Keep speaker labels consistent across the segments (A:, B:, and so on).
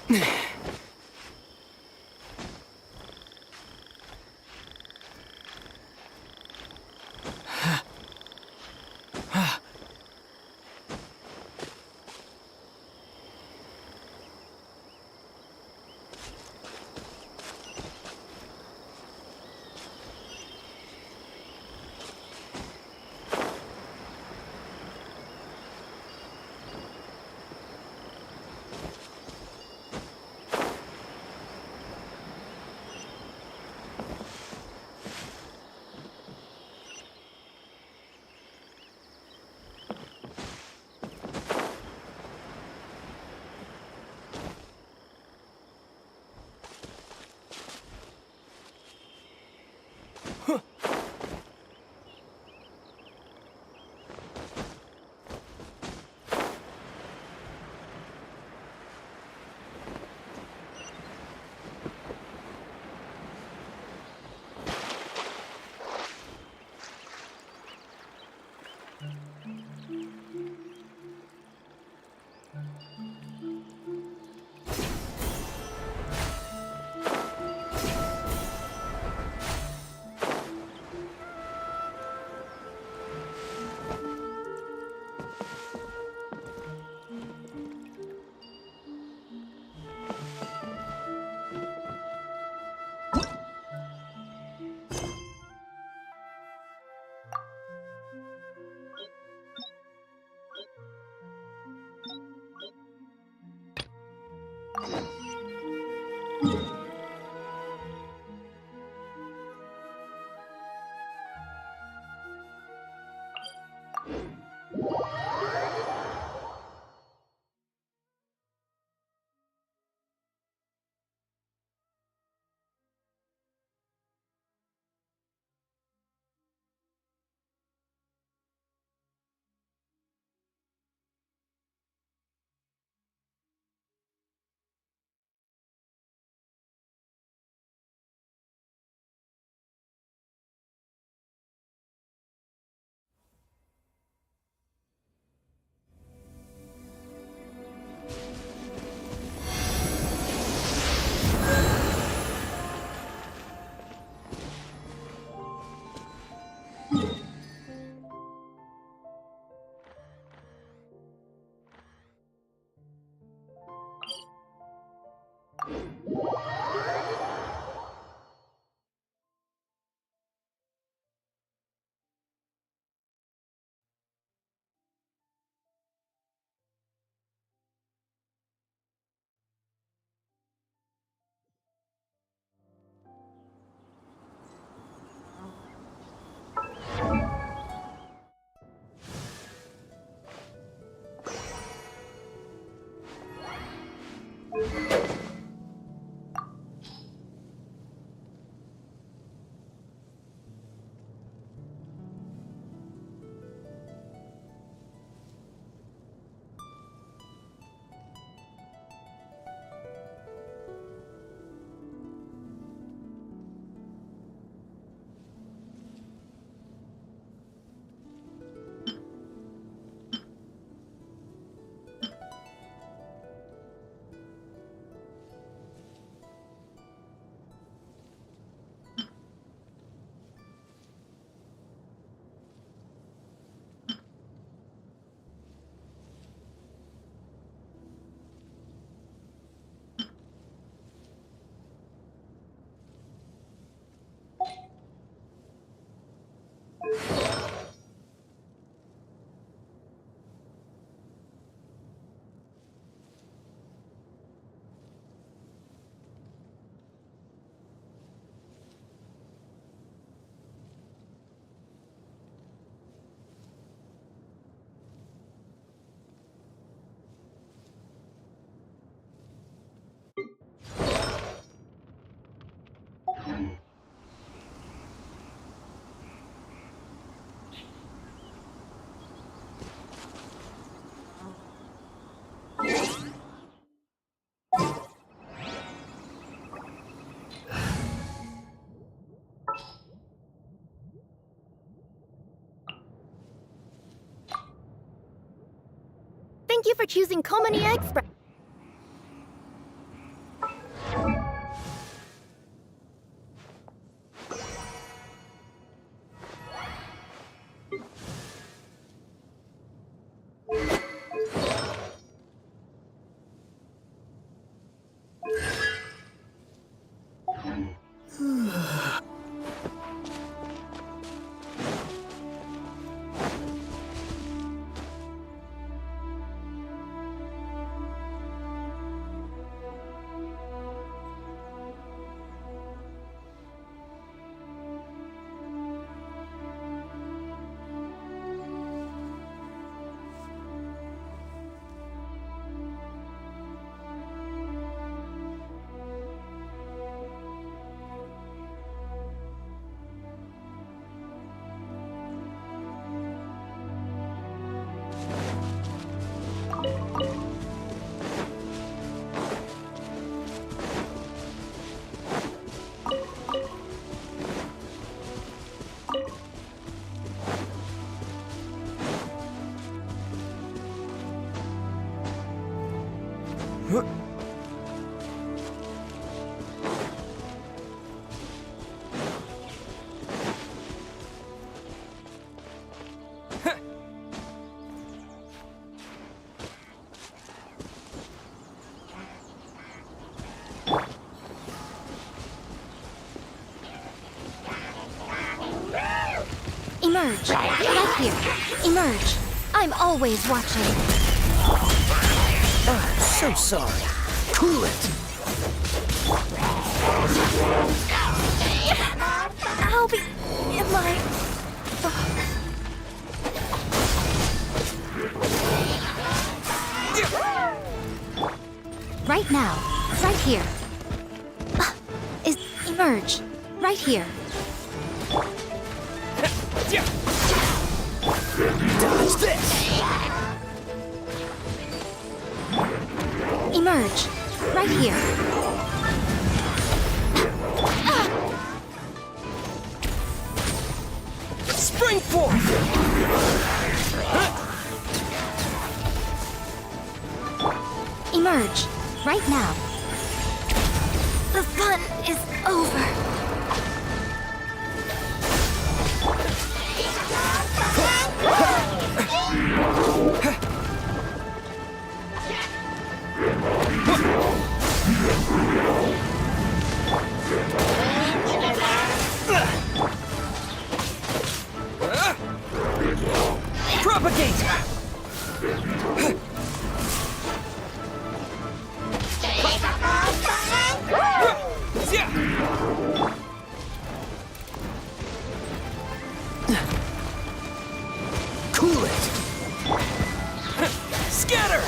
A: Thank you for choosing Komani Express. Emerge. Right here. Emerge. I'm always watching.
B: I'm so sorry. Cool it.
A: Albie, am I... Right now. Right here. Emerge. Right here.
B: Dodge this!
A: Emerge. Right here.
B: Spring forth!
A: Emerge. Right now. The fun is over.
B: Propagate! Cool it! Scatter!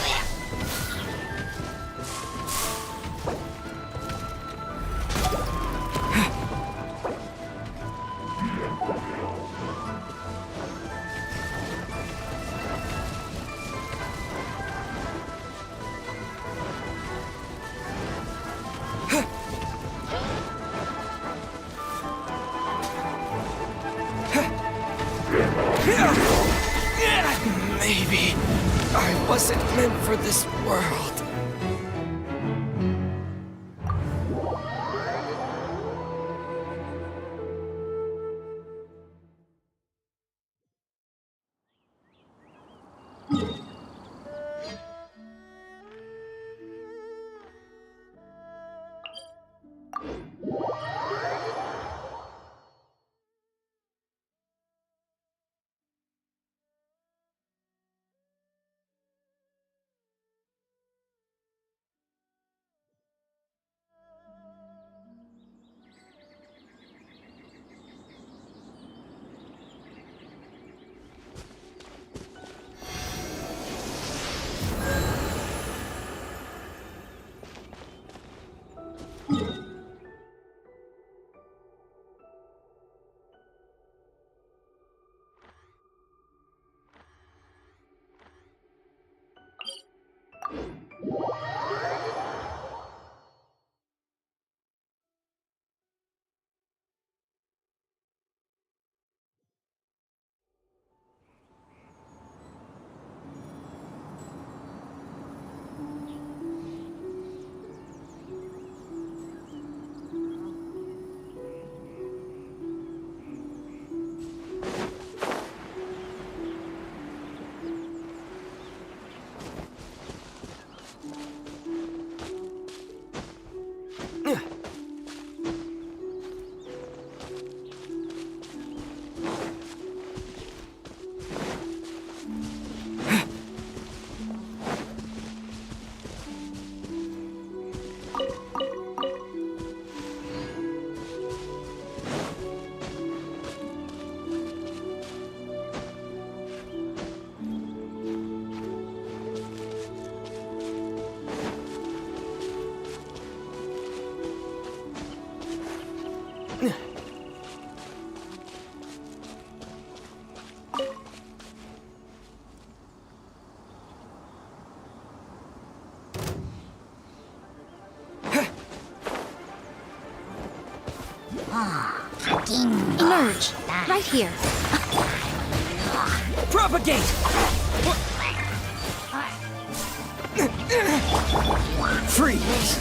B: Maybe I wasn't meant for this world.
A: Emerge. Right here.
B: Propagate! Freeze!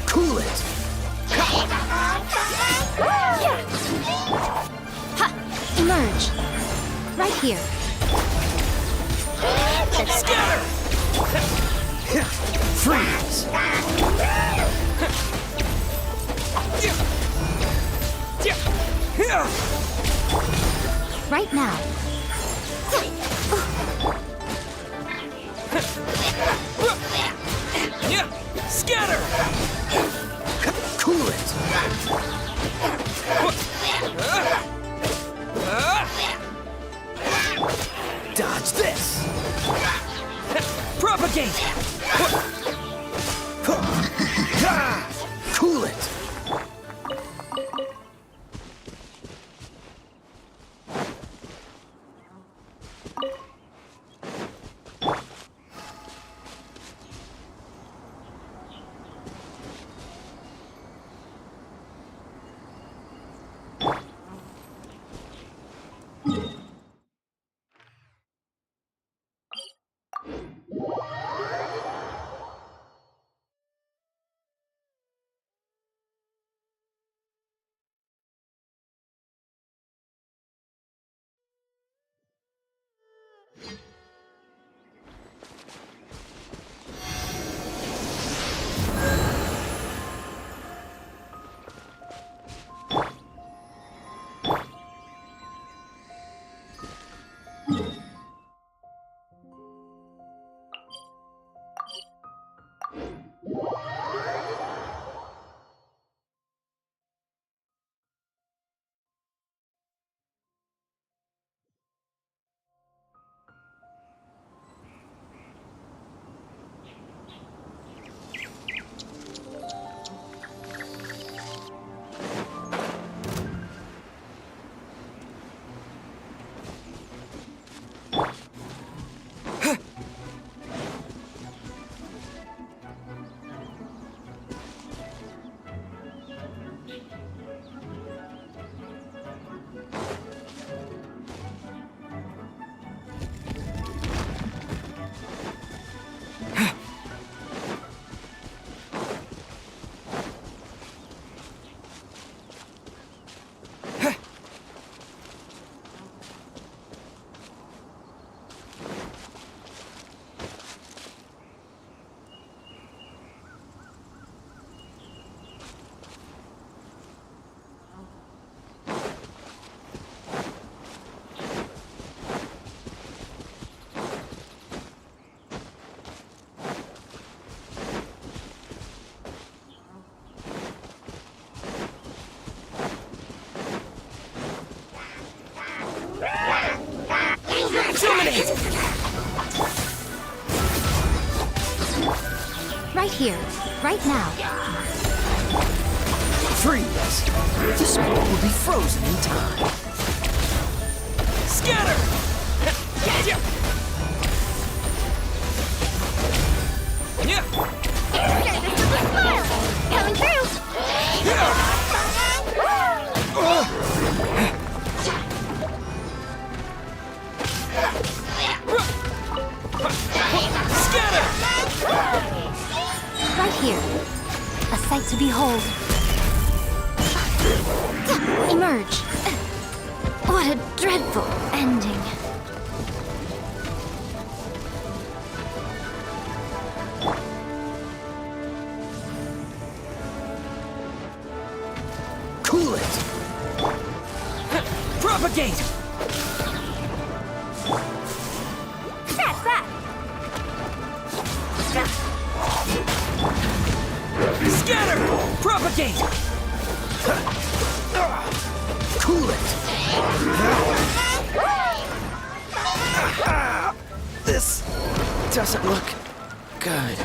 B: Cool it!
A: Ha! Emerge! Right here.
B: Scatter! Freeze!
A: Right now.
B: Scatter! Cool it! Dodge this! Propagate! Cool it!
A: Right here, right now.
B: Freeze! This world will be frozen in time. Scatter!
A: Coming through!
B: Scatter!
A: Right here. A sight to behold. Emerge. What a dreadful ending.
B: Cool it! Propagate!
A: That's that!
B: Scatter! Propagate! Cool it! This doesn't look good.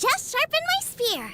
A: Just sharpen my spear.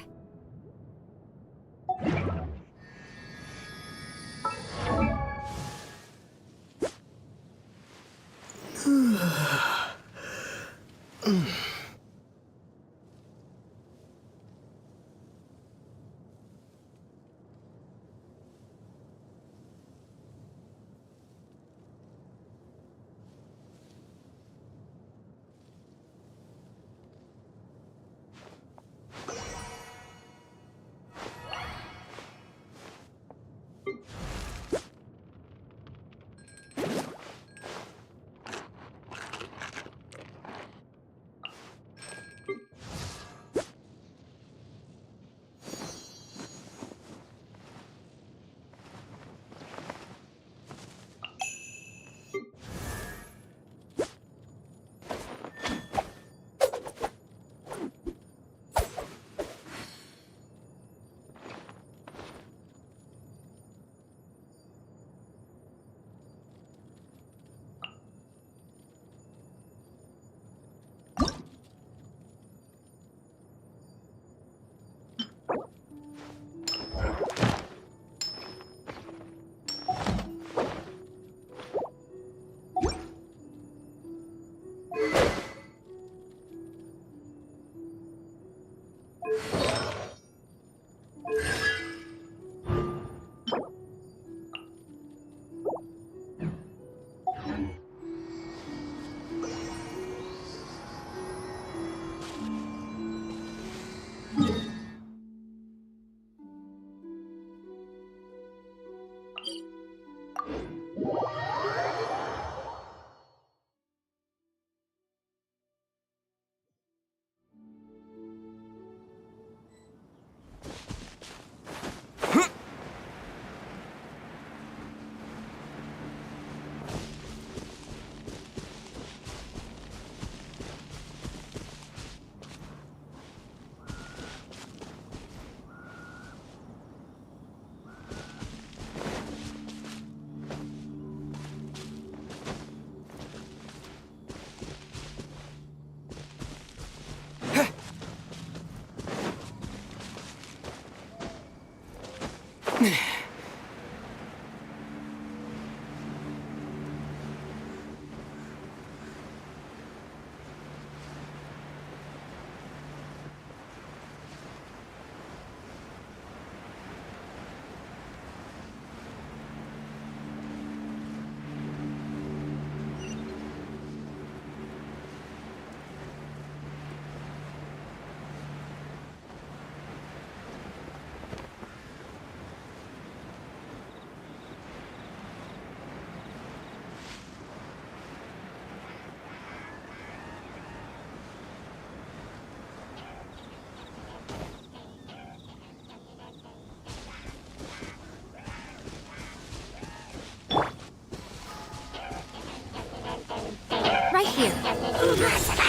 A: Right here.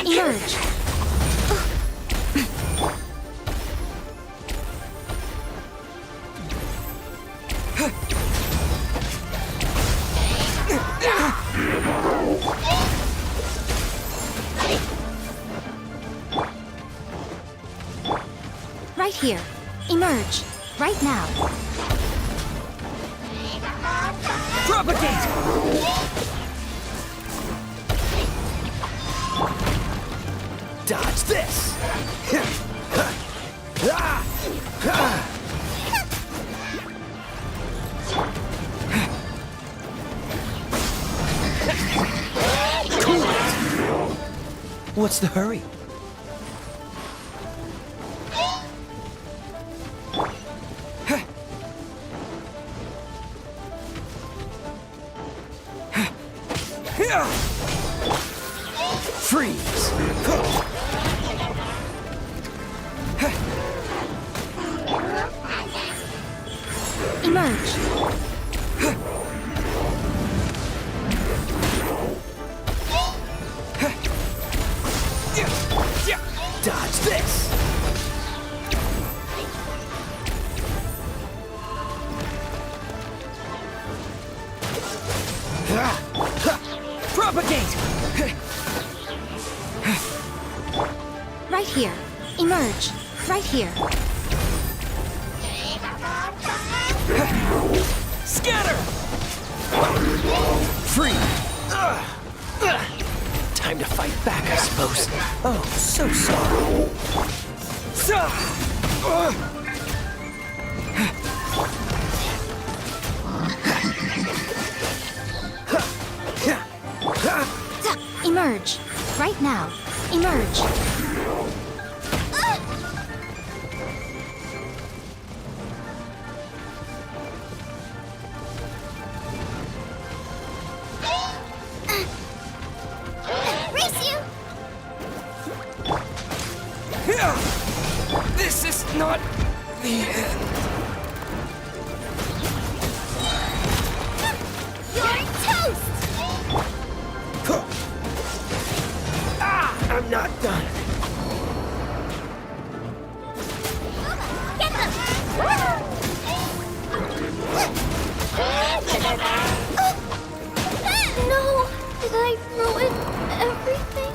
A: Emerge. Right here. Emerge. Right now.
B: Propagate! Dodge this! Cool it! What's the hurry? Freeze!
A: Emerge.
B: Dodge this! Propagate!
A: Right here. Emerge. Right here.
B: Scatter! Free! Time to fight back, I suppose. Oh, so sorry.
A: Emerge. Right now. Emerge. Race you!
B: This is not the end.
A: You're toast!
B: I'm not done.
A: Get them! No! Did I ruin everything?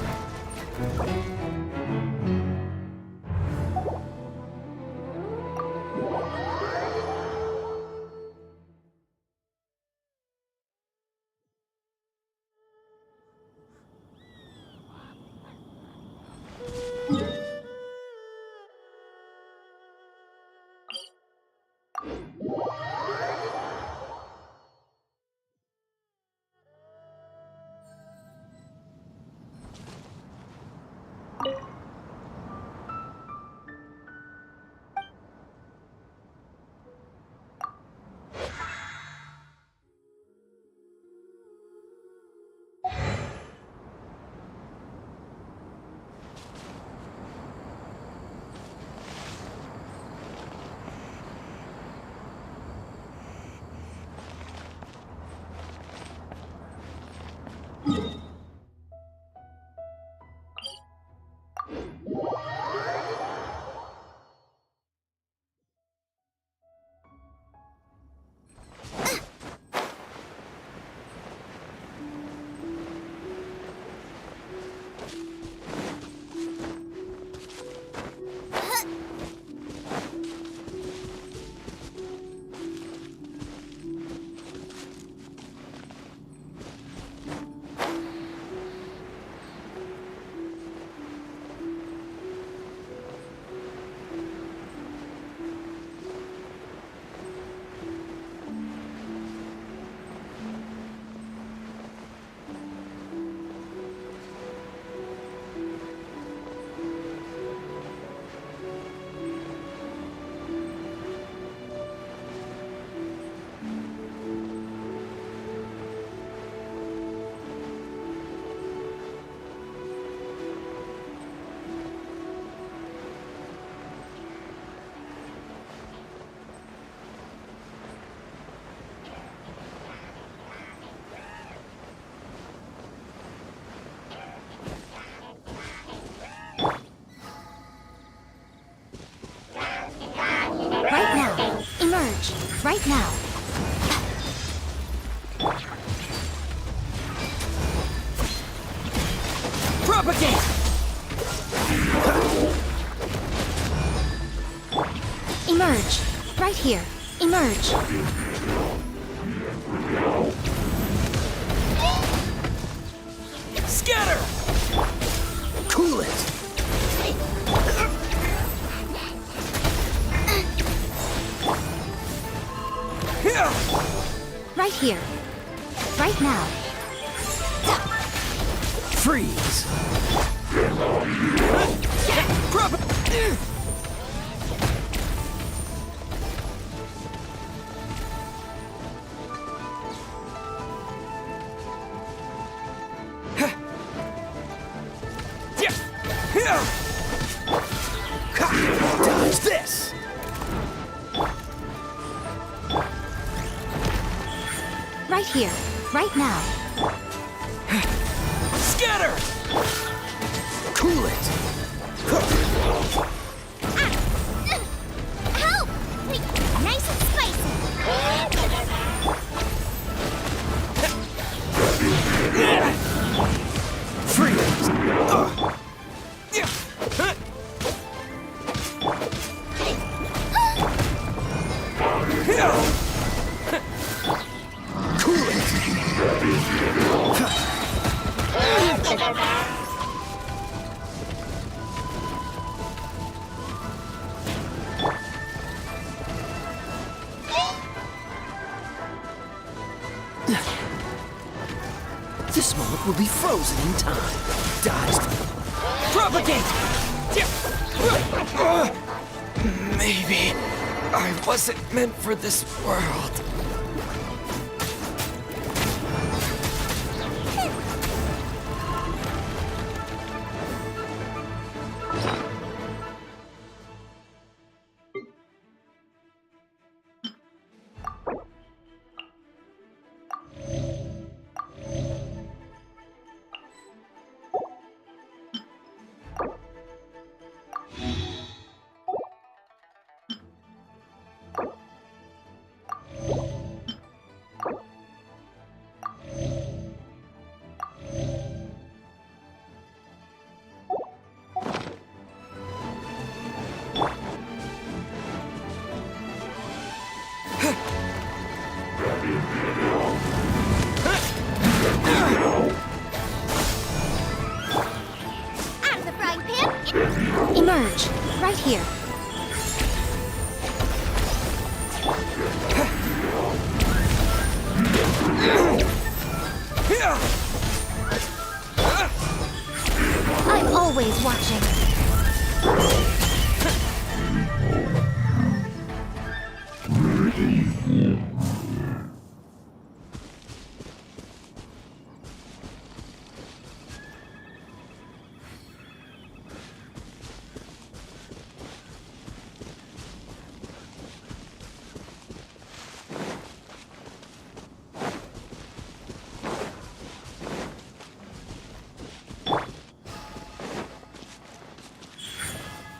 B: Propagate!
A: Emerge. Right here. Emerge.
B: Scatter! Cool it!
A: Right here. Right now.
B: Freeze! Dodge this!
A: Right here. Right now.
B: Scatter! Cool it!
A: Help! Wait, nice and spicy.
B: Freeze! Cool it! This moment will be frozen in time. Dodged. Propagate! Maybe I wasn't meant for this world.
A: Out of the frying pan. Emerge. Right here. I'm always watching.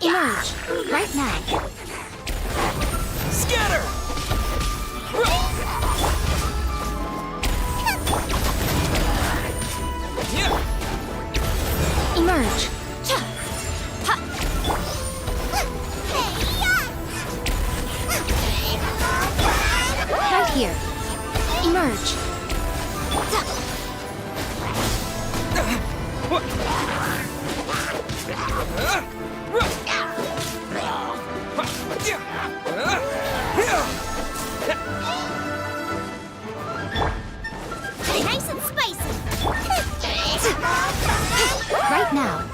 A: Emerge. Right now.
B: Scatter!
A: Emerge. Right here. Emerge. Nice and spicy. Right now.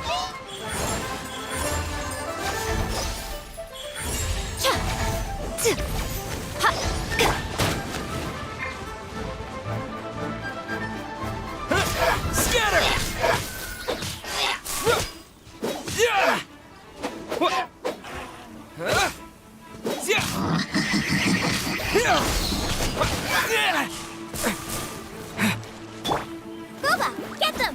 A: Booba, get them!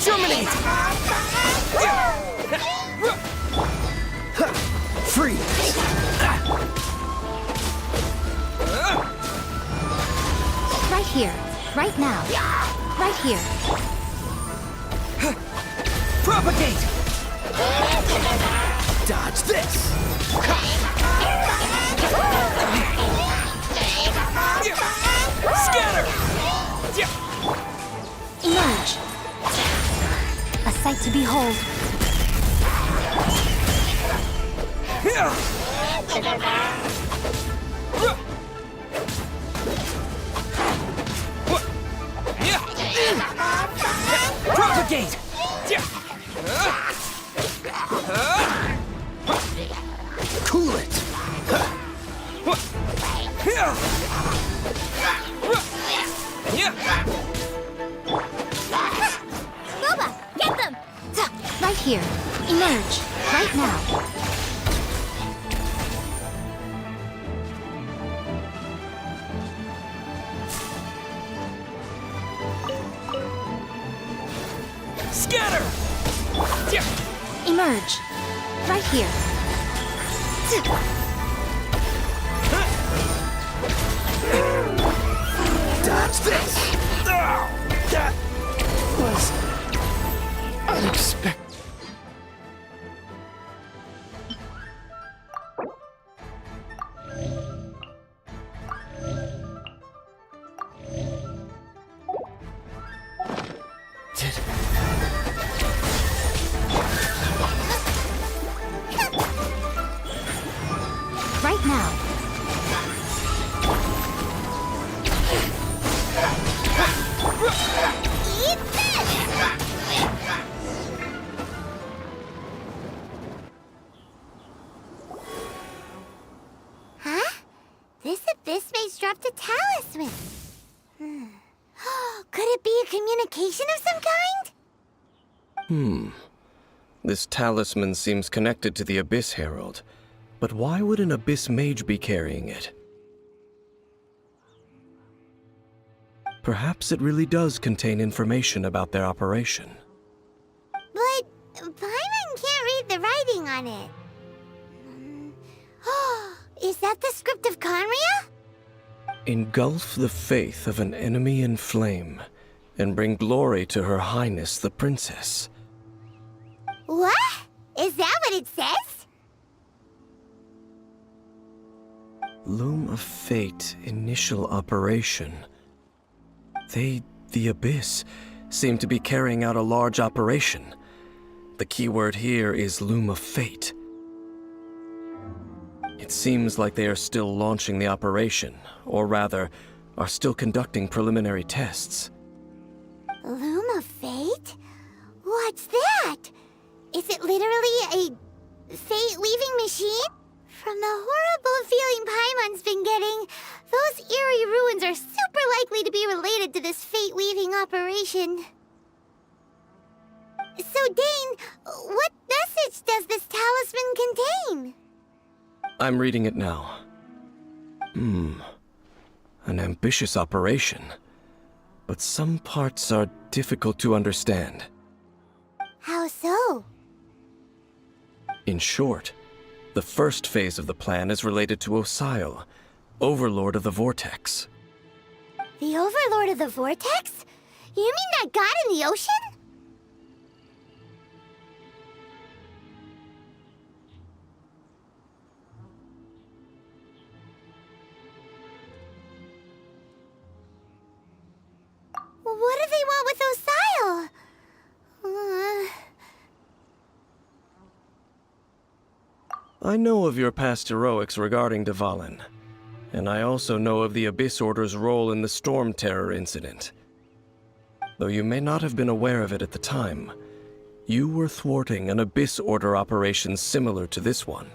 B: Germinate! Freeze!
A: Right here. Right now. Right here.
B: Propagate! Dodge this! Scatter!
A: Emerge. A sight to behold.
B: Propagate! Cool it!
A: Boba, get them! Right here. Emerge. Right now.
B: Scatter!
A: Emerge. Right here.
B: Dodge this! That was unexpected.
A: Right now. Eat this! Huh? This abyss maze dropped a talisman. Could it be a communication of some kind?
C: This talisman seems connected to the Abyss Herald. But why would an Abyss Mage be carrying it? Perhaps it really does contain information about their operation.
A: But Paimon can't read the writing on it. Is that the script of Conria?
C: Engulf the faith of an enemy in flame, and bring glory to Her Highness the Princess.
A: What? Is that what it says?
C: Loom of Fate, initial operation. They, the Abyss, seem to be carrying out a large operation. The keyword here is Loom of Fate. It seems like they are still launching the operation, or rather, are still conducting preliminary tests.
A: Loom of Fate? What's that? Is it literally a fate-weaving machine? From the horrible feeling Paimon's been getting, those eerie ruins are super likely to be related to this fate-weaving operation. So, Dane, what message does this talisman contain?
C: I'm reading it now. An ambitious operation. But some parts are difficult to understand.
A: How so?
C: In short, the first phase of the plan is related to Osile, Overlord of the Vortex.
A: The Overlord of the Vortex? You mean that god in the ocean?
C: I know of your past heroics regarding Dvalin, and I also know of the Abyss Order's role in the Storm Terror incident. Though you may not have been aware of it at the time, you were thwarting an Abyss Order operation similar to this one.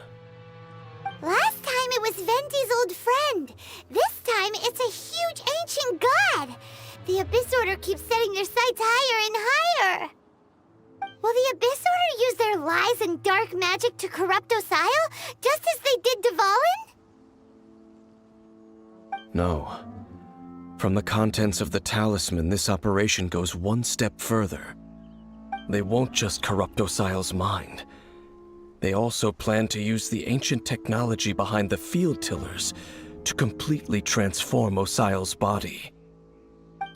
A: Last time it was Venti's old friend. This time it's a huge ancient god. The Abyss Order keeps setting their sights higher and higher. Will the Abyss Order use their lies and dark magic to corrupt Osile, just as they did Dvalin?
C: No. From the contents of the talisman, this operation goes one step further. They won't just corrupt Osile's mind. They also plan to use the ancient technology behind the field tillers to completely transform Osile's body.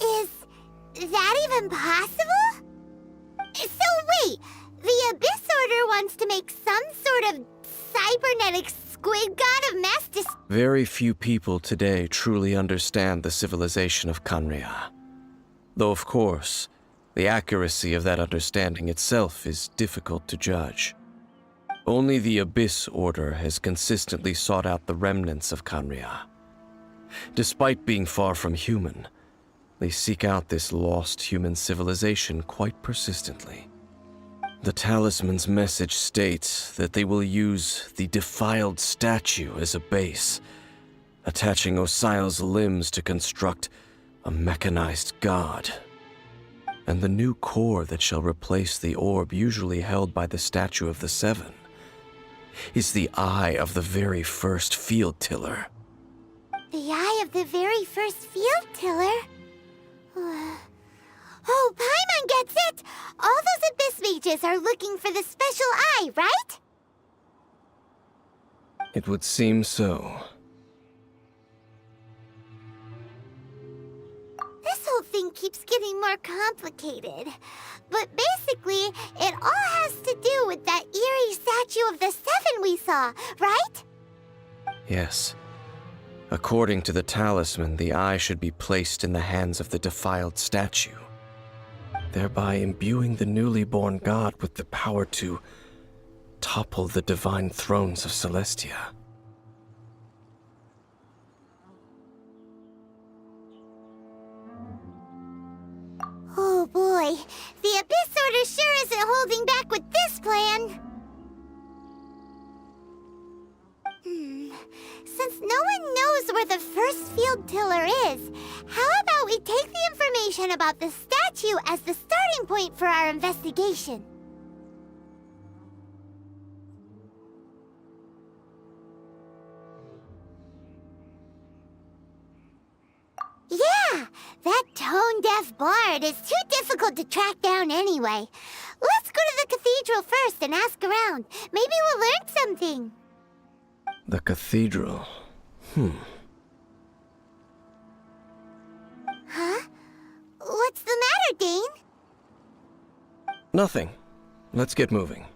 A: Is that even possible? So wait, the Abyss Order wants to make some sort of cybernetic squid god of mass
C: Very few people today truly understand the civilization of Khaenri'ah. Though of course, the accuracy of that understanding itself is difficult to judge. Only the Abyss Order has consistently sought out the remnants of Khaenri'ah. Despite being far from human, they seek out this lost human civilization quite persistently. The talisman's message states that they will use the defiled statue as a base, attaching Osile's limbs to construct a mechanized god. And the new core that shall replace the orb usually held by the Statue of the Seven is the eye of the very first field tiller.
A: The eye of the very first field tiller? Oh, Paimon gets it! All those Abyss mages are looking for the special eye, right?
C: It would seem so.
A: This whole thing keeps getting more complicated. But basically, it all has to do with that eerie Statue of the Seven we saw, right?
C: Yes. According to the talisman, the eye should be placed in the hands of the defiled statue, thereby imbuing the newly born god with the power to topple the divine thrones of Celestia.
A: Oh boy, the Abyss Order sure isn't holding back with this plan. Since no one knows where the first field tiller is, how about we take the information about the statue as the starting point for our investigation? Yeah, that tone-deaf bard is too difficult to track down anyway. Let's go to the cathedral first and ask around. Maybe we'll learn something.
C: The cathedral.
A: Huh? What's the matter, Dane?
C: Nothing. Let's get moving.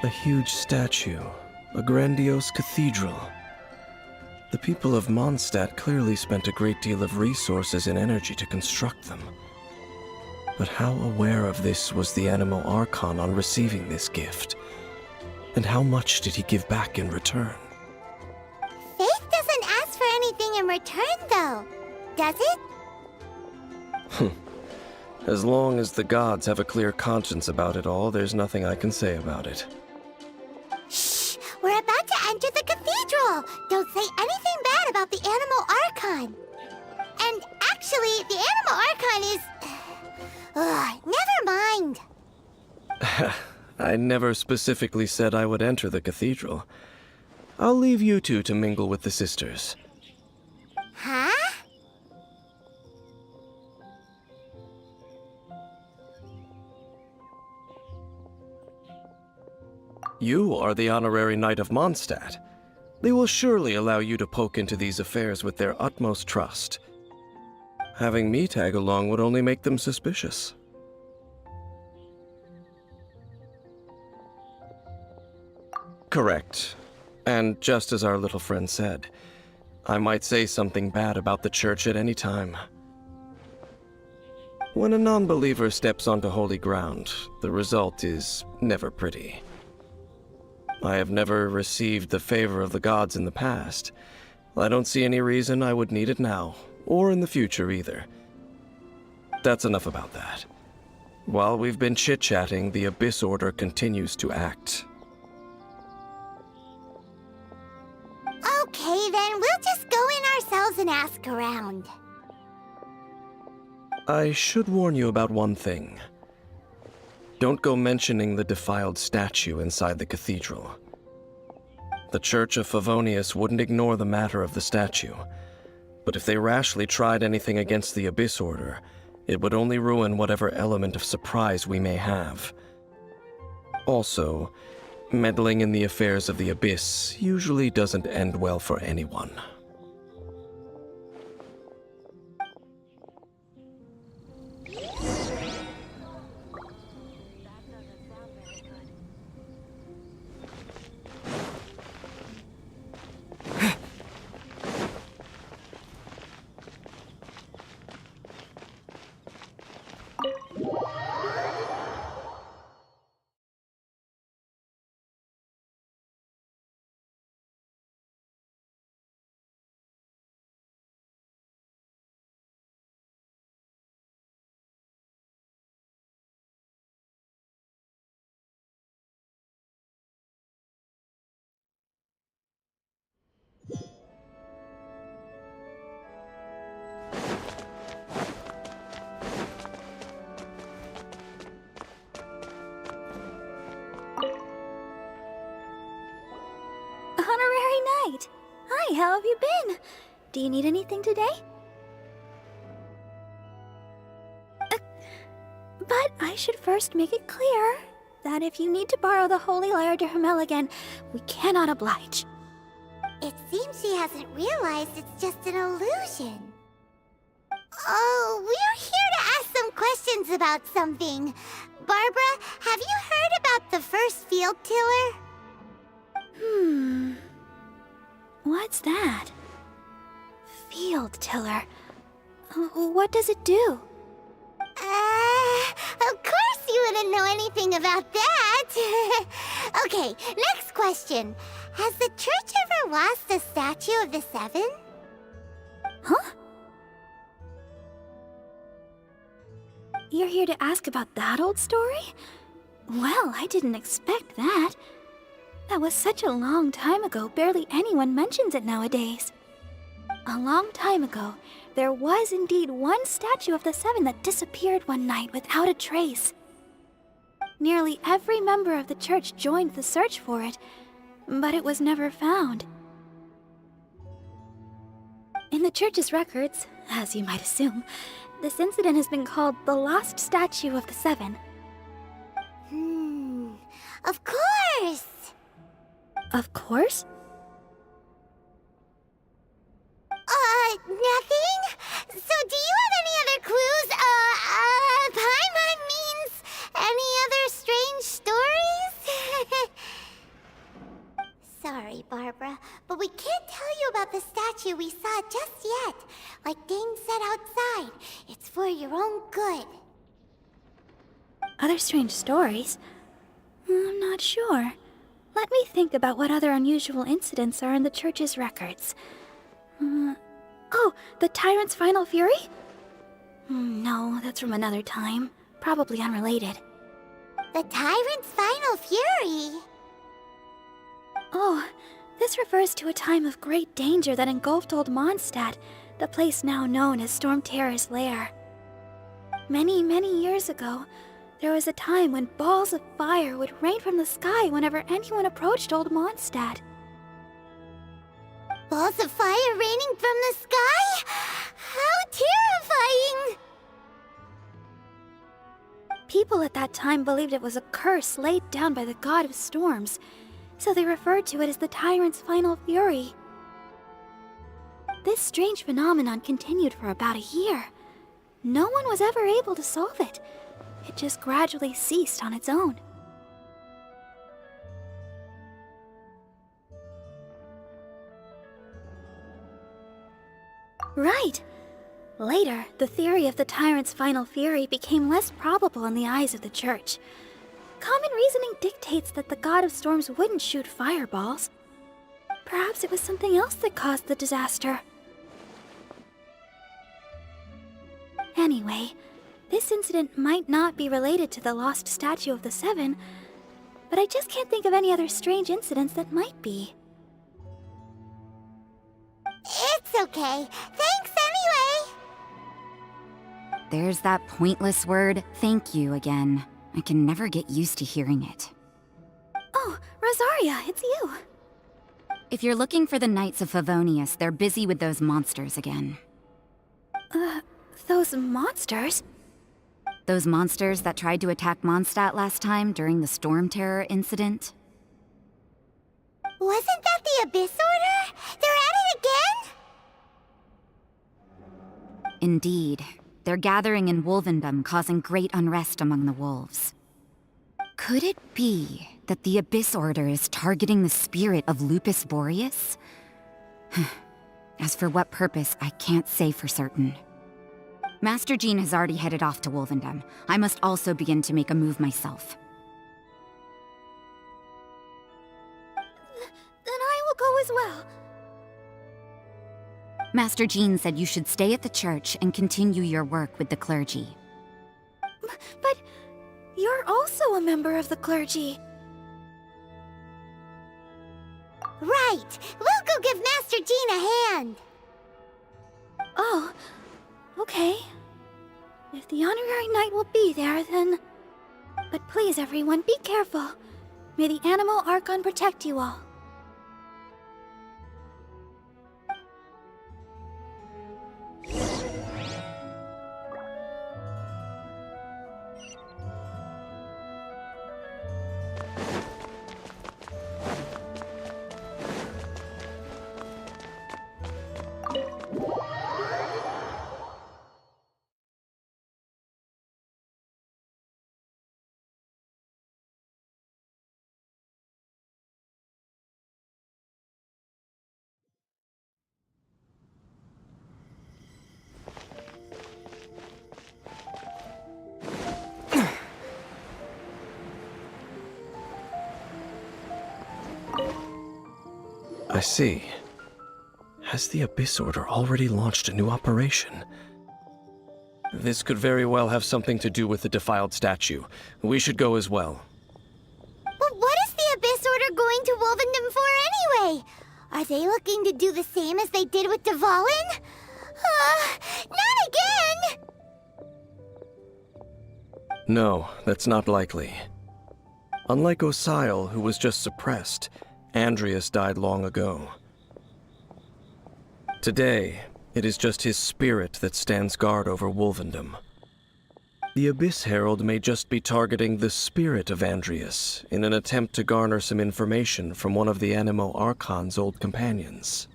C: A huge statue, a grandiose cathedral. The people of Mondstadt clearly spent a great deal of resources and energy to construct them. But how aware of this was the Animo Archon on receiving this gift? And how much did he give back in return?
A: Faith doesn't ask for anything in return, though, does it?
C: As long as the gods have a clear conscience about it all, there's nothing I can say about it.
A: Shh! We're about to enter the cathedral! Don't say anything bad about the Animo Archon! And actually, the Animo Archon is... never mind!
C: I never specifically said I would enter the cathedral. I'll leave you two to mingle with the sisters.
A: Huh?
C: You are the honorary knight of Mondstadt. They will surely allow you to poke into these affairs with their utmost trust. Having me tag along would only make them suspicious. Correct. And just as our little friend said, I might say something bad about the church at any time. When a non-believer steps onto holy ground, the result is never pretty. I have never received the favor of the gods in the past. I don't see any reason I would need it now, or in the future either. That's enough about that. While we've been chit-chatting, the Abyss Order continues to act.
A: Okay, then we'll just go in ourselves and ask around.
C: I should warn you about one thing. Don't go mentioning the defiled statue inside the cathedral. The Church of Favonius wouldn't ignore the matter of the statue, but if they rashly tried anything against the Abyss Order, it would only ruin whatever element of surprise we may have. Also, meddling in the affairs of the Abyss usually doesn't end well for anyone.
D: Honorary Knight! Hi, how have you been? Do you need anything today? But I should first make it clear that if you need to borrow the Holy Lyre de Hermel again, we cannot oblige.
A: It seems she hasn't realized it's just an illusion. Oh, we're here to ask some questions about something. Barbara, have you heard about the first field tiller?
D: What's that? Field tiller. What does it do?
A: Of course you wouldn't know anything about that. Okay, next question. Has the church ever lost a statue of the Seven?
D: Huh? You're here to ask about that old story? Well, I didn't expect that. That was such a long time ago, barely anyone mentions it nowadays. A long time ago, there was indeed one statue of the Seven that disappeared one night without a trace. Nearly every member of the church joined the search for it, but it was never found. In the church's records, as you might assume, this incident has been called the Lost Statue of the Seven.
A: Of course!
D: Of course?
A: Nothing? So do you have any other clues? Paimon means any other strange stories? Like things said outside, it's for your own good.
D: Other strange stories? I'm not sure. Let me think about what other unusual incidents are in the church's records. Oh, the tyrant's final fury? No, that's from another time. Probably unrelated.
A: The tyrant's final fury?
D: Oh, this refers to a time of great danger that engulfed Old Mondstadt, the place now known as Storm Terror's lair. Many, many years ago, there was a time when balls of fire would rain from the sky whenever anyone approached Old Mondstadt.
A: Balls of fire raining from the sky? How terrifying!
D: People at that time believed it was a curse laid down by the god of storms, so they referred to it as the tyrant's final fury. This strange phenomenon continued for about a year. No one was ever able to solve it. It just gradually ceased on its own. Right. Later, the theory of the tyrant's final fury became less probable in the eyes of the church. Common reasoning dictates that the god of storms wouldn't shoot fireballs. Perhaps it was something else that caused the disaster. Anyway, this incident might not be related to the lost statue of the Seven, but I just can't think of any other strange incidents that might be.
A: It's okay. Thanks anyway.
E: There's that pointless word, thank you, again. I can never get used to hearing it.
D: Oh, Rosaria, it's you.
E: If you're looking for the Knights of Favonius, they're busy with those monsters again.
D: Those monsters?
E: Those monsters that tried to attack Mondstadt last time during the Storm Terror incident?
A: Wasn't that the Abyss Order? They're at it again?
E: Indeed. They're gathering in Wolvendom, causing great unrest among the wolves. Could it be that the Abyss Order is targeting the spirit of Lupus Boreas? As for what purpose, I can't say for certain. Master Jean has already headed off to Wolvendom. I must also begin to make a move myself.
D: Then I will go as well.
E: Master Jean said you should stay at the church and continue your work with the clergy.
D: But you're also a member of the clergy.
A: Right. We'll go give Master Jean a hand.
D: Oh, okay. If the honorary knight will be there, then... But please, everyone, be careful. May the Animal Archon protect you all.
C: I see. Has the Abyss Order already launched a new operation? This could very well have something to do with the defiled statue. We should go as well.
A: But what is the Abyss Order going to Wolvendom for anyway? Are they looking to do the same as they did with Dvalin? Not again!
C: No, that's not likely. Unlike Osile, who was just suppressed, Andreas died long ago. Today, it is just his spirit that stands guard over Wolvendom. The Abyss Herald may just be targeting the spirit of Andreas in an attempt to garner some information from one of the Animo Archon's old companions.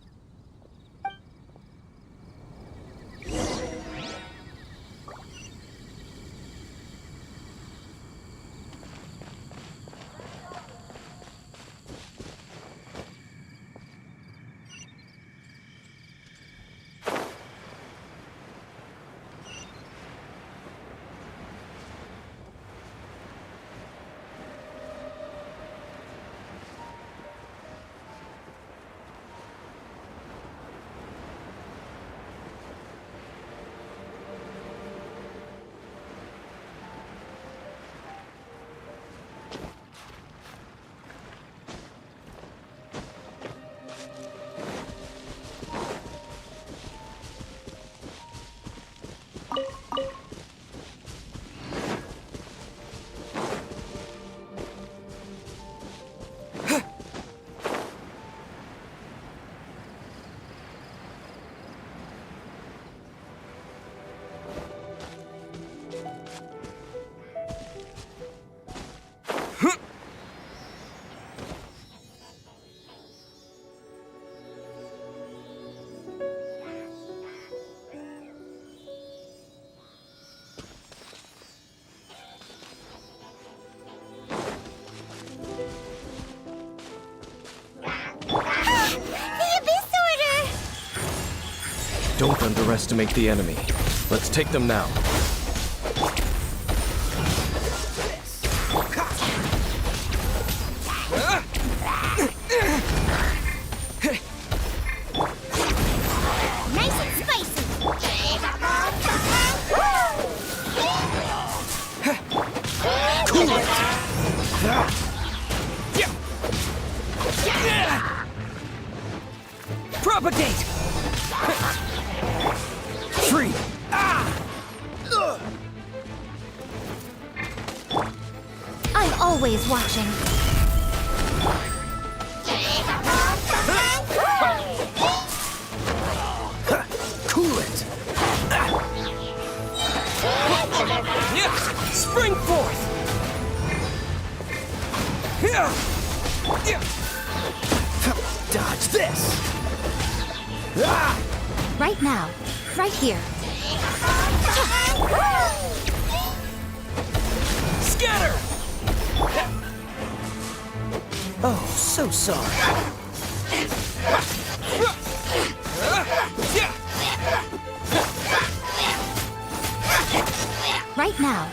C: Don't underestimate the enemy. Let's take them now.
A: Nice and spicy.
C: Cool it! Propagate! Free!
E: I'm always watching.
C: Cool it! Spring forth! Dodge this!
E: Right now. Right here.
C: Scatter! Oh, so sorry.
E: Right now.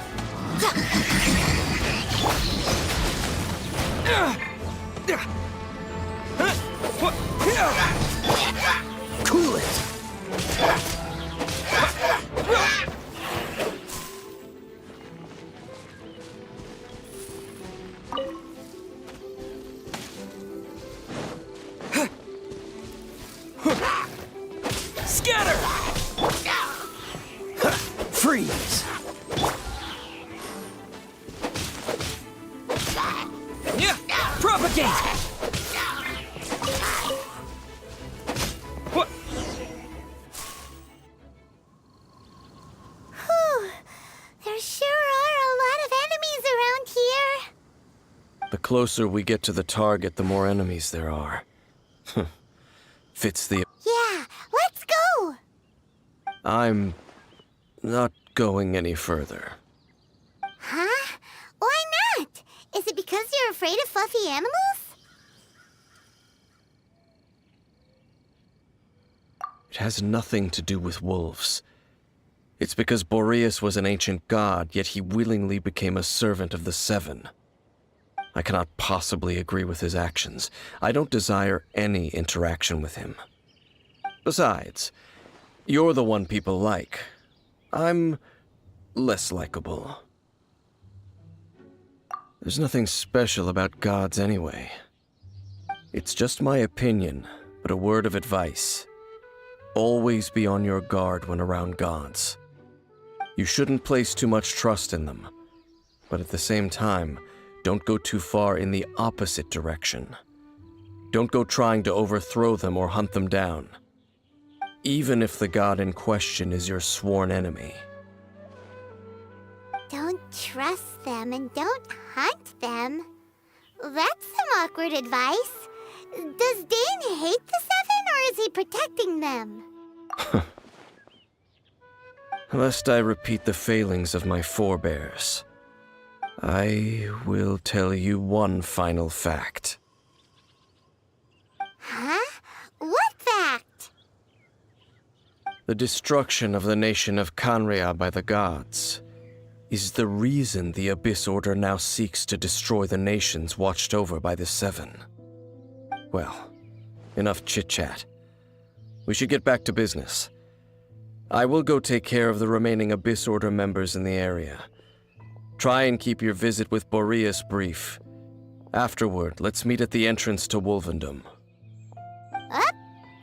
C: Cool it! Scatter! Freeze! Propagate!
A: Whew. There sure are a lot of enemies around here.
C: The closer we get to the target, the more enemies there are. Fits the...
A: Yeah, let's go.
C: I'm not going any further.
A: Huh? Why not? Is it because you're afraid of fluffy animals?
C: It has nothing to do with wolves. It's because Boreas was an ancient god, yet he willingly became a servant of the Seven. I cannot possibly agree with his actions. I don't desire any interaction with him. Besides, you're the one people like. I'm less likable. There's nothing special about gods anyway. It's just my opinion, but a word of advice. Always be on your guard when around gods. You shouldn't place too much trust in them, but at the same time, don't go too far in the opposite direction. Don't go trying to overthrow them or hunt them down, even if the god in question is your sworn enemy.
A: Don't trust them and don't hunt them. That's some awkward advice. Does Dane hate the Seven, or is he protecting them?
C: Lest I repeat the failings of my forebears, I will tell you one final fact.
A: Huh? What fact?
C: The destruction of the nation of Canria by the gods is the reason the Abyss Order now seeks to destroy the nations watched over by the Seven. Well, enough chit-chat. We should get back to business. I will go take care of the remaining Abyss Order members in the area. Try and keep your visit with Boreas brief. Afterward, let's meet at the entrance to Wolvendom.
A: Up,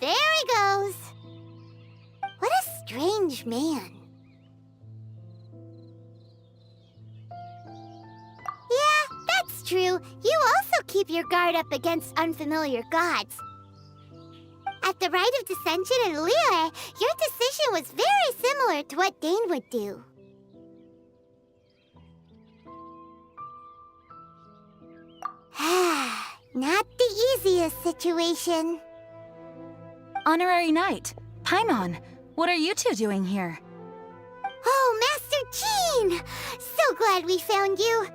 A: there he goes. What a strange man. Yeah, that's true. You also keep your guard up against unfamiliar gods. At the Rite of Dissension in Liyue, your decision was very similar to what Dane would do. Not the easiest situation.
F: Honorary Knight, Paimon, what are you two doing here?
A: Oh, Master Jean! So glad we found you.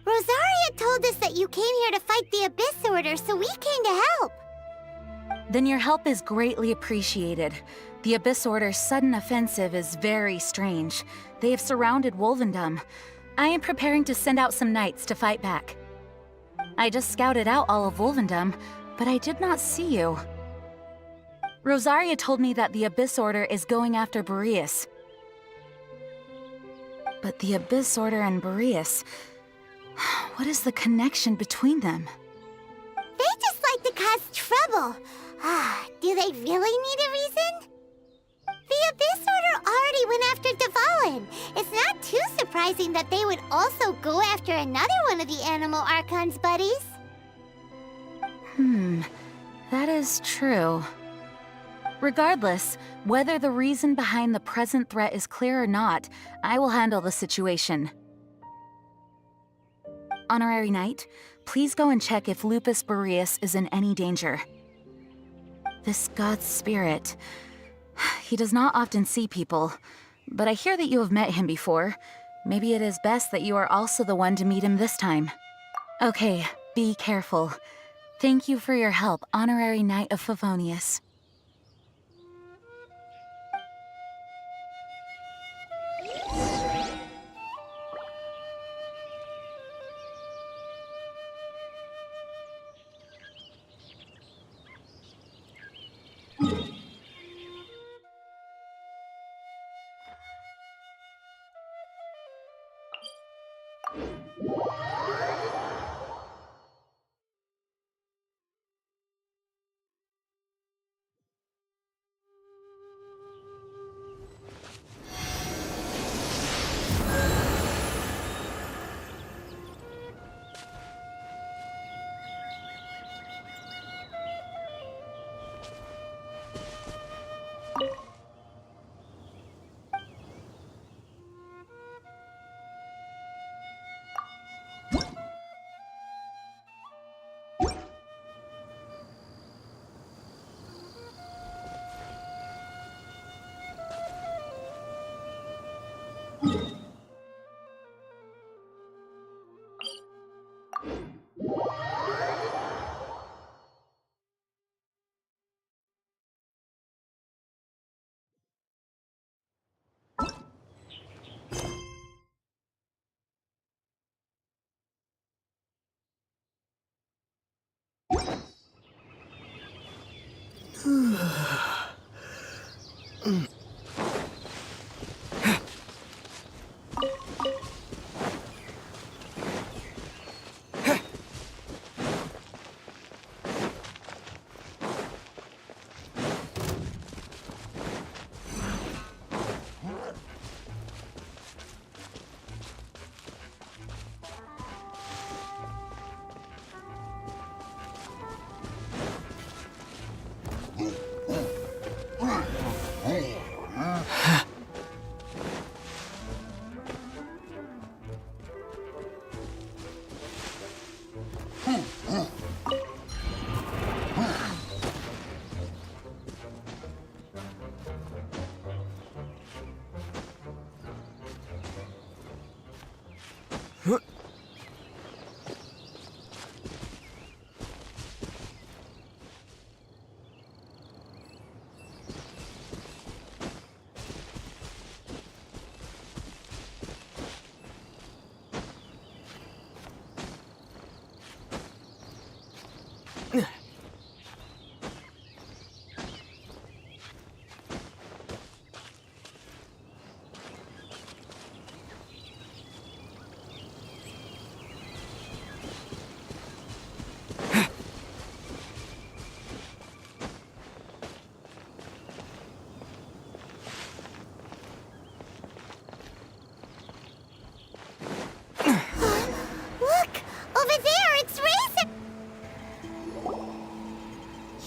A: Rosaria told us that you came here to fight the Abyss Order, so we came to help.
F: Then your help is greatly appreciated. The Abyss Order's sudden offensive is very strange. They have surrounded Wolvendom. I am preparing to send out some knights to fight back. I just scouted out all of Wolvendom, but I did not see you. Rosaria told me that the Abyss Order is going after Boreas. But the Abyss Order and Boreas... what is the connection between them?
A: They just like to cause trouble. Do they really need a reason? The Abyss Order already went after Devalin. It's not too surprising that they would also go after another one of the Animal Archon's buddies.
F: That is true. Regardless, whether the reason behind the present threat is clear or not, I will handle the situation. Honorary Knight, please go and check if Lupus Boreas is in any danger. This god's spirit... he does not often see people, but I hear that you have met him before. Maybe it is best that you are also the one to meet him this time. Okay, be careful. Thank you for your help, Honorary Knight of Favonius.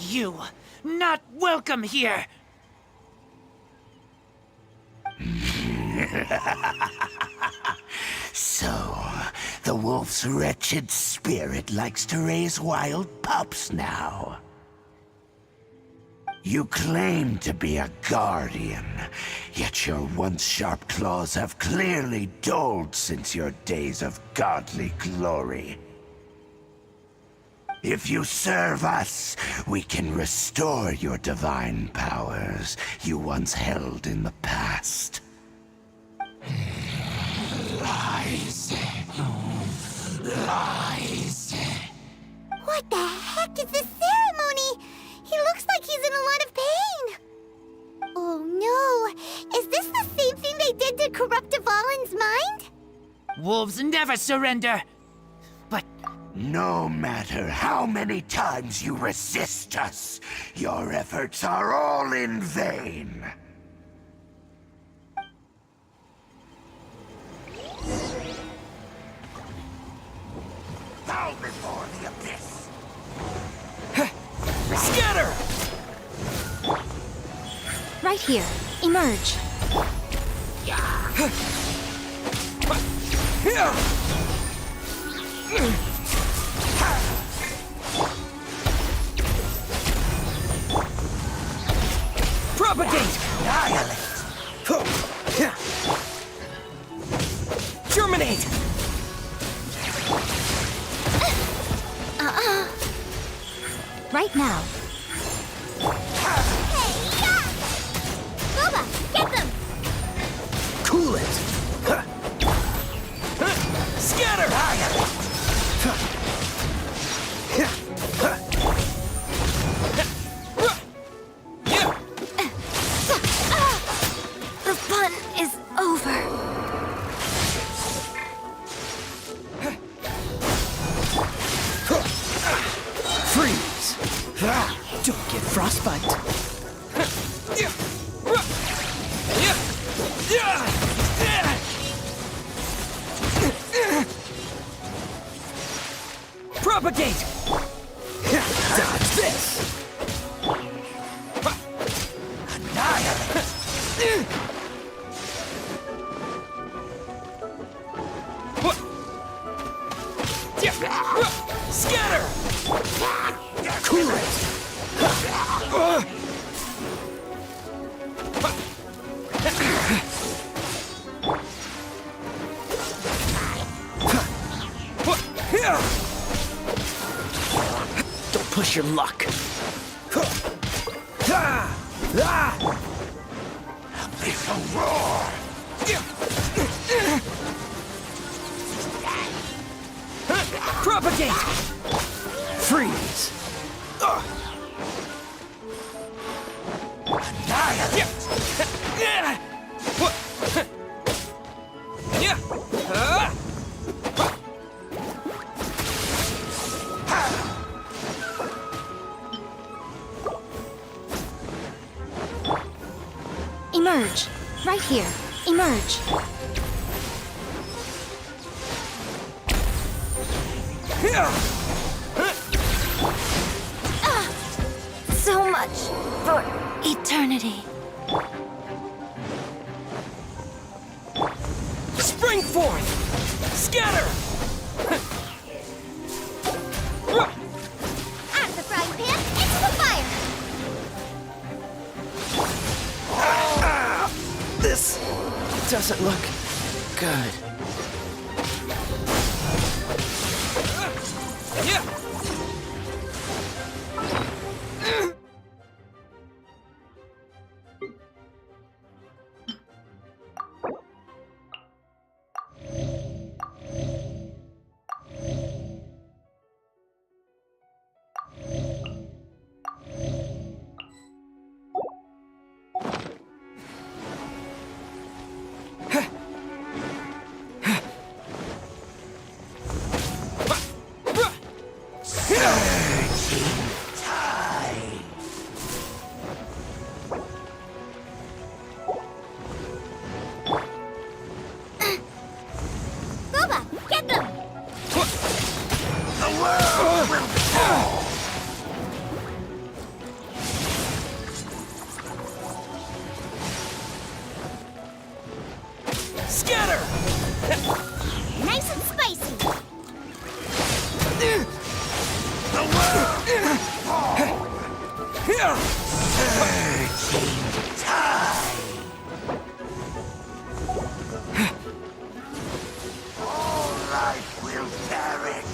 B: You, not welcome here!
G: So, the wolf's wretched spirit likes to raise wild pups now. You claim to be a guardian, yet your once sharp claws have clearly dulled since your days of godly glory. If you serve us, we can restore your divine powers you once held in the past. Lies. Lies.
A: What the heck is this ceremony? He looks like he's in a lot of pain. Oh no! Is this the same thing they did to corrupt Dvalin's mind?
B: Wolves never surrender. But
G: No matter how many times you resist us, your efforts are all in vain. Bow before the abyss.
B: scatter!
E: Right here. Emerge.
B: Propagate!
G: Annihilate.
B: Germinate!
E: Right now.
A: Boba, get them!
C: Cool it!
B: Scatter!
D: The fun is over.
C: Freeze! Don't get frostbite.
B: Propagate!
C: Dodge this!
B: Scatter!
C: Cool it! Don't push your luck.
G: It's a roar.
B: Propagate!
C: Freeze!
E: Emerge. Right here. Emerge.
D: So much for eternity.
B: Spring forth! Scatter!
A: Out of the frying pan, into the fire!
C: This doesn't look good.
A: Boba, get them!
G: The world will fall.
B: Scatter!
A: Nice and spicy!
G: The world will fall. Surging tide. All life will perish.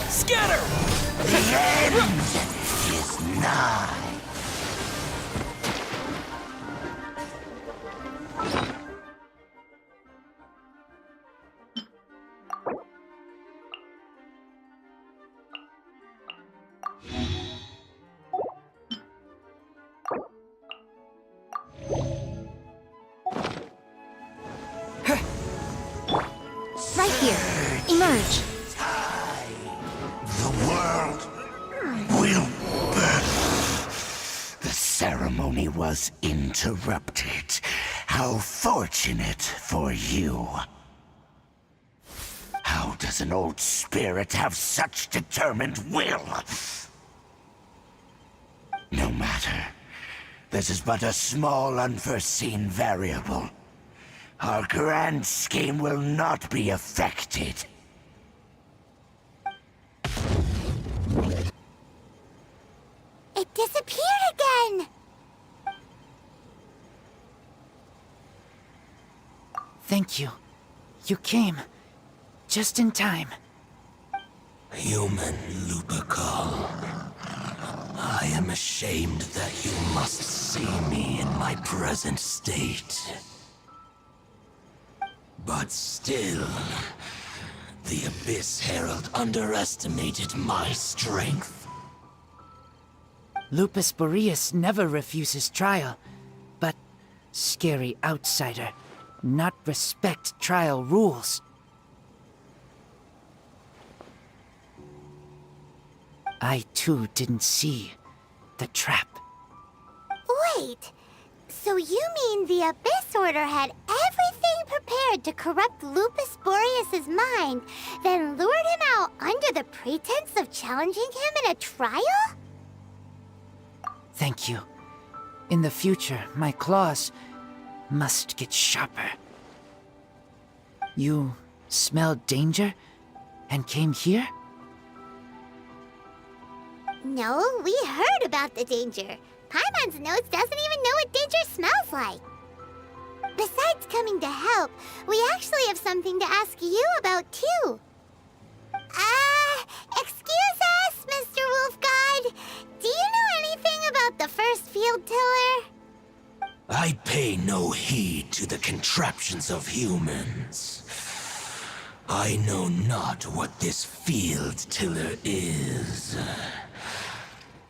C: Scatter!
G: The end is nigh.
E: Right here. Emerge.
G: The world will burn. The ceremony was interrupted. How fortunate for you. How does an old spirit have such determined will? No matter. This is but a small unforeseen variable. Our grand scheme will not be affected.
A: It disappeared again!
B: Thank you. You came. Just in time.
H: Human Lupercal. I am ashamed that you must see me in my present state. But still, the Abyss Herald underestimated my strength.
B: Lupus Boreas never refuses trial, but scary outsider, not respect trial rules. I too didn't see the trap.
A: Wait, so you mean the Abyss Order had everything prepared to corrupt Lupus Boreas' mind, then lured him out under the pretense of challenging him in a trial?
B: Thank you. In the future, my claws must get sharper. You smelled danger and came here?
A: No, we heard about the danger. Paimon's nose doesn't even know what danger smells like. Besides coming to help, we actually have something to ask you about, too. Excuse us, Mr. Wolf God. Do you know anything about the first field tiller?
H: I pay no heed to the contraptions of humans. I know not what this field tiller is.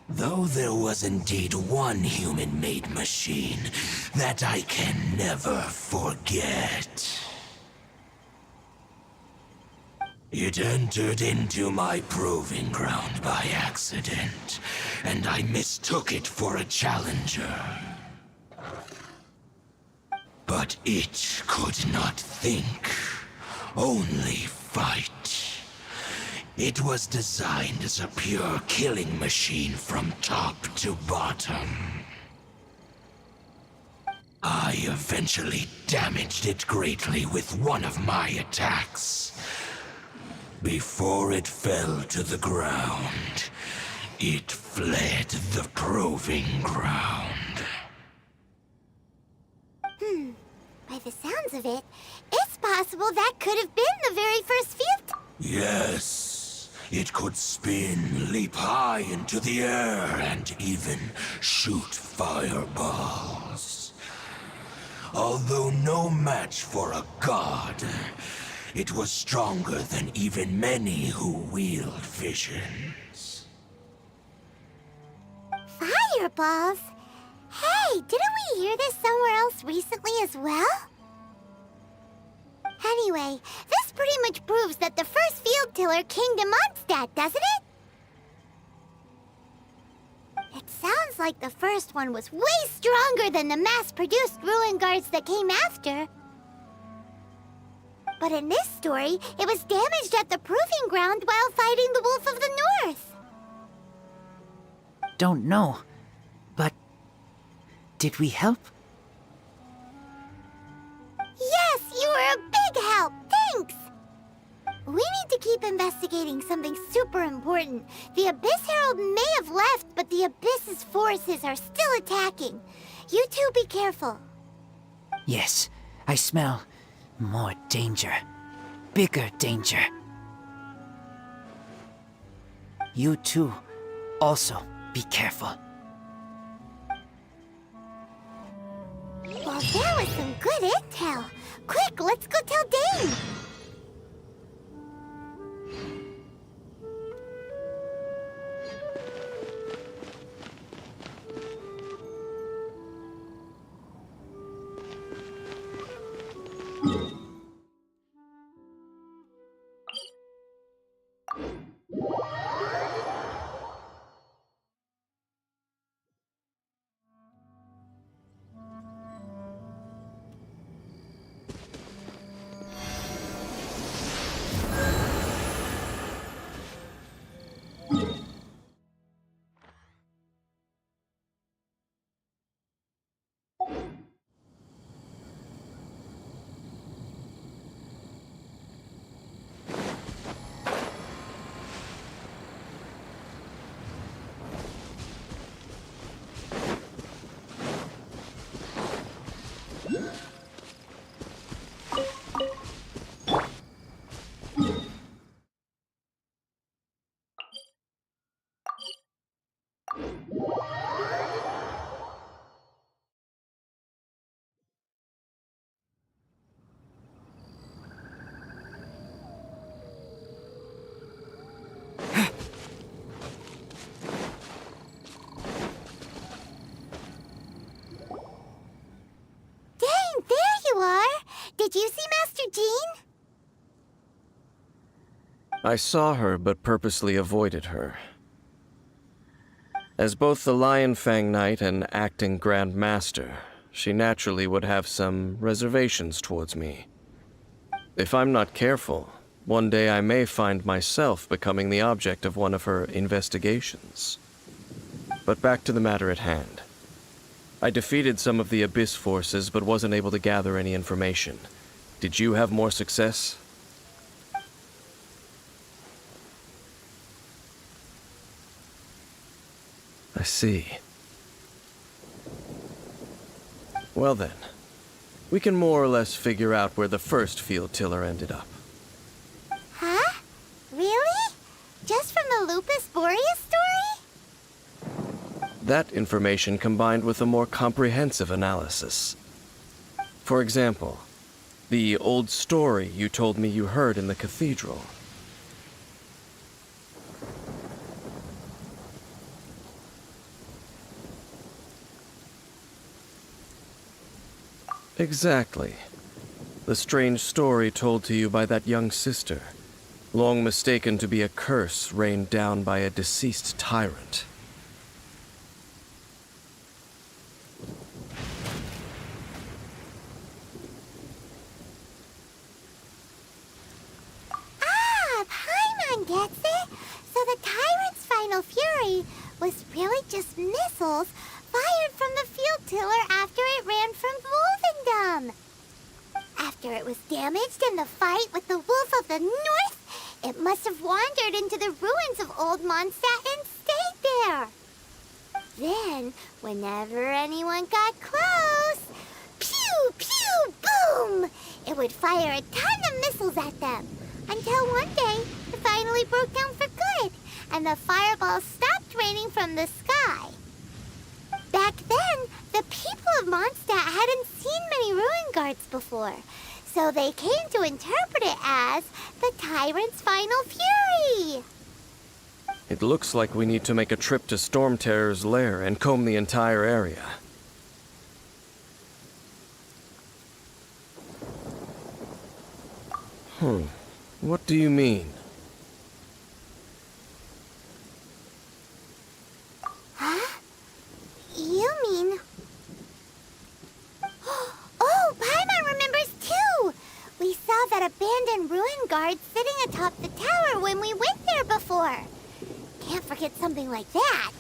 H: Though there was indeed one human-made machine that I can never forget. It entered into my proving ground by accident, and I mistook it for a challenger. But it could not think, only fight. It was designed as a pure killing machine from top to bottom. I eventually damaged it greatly with one of my attacks. Before it fell to the ground, it fled the proving ground.
A: By the sounds of it, it's possible that could have been the very first field.
H: Yes. It could spin, leap high into the air, and even shoot fireballs. Although no match for a god, it was stronger than even many who wield visions.
A: Fireballs? Hey, didn't we hear this somewhere else recently as well? Anyway, this pretty much proves that the first field tiller came to Mondstadt, doesn't it? It sounds like the first one was way stronger than the mass-produced ruin guards that came after. But in this story, it was damaged at the proving ground while fighting the Wolf of the North.
B: Don't know, but did we help?
A: Yes, you were a big help. Thanks. We need to keep investigating investigating something super important. The Abyss Herald may have left, but the Abyss's forces are still attacking. You two be careful.
B: Yes, I smell more danger. Bigger danger. You too, also be careful.
A: Well, that was some good intel. Quick, let's go tell Dane. Dane, there you are! Did you see Master Jean?
C: I saw her, but purposely avoided her. As both the Lion Fang Knight and acting Grand Master, she naturally would have some reservations towards me. If I'm not careful, one day I may find myself becoming the object of one of her investigations. But back to the matter at hand. I defeated some of the Abyss forces, but wasn't able to gather any information. Did you have more success? I see. Well then, we can more or less figure out where the first field tiller ended up.
A: Huh? Really? Just from the Lupus Boreas story?
C: That information combined with a more comprehensive analysis. For example, the old story you told me you heard in the cathedral. Exactly. The strange story told to you by that young sister, long mistaken to be a curse rained down by a deceased tyrant.
A: Ah, Paimon gets it! So the tyrant's final fury was really just missiles fired from the field tiller after it ran from Wolvendom. After it was damaged in the fight with the Wolf of the North, it must have wandered into the ruins of Old Mondstadt and stayed there. Then, whenever anyone got close, pew, pew, boom! It would fire a ton of missiles at them, until one day it finally broke down for good, and the fireballs stopped raining from the sky. Back then, the people of Mondstadt hadn't seen many ruin guards before, so they came to interpret it as the tyrant's final fury.
C: It looks like we need to make a trip to Storm Terror's lair and comb the entire area. What do you mean?
A: Huh? You mean... Oh, Paimon remembers too! We saw that abandoned ruin guard sitting atop the tower when we went there before. Can't forget something like that.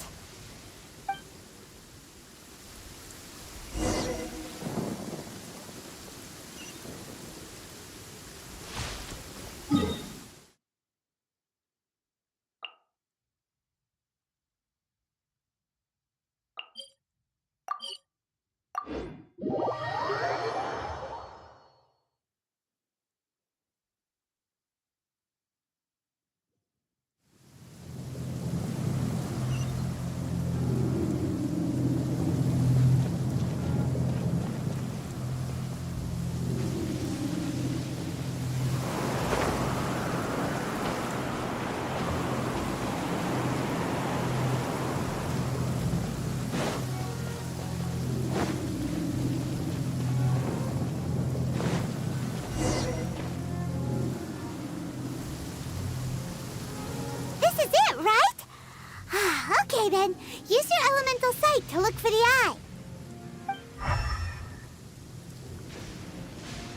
A: Okay then, use your elemental sight to look for the eye.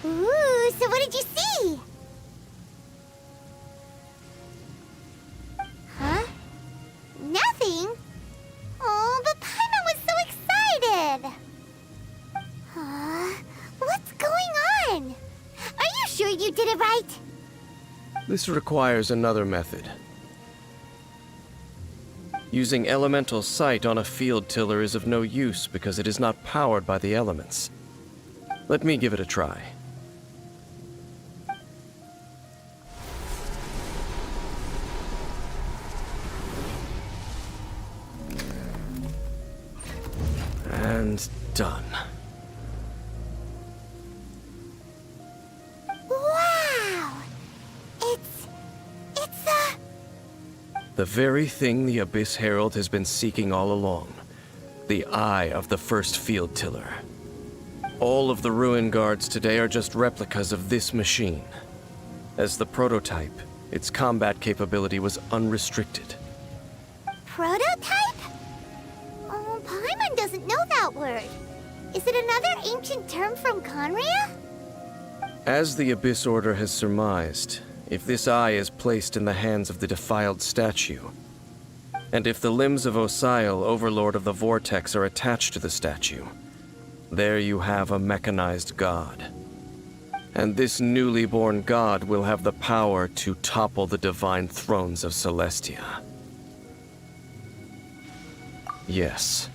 A: Ooh, so what did you see? Huh? Nothing? Oh, but Paimon was so excited! What's going on? Are you sure you did it right?
C: This requires another method. Using elemental sight on a field tiller is of no use because it is not powered by the elements. Let me give it a try. And done.
A: Wow! It's a...
C: The very thing the Abyss Herald has been seeking all along. The eye of the first field tiller. All of the ruin guards today are just replicas of this machine. As the prototype, its combat capability was unrestricted.
A: prototype? Oh, Paimon doesn't know that word. Is it another ancient term from Conria?
C: As the Abyss Order has surmised, if this eye is placed in the hands of the defiled statue, and if the limbs of Osial, Overlord of the Vortex, are attached to the statue, there you have a mechanized god. And this newly born god will have the power to topple the divine thrones of Celestia. Yes.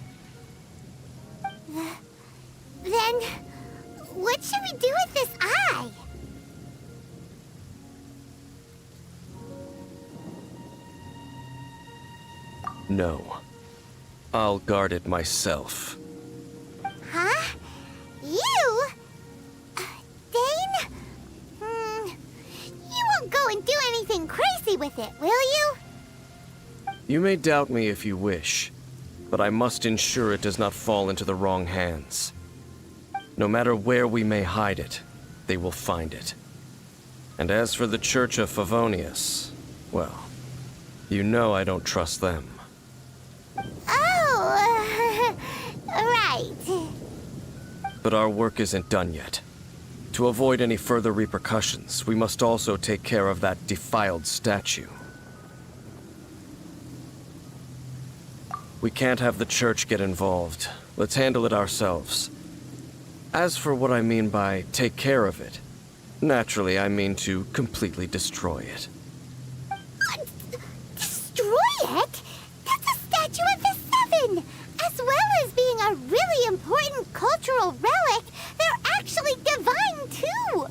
A: Then, what should we do with this eye?
C: No. I'll guard it myself.
A: Huh? You? Dane? You won't go and do anything crazy with it, will you?
C: You may doubt me if you wish, but I must ensure it does not fall into the wrong hands. No matter where we may hide it, they will find it. And as for the Church of Favonius, well, you know I don't trust them.
A: Oh, right.
C: But our work isn't done yet. To avoid any further repercussions, we must also take care of that defiled statue. We can't have the church get involved. Let's handle it ourselves. As for what I mean by take care of it, naturally I mean to completely destroy it.
A: Destroy it? That's a statue of the Seven! As well as being a really important cultural relic, they're actually divine too!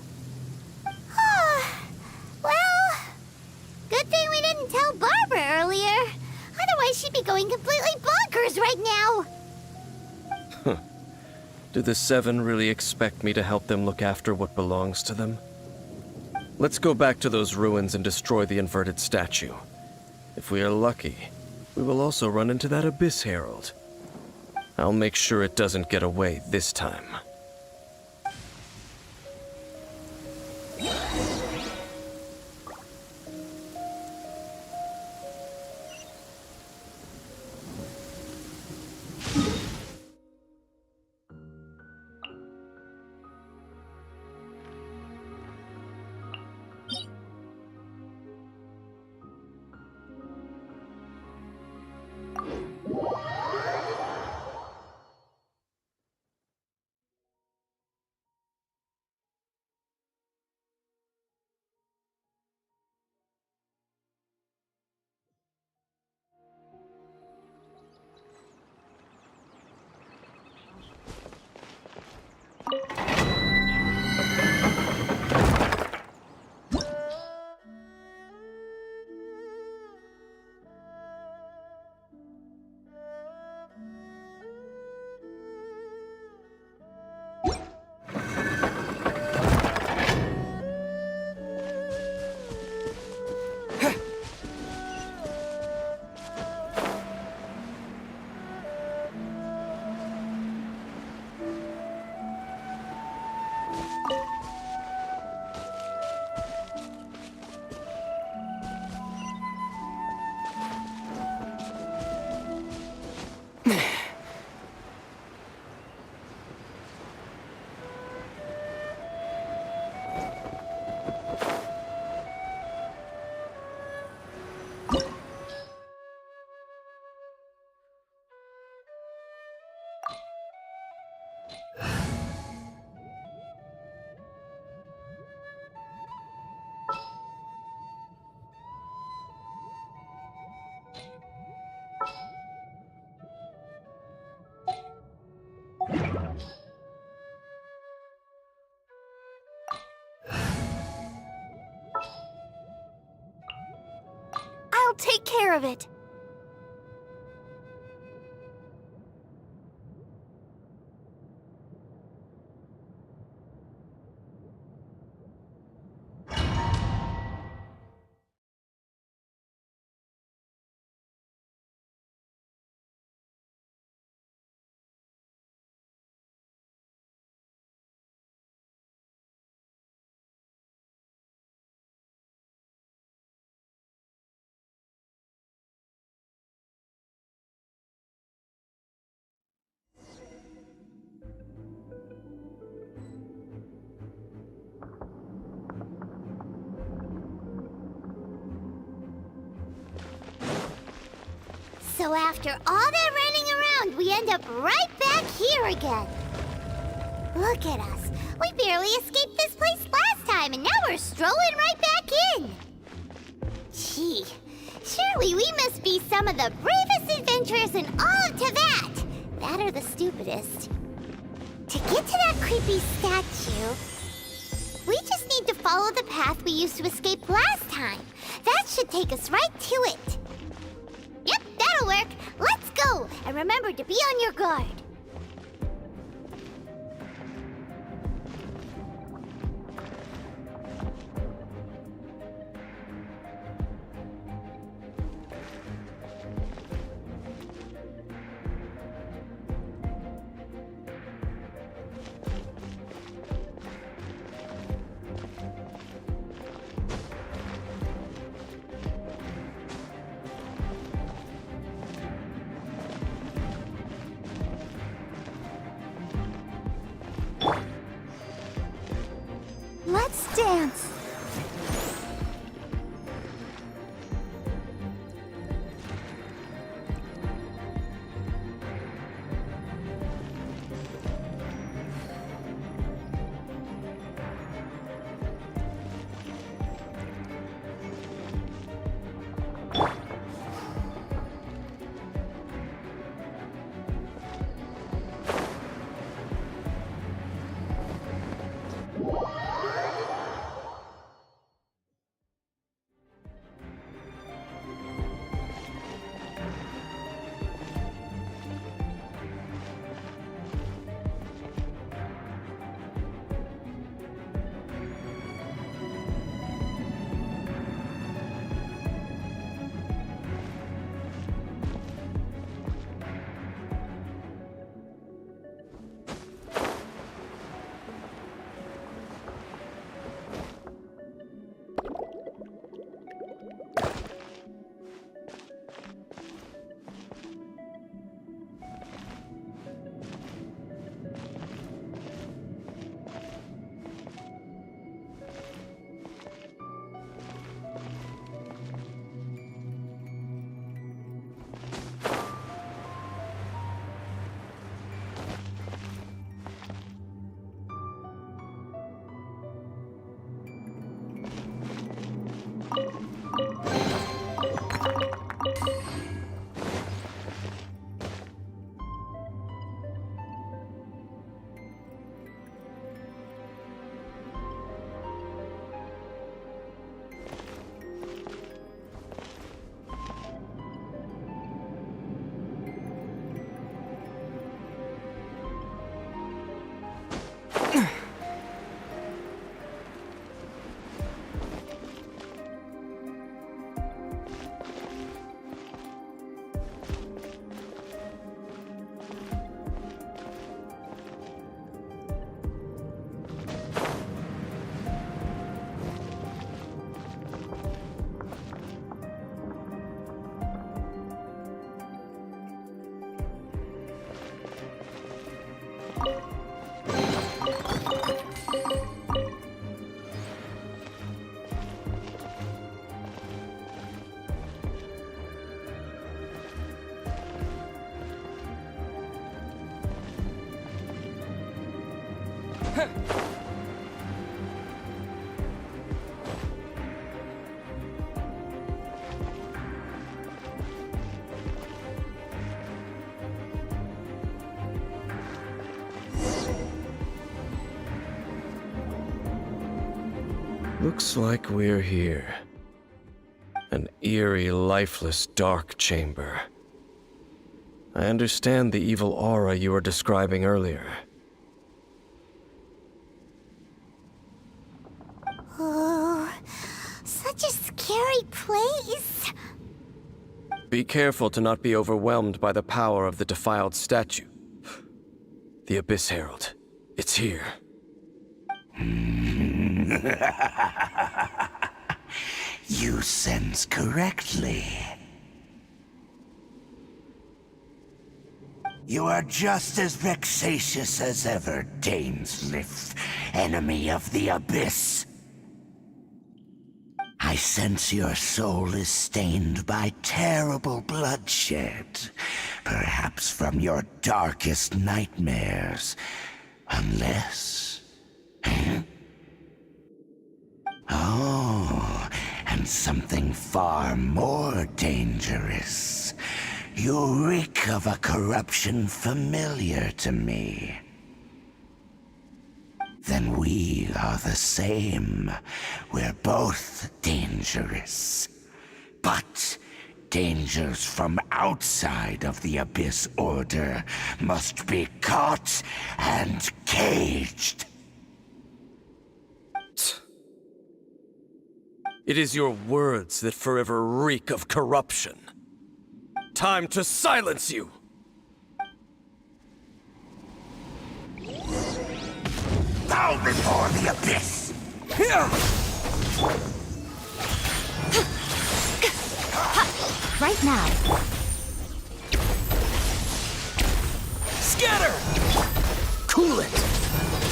A: Well, good thing we didn't tell Barbara earlier. Otherwise she'd be going completely bonkers right now!
C: Do the Seven really expect me to help them look after what belongs to them? Let's go back to those ruins and destroy the inverted statue. If we are lucky, we will also run into that Abyss Herald. I'll make sure it doesn't get away this time.
D: care of it.
A: So after all that running around, we end up right back here again. Look at us. We barely escaped this place last time, and now we're strolling right back in. Gee, surely we must be some of the bravest adventurers in all of Teyvat. That or the stupidest. To get to that creepy statue, we just need to follow the path we used to escape last time. That should take us right to it. Yep, that'll work. Let's go, and remember to be on your guard.
D: Let's dance.
C: Looks like we're here. An eerie, lifeless, dark chamber. I understand the evil aura you were describing earlier.
A: Oh, such a scary place.
C: Be careful to not be overwhelmed by the power of the defiled statue. The Abyss Herald. It's here.
G: You sense correctly. You are just as vexatious as ever, Dainsleif, enemy of the Abyss. I sense your soul is stained by terrible bloodshed, perhaps from your darkest nightmares, unless... Oh, and something far more dangerous. You reek of a corruption familiar to me. Then we are the same. We're both dangerous. But dangers from outside of the Abyss Order must be caught and caged.
C: It is your words that forever reek of corruption. Time to silence you!
G: Bow before the Abyss!
E: Right now.
B: Scatter! Cool it!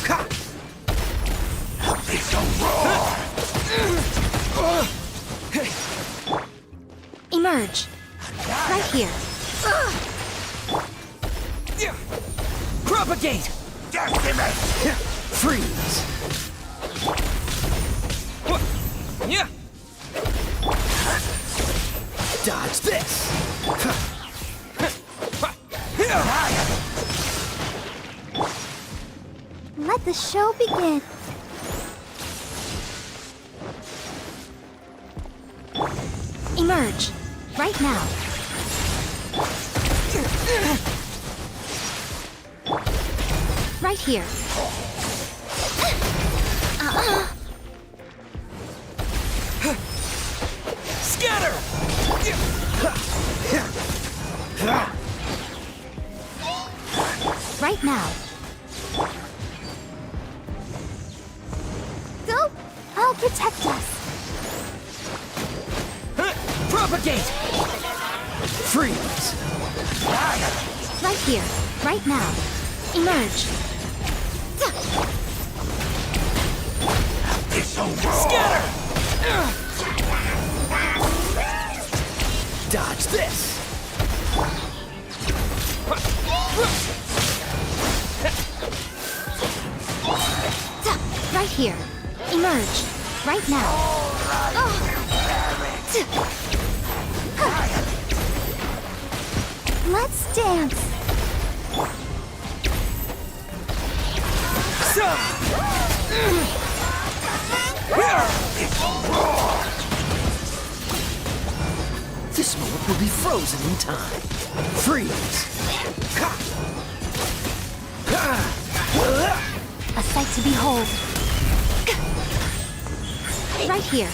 B: Ha!
G: Abyss roar!
E: Emerge. Right here.
B: Propagate!
G: Decimate!
B: Freeze! Yeah! Dodge this!
D: Let the show begin.
E: Emerge. Right now. Right here.
B: Scatter!
E: Right now.
D: Go! I'll protect us.
B: Propagate! Freeze!
E: Right here. Right now. Emerge.
B: Scatter! Dodge this!
E: Right here. Emerge. Right now.
D: Let's dance.
B: This moment will be frozen in time. Freeze!
E: A sight to behold. Right here.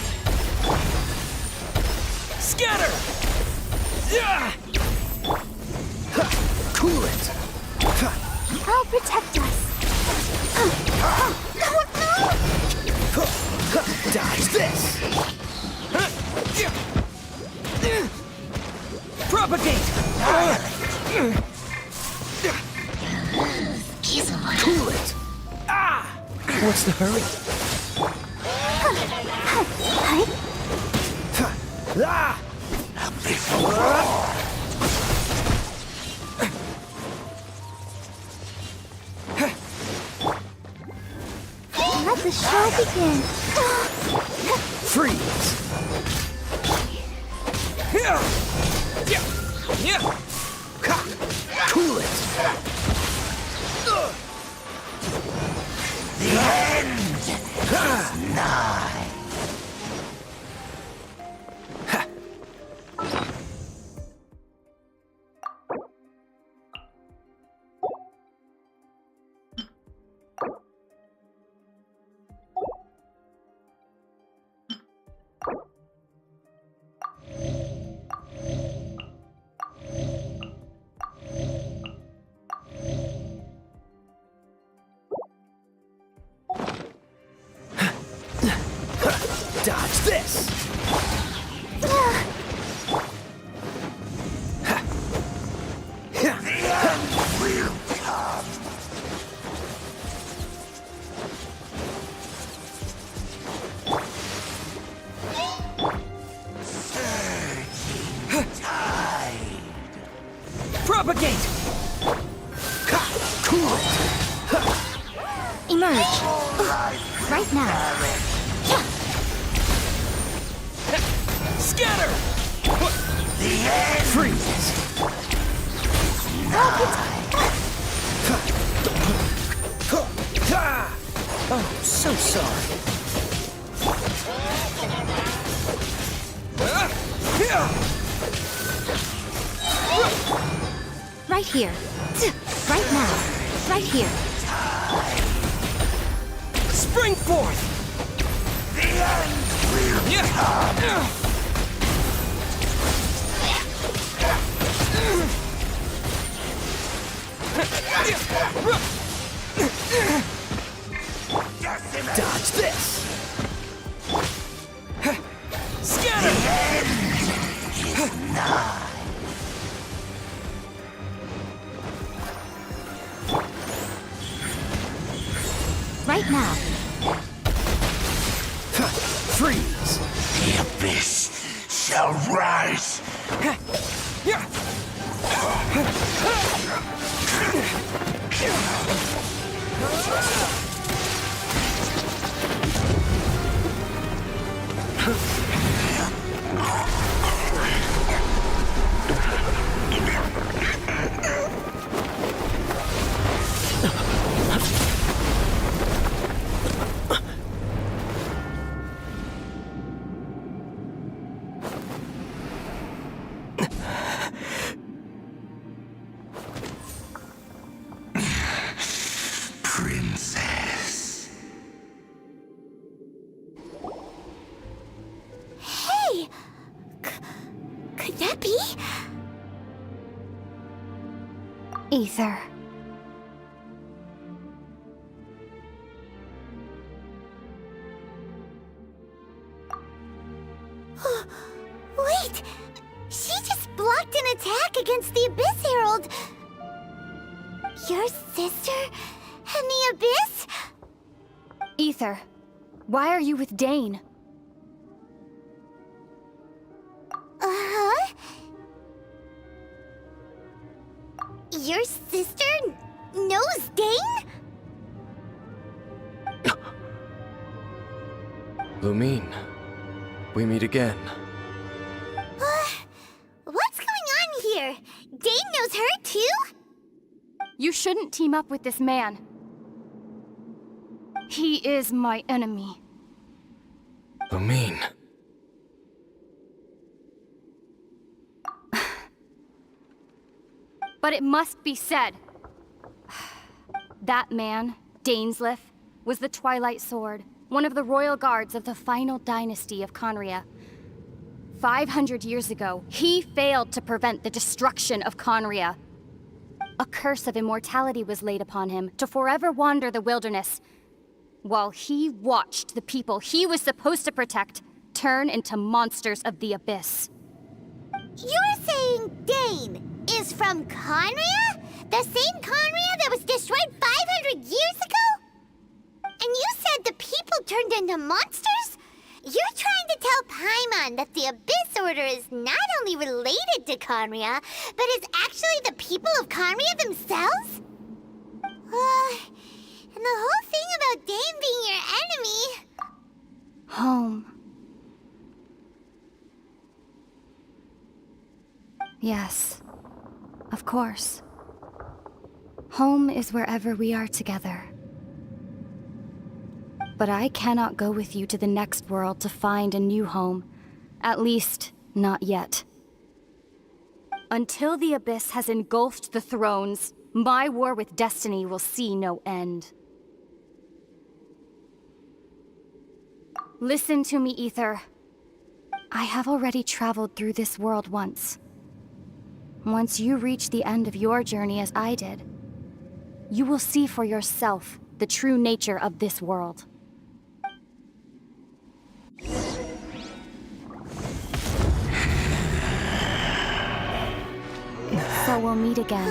B: Scatter! Cool it!
D: I'll protect us.
B: Dodge this! Propagate! Cool it! Ah! What's the hurry? Ah!
D: Let the show begin.
B: Freeze! Cool it!
G: The end is nigh.
B: Propagate! Cool it!
E: Emerge. Right now.
B: Scatter! Freeze! Oh, so sorry.
E: Right here. Right now. Right here.
B: Spring forth! Dodge this! Scatter!
E: Right now.
B: Freeze!
G: The abyss shall rise. Princess.
A: Hey! Could that be?
E: Ether.
A: Wait! She just blocked an attack against the Abyss Herald! Your sister and the Abyss?
D: Ether, why are you with Dane?
A: Uh-huh. Your sister knows Dane?
C: Lumine, we meet again.
A: What's going on here? Dane knows her too?
D: You shouldn't team up with this man. He is my enemy.
C: Lumine.
D: But it must be said. That man, Dainsleif, was the Twilight Sword, one of the royal guards of the final dynasty of Conria. 500 years ago, he failed to prevent the destruction of Conria. A curse of immortality was laid upon him to forever wander the wilderness, while he watched the people he was supposed to protect turn into monsters of the abyss.
A: You're saying Dane is from Conria? The same Conria that was destroyed 500 years ago? And you said the people turned into monsters? You're trying to tell Paimon that the Abyss Order is not only related to Conria, but is actually the people of Conria themselves? And the whole thing about Dane being your enemy...
D: Home. Yes, of course. Home is wherever we are together. But I cannot go with you to the next world to find a new home. At least, not yet. Until the Abyss has engulfed the thrones, my war with destiny will see no end. Listen to me, Ether. I have already traveled through this world once. Once you reach the end of your journey as I did, you will see for yourself the true nature of this world. So we'll meet again.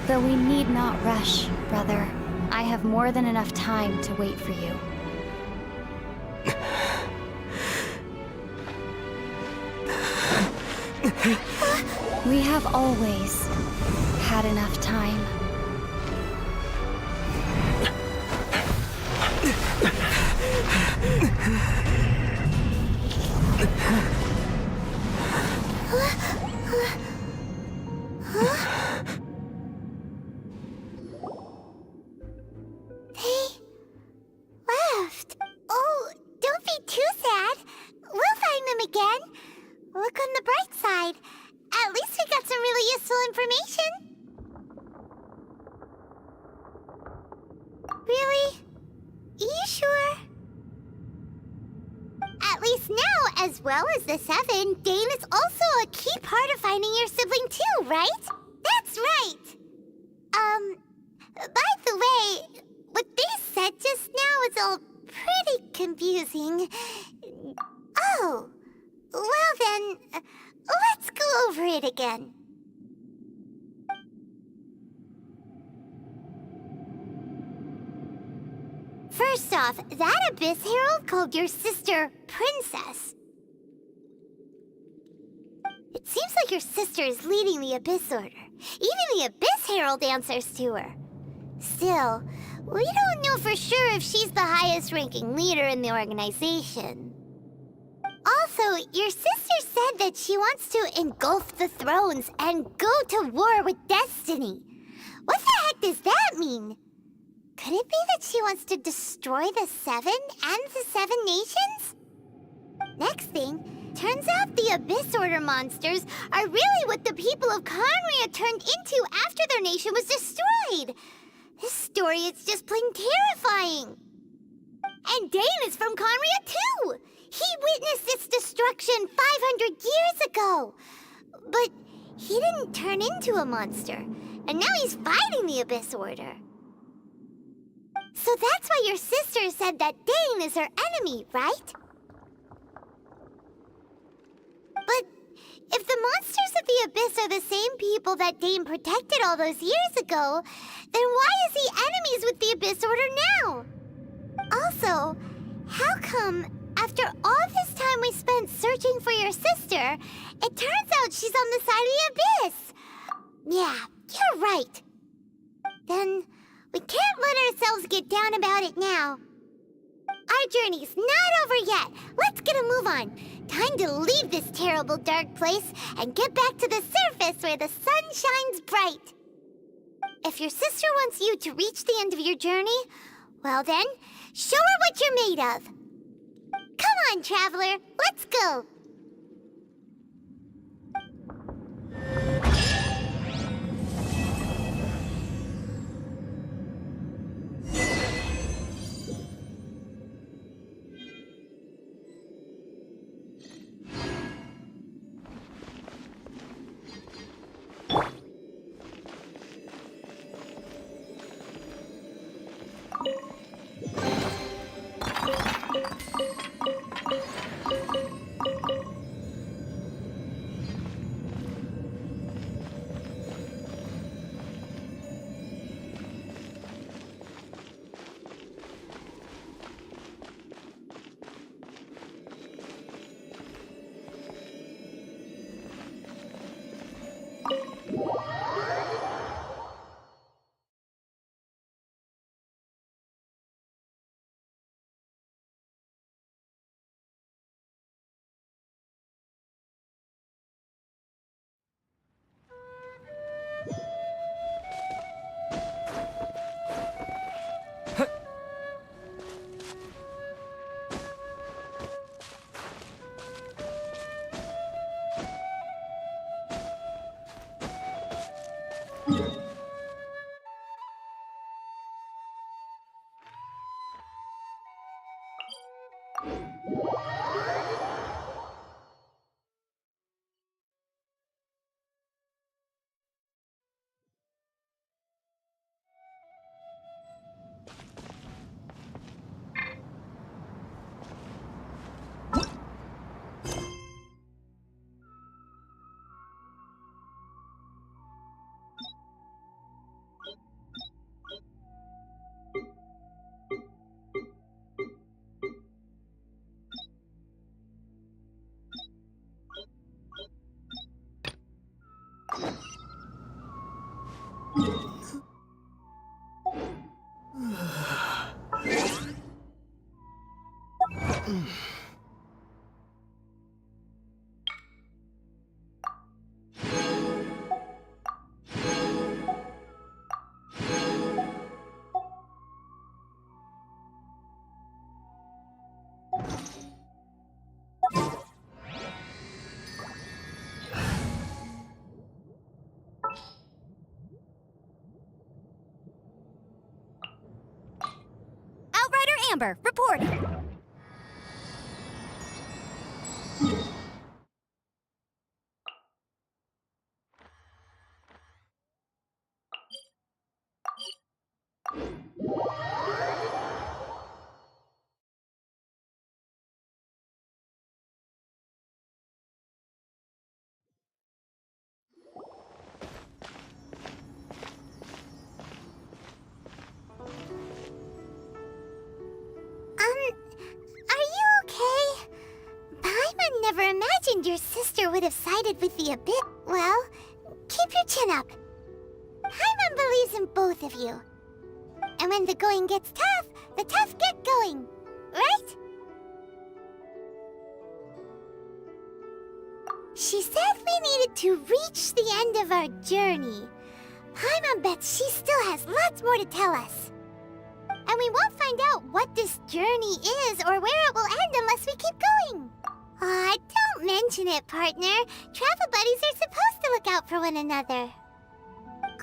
D: Though we need not rush, brother. I have more than enough time to wait for you. We have always had enough time.
A: Left. Oh, don't be too sad. We'll find them again. Look on the bright side. At least we got some really useful information. Really? You sure? At least now, as well as the 7, Dane is also a key part of finding your sibling too, right? That's right! By the way, what they said just now is all pretty confusing. Oh, well then, let's go over it again. First off, that Abyss Herald called your sister Princess. It seems like your sister is leading the Abyss Order. Even the Abyss Herald answers to her. Still, we don't know for sure if she's the highest-ranking leader in the organization. Also, your sister said that she wants to engulf the thrones and go to war with Destiny. What the heck does that mean? Could it be that she wants to destroy the 7 and the 7 nations? Next thing, turns out the Abyss Order monsters are really what the people of Conria turned into after their nation was destroyed. This story is just plain terrifying. And Dane is from Conria too! He witnessed its destruction 500 years ago! But he didn't turn into a monster, and now he's fighting the Abyss Order. So that's why your sister said that Dane is her enemy, right? But if the monsters of the Abyss are the same people that Dane protected all those years ago, then why is he enemies with the Abyss Order now? Also, how come, after all this time we spent searching for your sister, it turns out she's on the side of the Abyss? Yeah, you're right. Then we can't let ourselves get down about it now. Our journey's not over yet. Let's get a move on. Time to leave this terrible dark place and get back to the surface where the sun shines bright. If your sister wants you to reach the end of your journey, well then, show her what you're made of. Come on, traveler, let's go.
E: Outrider Amber, reporting.
A: Are you okay? Paimon never imagined your sister would have sided with the Abyss. Well, keep your chin up. Paimon believes in both of you. And when the going gets tough, the tough get going. Right? She said we needed to reach the end of our journey. Paimon bets she still has lots more to tell us. And we won't find out what this journey is or where it will end unless we keep going. Aw, don't mention it, partner. Travel buddies are supposed to look out for one another.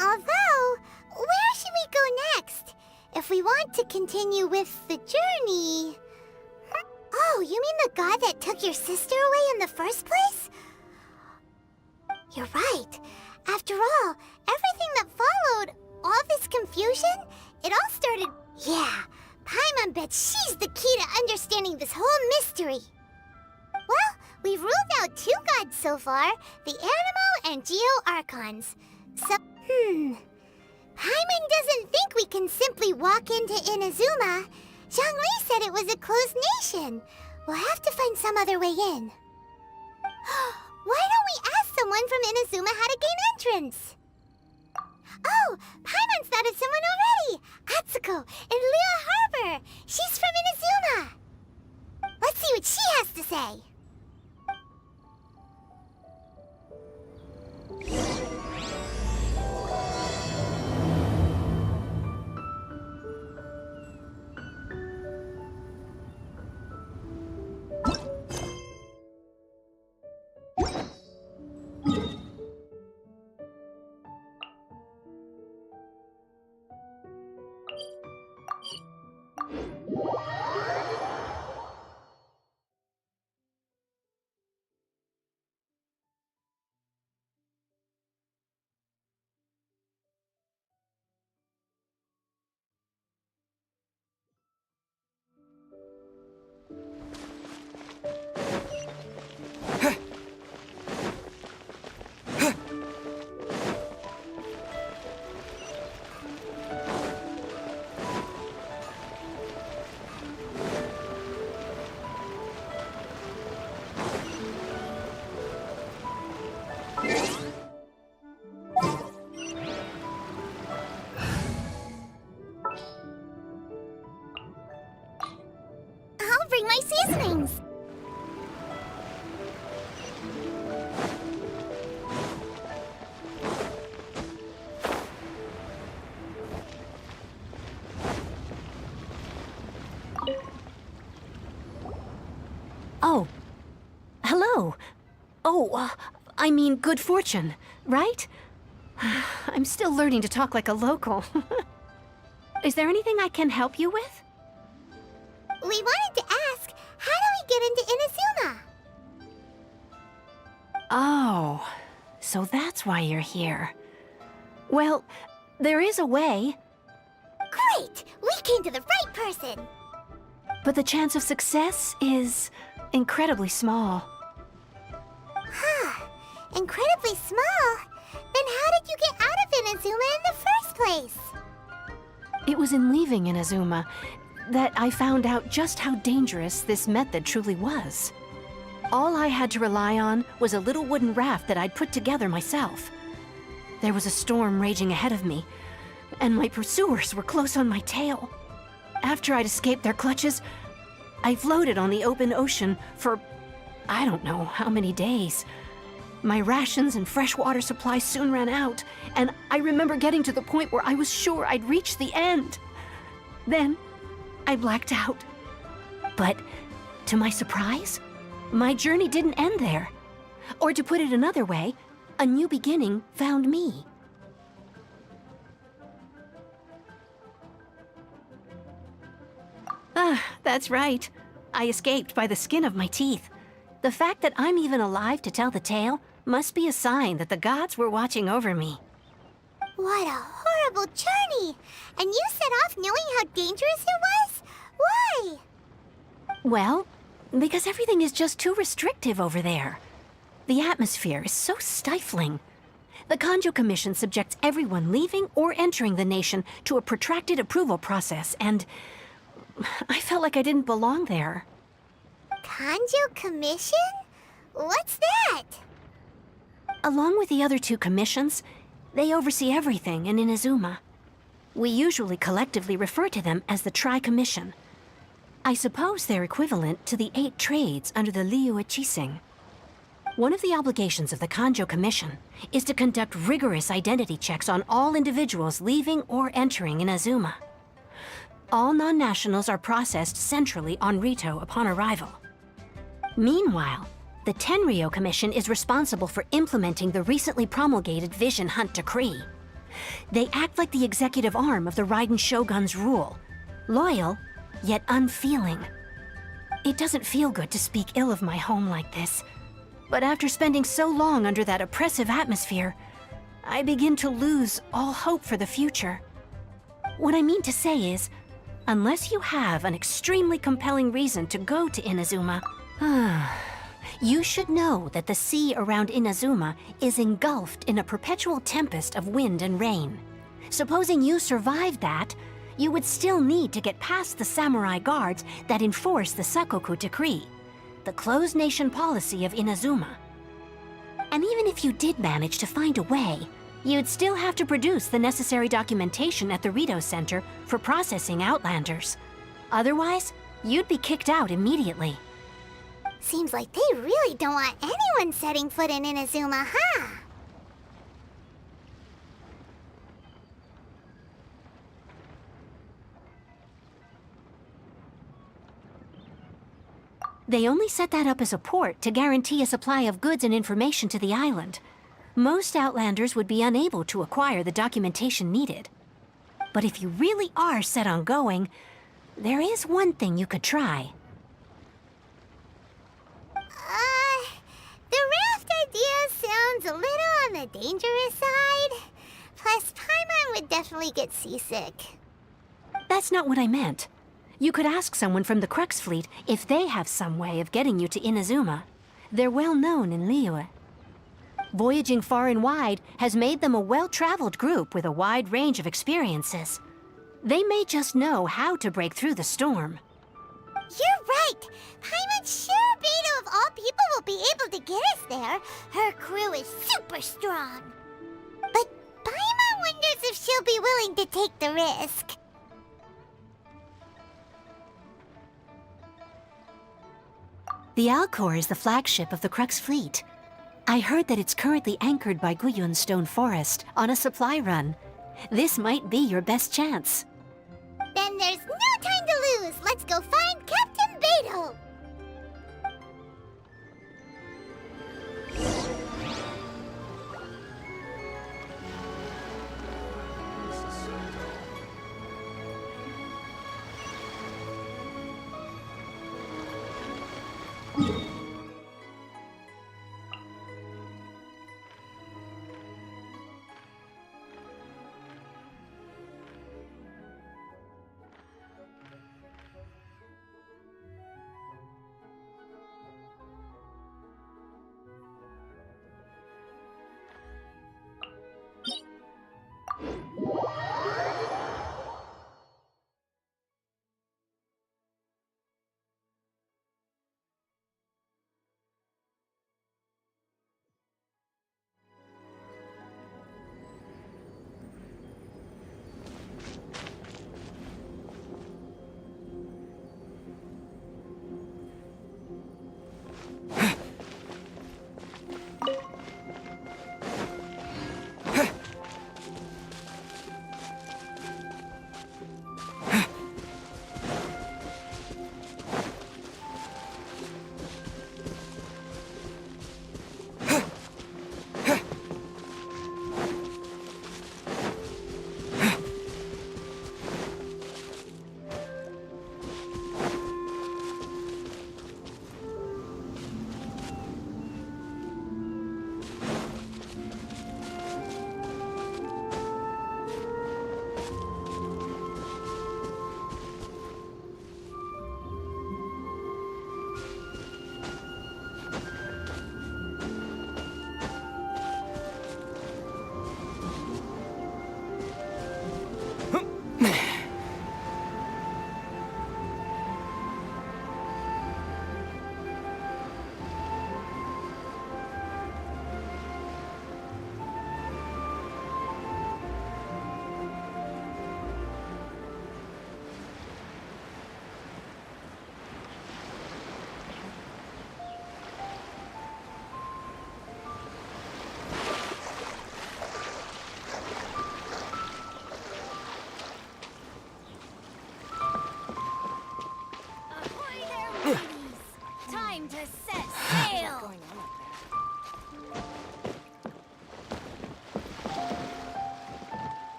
A: Although, where should we go next? If we want to continue with the journey... Oh, you mean the god that took your sister away in the first place? You're right. After all, everything that followed, all this confusion, it all started... Yeah, Paimon bets she's the key to understanding this whole mystery. Well, we've ruled out 2 gods so far, the Animo and Geo Archons. So, Paimon doesn't think we can simply walk into Inazuma. Zhongli said it was a closed nation. We'll have to find some other way in. Why don't we ask someone from Inazuma how to gain entrance? Oh, Paimon's thought of someone already! Atsuko, in Liyue Harbor! She's from Inazuma! Let's see what she has to say! I'll bring my seasonings!
I: Oh. Hello. Oh, I mean good fortune, right? I'm still learning to talk like a local. Is there anything I can help you with?
A: We wanted to ask, how do we get into Inazuma?
I: Oh, so that's why you're here. Well, there is a way,
A: Great! We came to the right person!
I: but the chance of success is incredibly small.
A: Huh. Incredibly small? Then how did you get out of Inazuma in the first place?
I: It was in leaving Inazuma that I found out just how dangerous this method truly was. All I had to rely on was a little wooden raft that I'd put together myself. There was a storm raging ahead of me, and my pursuers were close on my tail. After I'd escaped their clutches, I floated on the open ocean for I don't know how many days. My rations and freshwater supplies soon ran out, and I remember getting to the point where I was sure I'd reached the end. Then, I blacked out. But, to my surprise, my journey didn't end there. Or to put it another way, a new beginning found me. Ah, that's right. I escaped by the skin of my teeth. The fact that I'm even alive to tell the tale must be a sign that the gods were watching over me.
A: What a horrible journey! And you set off knowing how dangerous it was? Why?
I: Well, because everything is just too restrictive over there. The atmosphere is so stifling. The Kanjo Commission subjects everyone leaving or entering the nation to a protracted approval process, and I felt like I didn't belong there.
A: Kanjo Commission? What's that?
I: Along with the other two commissions, they oversee everything in Inazuma. We usually collectively refer to them as the Tri-Commission. I suppose they're equivalent to the 8 trades under the Liyue Chising. One of the obligations of the Kanjo Commission is to conduct rigorous identity checks on all individuals leaving or entering Inazuma. All non-nationals are processed centrally on Rito upon arrival. Meanwhile, the Tenryo Commission is responsible for implementing the recently promulgated Vision Hunt Decree. They act like the executive arm of the Raiden Shogun's rule, loyal, yet unfeeling. It doesn't feel good to speak ill of my home like this, but after spending so long under that oppressive atmosphere, I begin to lose all hope for the future. What I mean to say is, unless you have an extremely compelling reason to go to Inazuma, you should know that the sea around Inazuma is engulfed in a perpetual tempest of wind and rain. Supposing you survived that, you would still need to get past the samurai guards that enforce the Sakoku Decree, the closed nation policy of Inazuma. And even if you did manage to find a way, you'd still have to produce the necessary documentation at the Rito Center for processing Outlanders. Otherwise, you'd be kicked out immediately.
A: Seems like they really don't want anyone setting foot in Inazuma, huh?
I: They only set that up as a port to guarantee a supply of goods and information to the island. Most Outlanders would be unable to acquire the documentation needed. But if you really are set on going, there is one thing you could try.
A: The raft idea sounds a little on the dangerous side. Plus, Paimon would definitely get seasick.
I: That's not what I meant. You could ask someone from the Crux Fleet if they have some way of getting you to Inazuma. They're well known in Liyue. Voyaging far and wide has made them a well-traveled group with a wide range of experiences. They may just know how to break through the storm.
A: You're right! Paimon's sure Beto of all people will be able to get us there. Her crew is super strong. But Paimon wonders if she'll be willing to take the risk.
I: The Alcor is the flagship of the Crux Fleet. I heard that it's currently anchored by Guyun Stone Forest on a supply run. This might be your best chance.
A: Then there's no time to lose. Let's go find Captain Beto.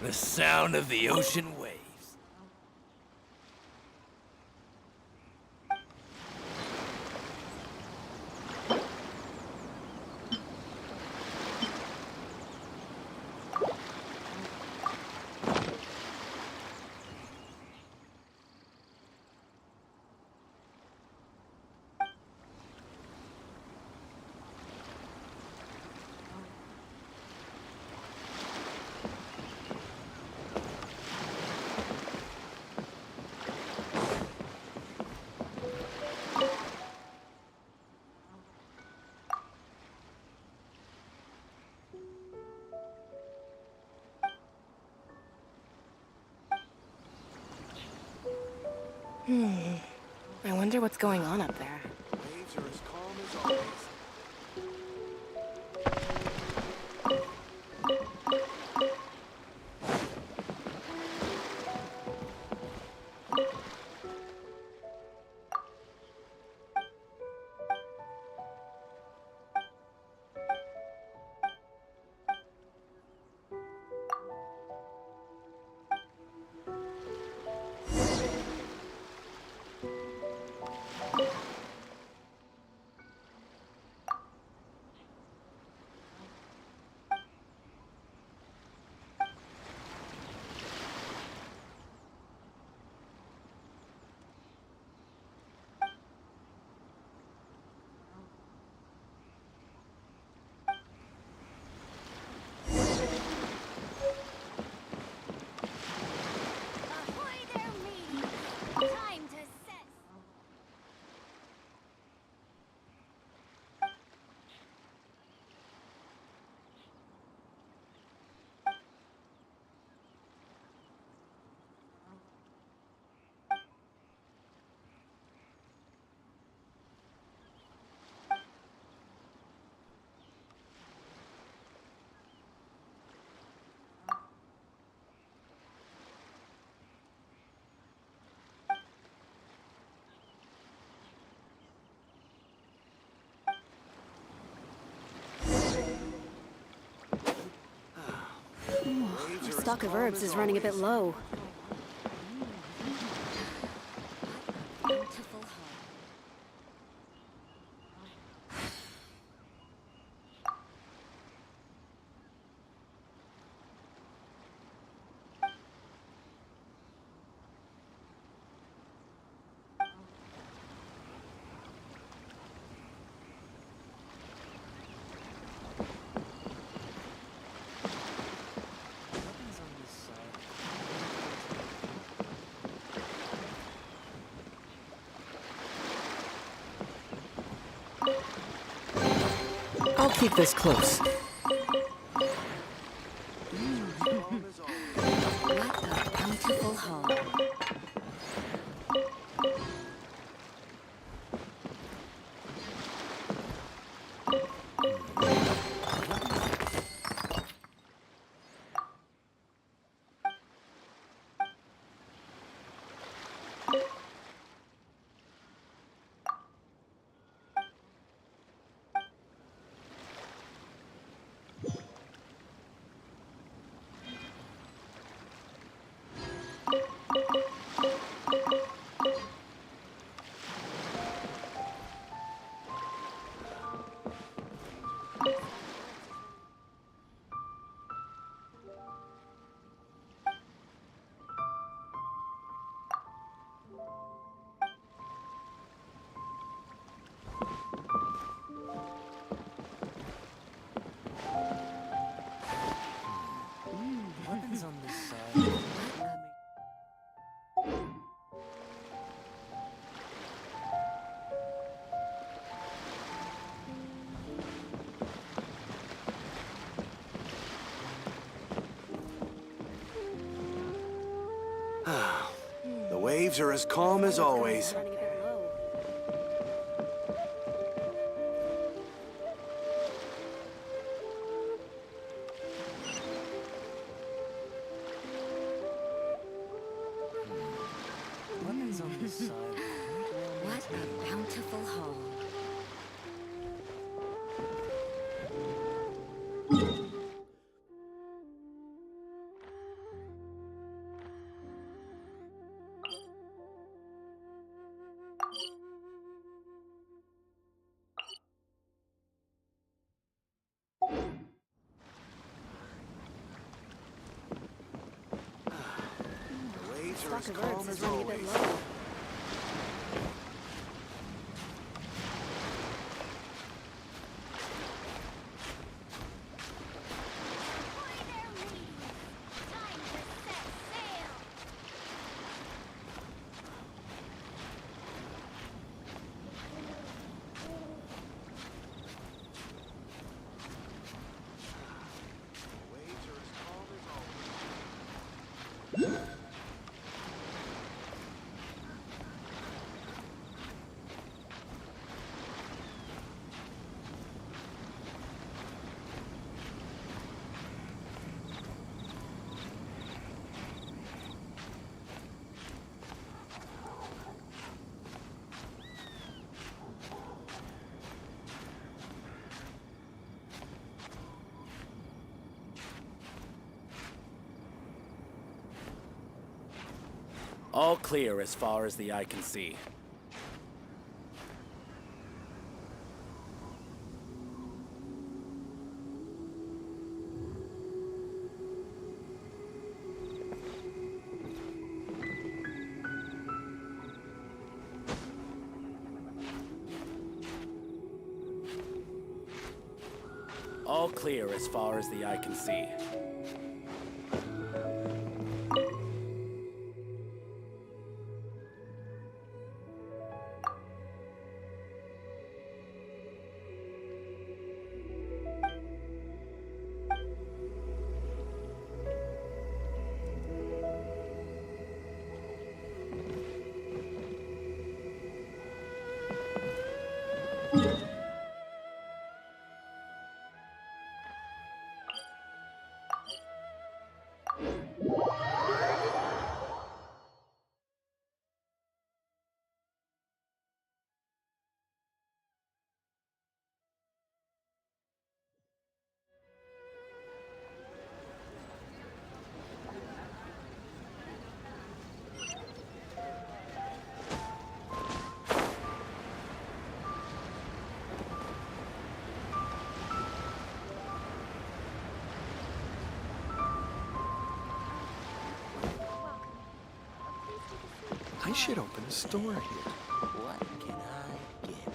H: The sound of the ocean waves.
J: I wonder what's going on up there.
K: Waves are as calm as always.
A: Ahoy there, matey! Time to set.
I: The stock of herbs is running a bit low.
J: I'll keep this close.
E: Bountiful hall.
B: Weapons on this side.
K: The waves are as calm as always.
I: Running a bit low.
B: Weapons on this side.
E: What a bountiful hall.
K: as
I: stock of
K: calm
I: herbs
K: as
I: is running a bit
K: always.
I: low.
K: The waves are as calm as always.
L: All clear as far as the eye can see. All clear as far as the eye can see.
C: I should open a store here.
H: What can I get you?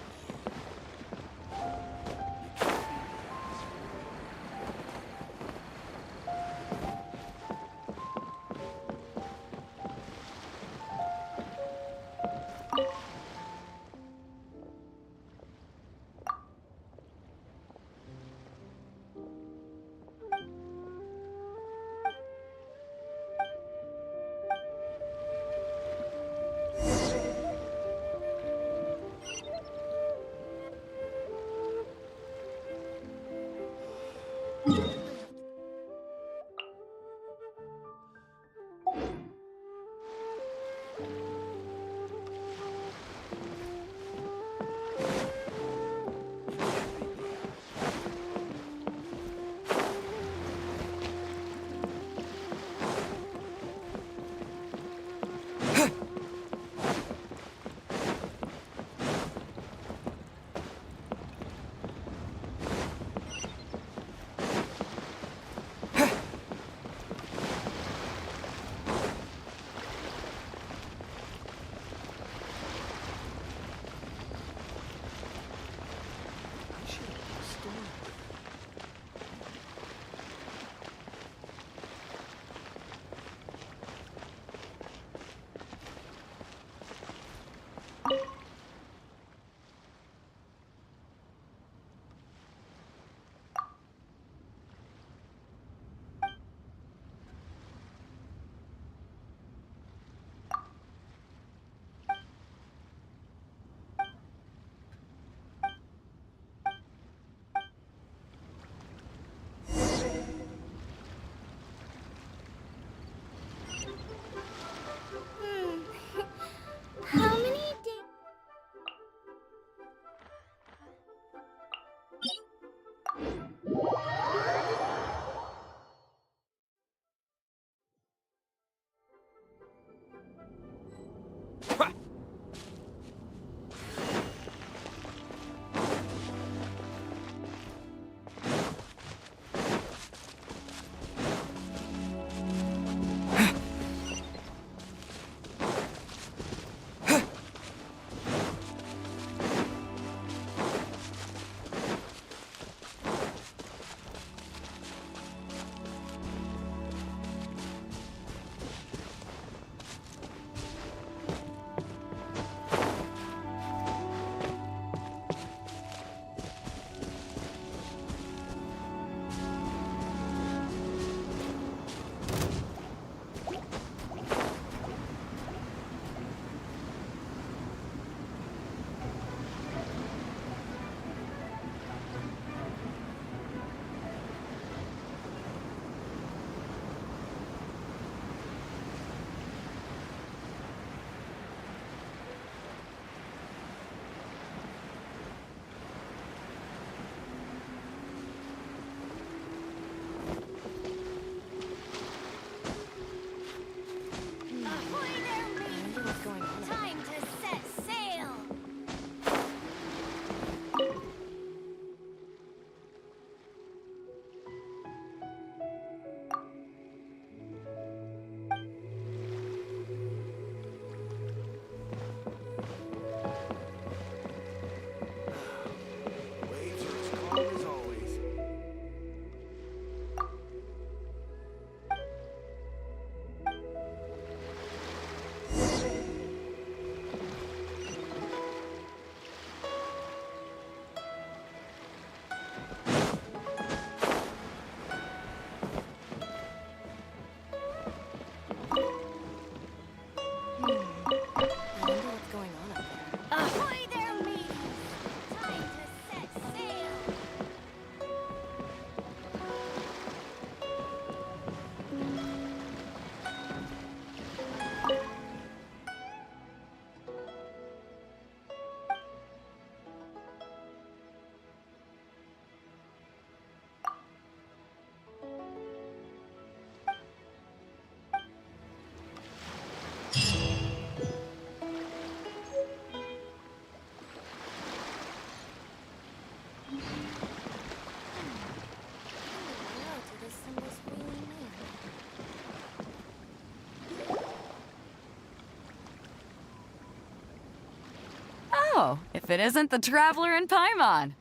E: know if it isn't the Traveler in Paimon?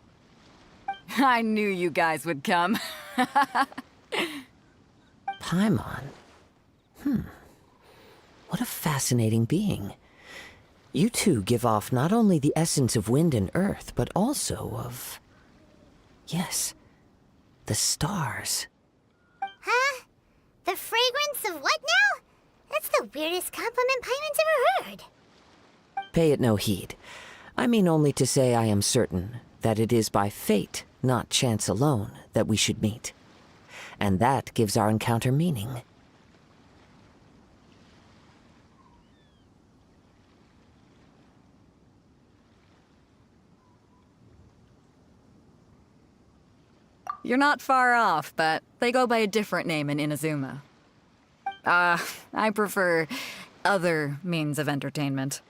E: I knew you guys would come.
B: Paimon? What a fascinating being. You two give off not only the essence of wind and earth, but also of... yes, the stars.
A: Huh? The fragrance of what now? That's the weirdest compliment Paimon's ever heard.
B: Pay it no heed. I mean only to say I am certain that it is by fate, not chance alone, that we should meet. And that gives our encounter meaning.
E: You're not far off, but they go by a different name in Inazuma. I prefer other means of entertainment.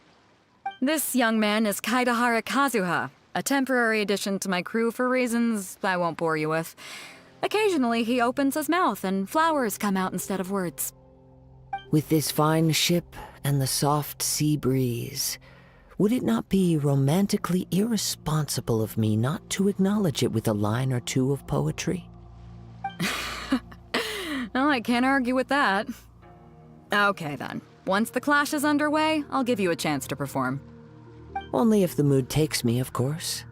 E: This young man is Kaidahara Kazuha, a temporary addition to my crew for reasons I won't bore you with. Occasionally, he opens his mouth and flowers come out instead of words.
B: With this fine ship and the soft sea breeze, would it not be romantically irresponsible of me not to acknowledge it with a line or two of poetry?
E: Oh, I can't argue with that. Okay then. Once the clash is underway, I'll give you a chance to perform.
B: Only if the mood takes me, of course.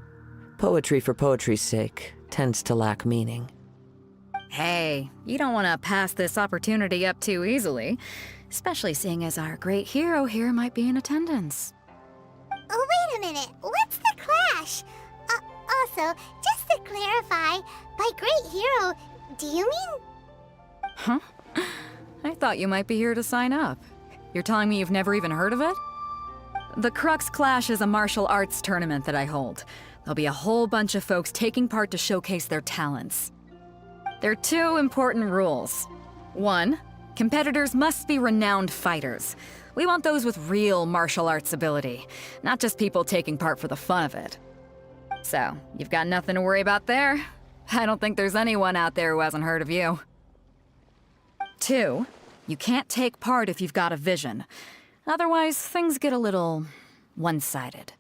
B: Poetry for poetry's sake tends to lack meaning.
E: Hey, you don't want to pass this opportunity up too easily, especially seeing as our great hero here might be in attendance.
A: Oh, wait a minute. What's the clash? Also, just to clarify, by great hero, do you mean...
E: Huh? I thought you might be here to sign up. You're telling me you've never even heard of it? The Crux Clash is a martial arts tournament that I hold. There'll be a whole bunch of folks taking part to showcase their talents. There are two important rules. One, competitors must be renowned fighters. We want those with real martial arts ability, not just people taking part for the fun of it. So, you've got nothing to worry about there. I don't think there's anyone out there who hasn't heard of you. Two, you can't take part if you've got a vision. Otherwise, things get a little one-sided.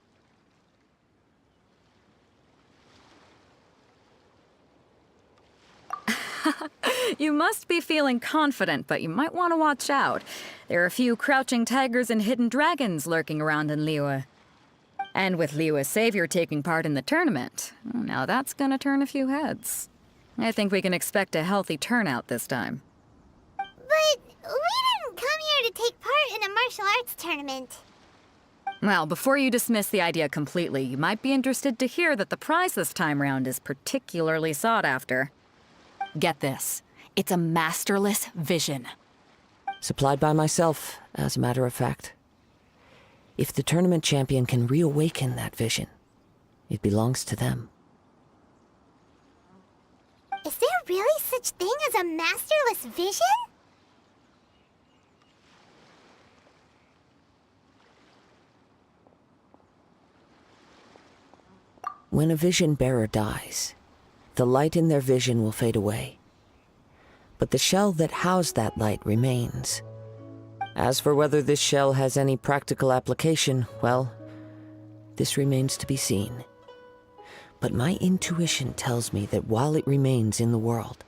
E: You must be feeling confident, but you might want to watch out. There are a few crouching tigers and hidden dragons lurking around in Liyue. And with Liyue's savior taking part in the tournament, now that's gonna turn a few heads. I think we can expect a healthy turnout this time.
A: But we didn't come here to take part in a martial arts tournament.
E: Well, before you dismiss the idea completely, you might be interested to hear that the prize this time round is particularly sought after. Get this. It's a masterless vision.
B: Supplied by myself, as a matter of fact. If the tournament champion can reawaken that vision, it belongs to them.
A: Is there really such thing as a masterless vision?
B: When a vision bearer dies, the light in their vision will fade away. But the shell that housed that light remains. As for whether this shell has any practical application, well, this remains to be seen. But my intuition tells me that while it remains in the world,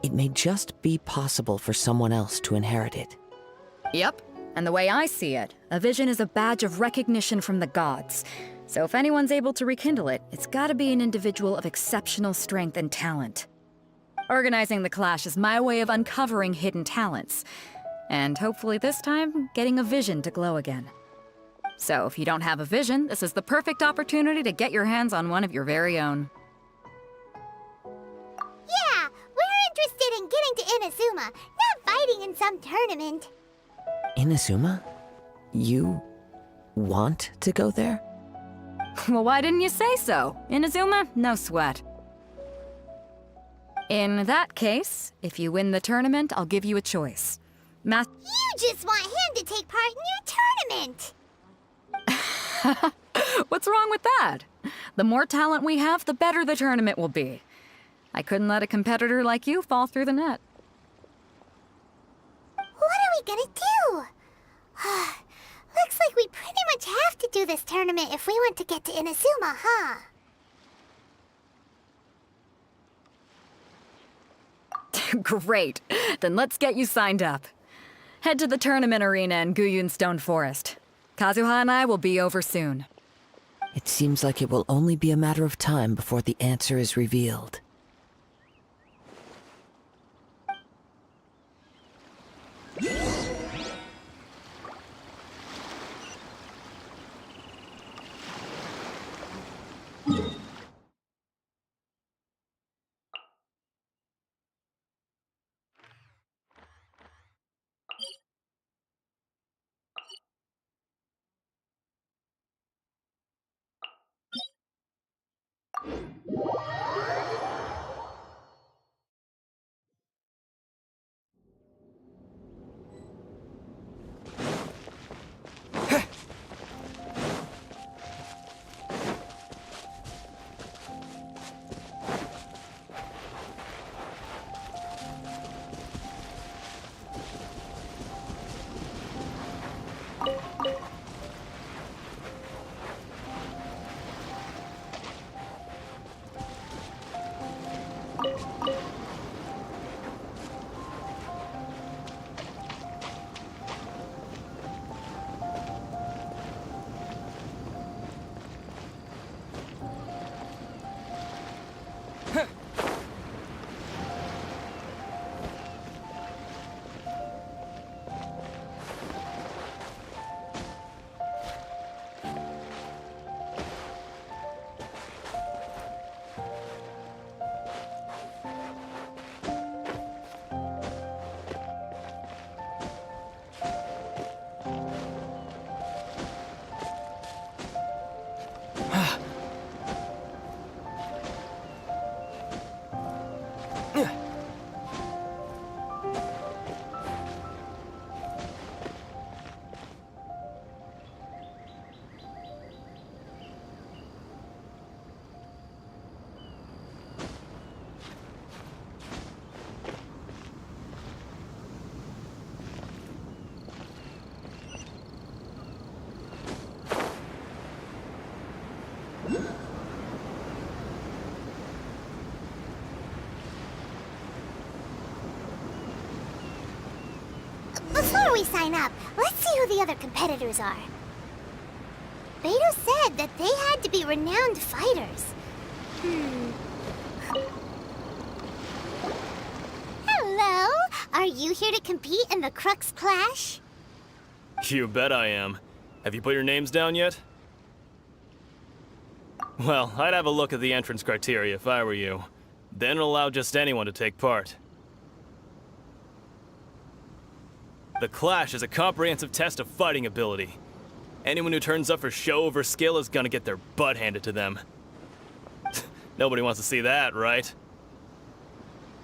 B: it may just be possible for someone else to inherit it.
E: Yep, and the way I see it, a vision is a badge of recognition from the gods. So if anyone's able to rekindle it, it's gotta be an individual of exceptional strength and talent. Organizing the clash is my way of uncovering hidden talents. And hopefully this time, getting a vision to glow again. So if you don't have a vision, this is the perfect opportunity to get your hands on one of your very own.
A: Yeah, we're interested in getting to Inazuma, not fighting in some tournament.
B: Inazuma? You want to go there?
E: Well, why didn't you say so? Inazuma? No sweat. In that case, if you win the tournament, I'll give you a choice.
A: You just want him to take part in your tournament!
E: What's wrong with that? The more talent we have, the better the tournament will be. I couldn't let a competitor like you fall through the net.
A: What are we gonna do? Looks like we pretty much have to do this tournament if we want to get to Inazuma, huh?
M: Great. Then let's get you signed up. Head to the tournament arena in Guyun Stone Forest. Kazuha and I will be over soon.
B: It seems like it will only be a matter of time before the answer is revealed.
A: Before we sign up, let's see who the other competitors are. Beto said that they had to be renowned fighters. Hello? Are you here to compete in the Crux Clash?
L: You bet I am. Have you put your names down yet? Well, I'd have a look at the entrance criteria if I were you. Then allow just anyone to take part. The Clash is a comprehensive test of fighting ability. Anyone who turns up for show over skill is gonna get their butt handed to them. Nobody wants to see that, right?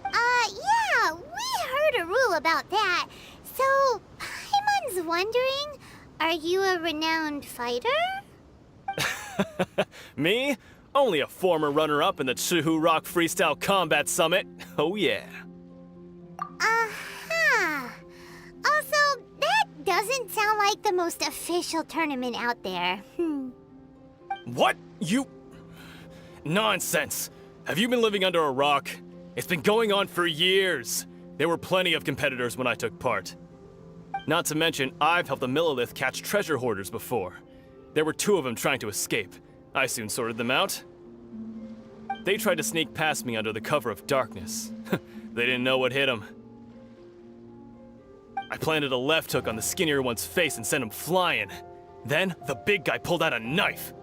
A: Yeah, we heard a rule about that. So, Paimon's wondering, are you a renowned fighter?
L: Me? Only a former runner-up in the Chihu Rock Freestyle Combat Summit. Oh yeah.
A: Also, that doesn't sound like the most official tournament out there.
L: What? You... Nonsense. Have you been living under a rock? It's been going on for years. There were plenty of competitors when I took part. Not to mention, I've helped the Millilith catch treasure hoarders before. There were 2 of them trying to escape. I soon sorted them out. They tried to sneak past me under the cover of darkness. They didn't know what hit them. I planted a left hook on the skinnier one's face and sent him flying. Then, the big guy pulled out a knife.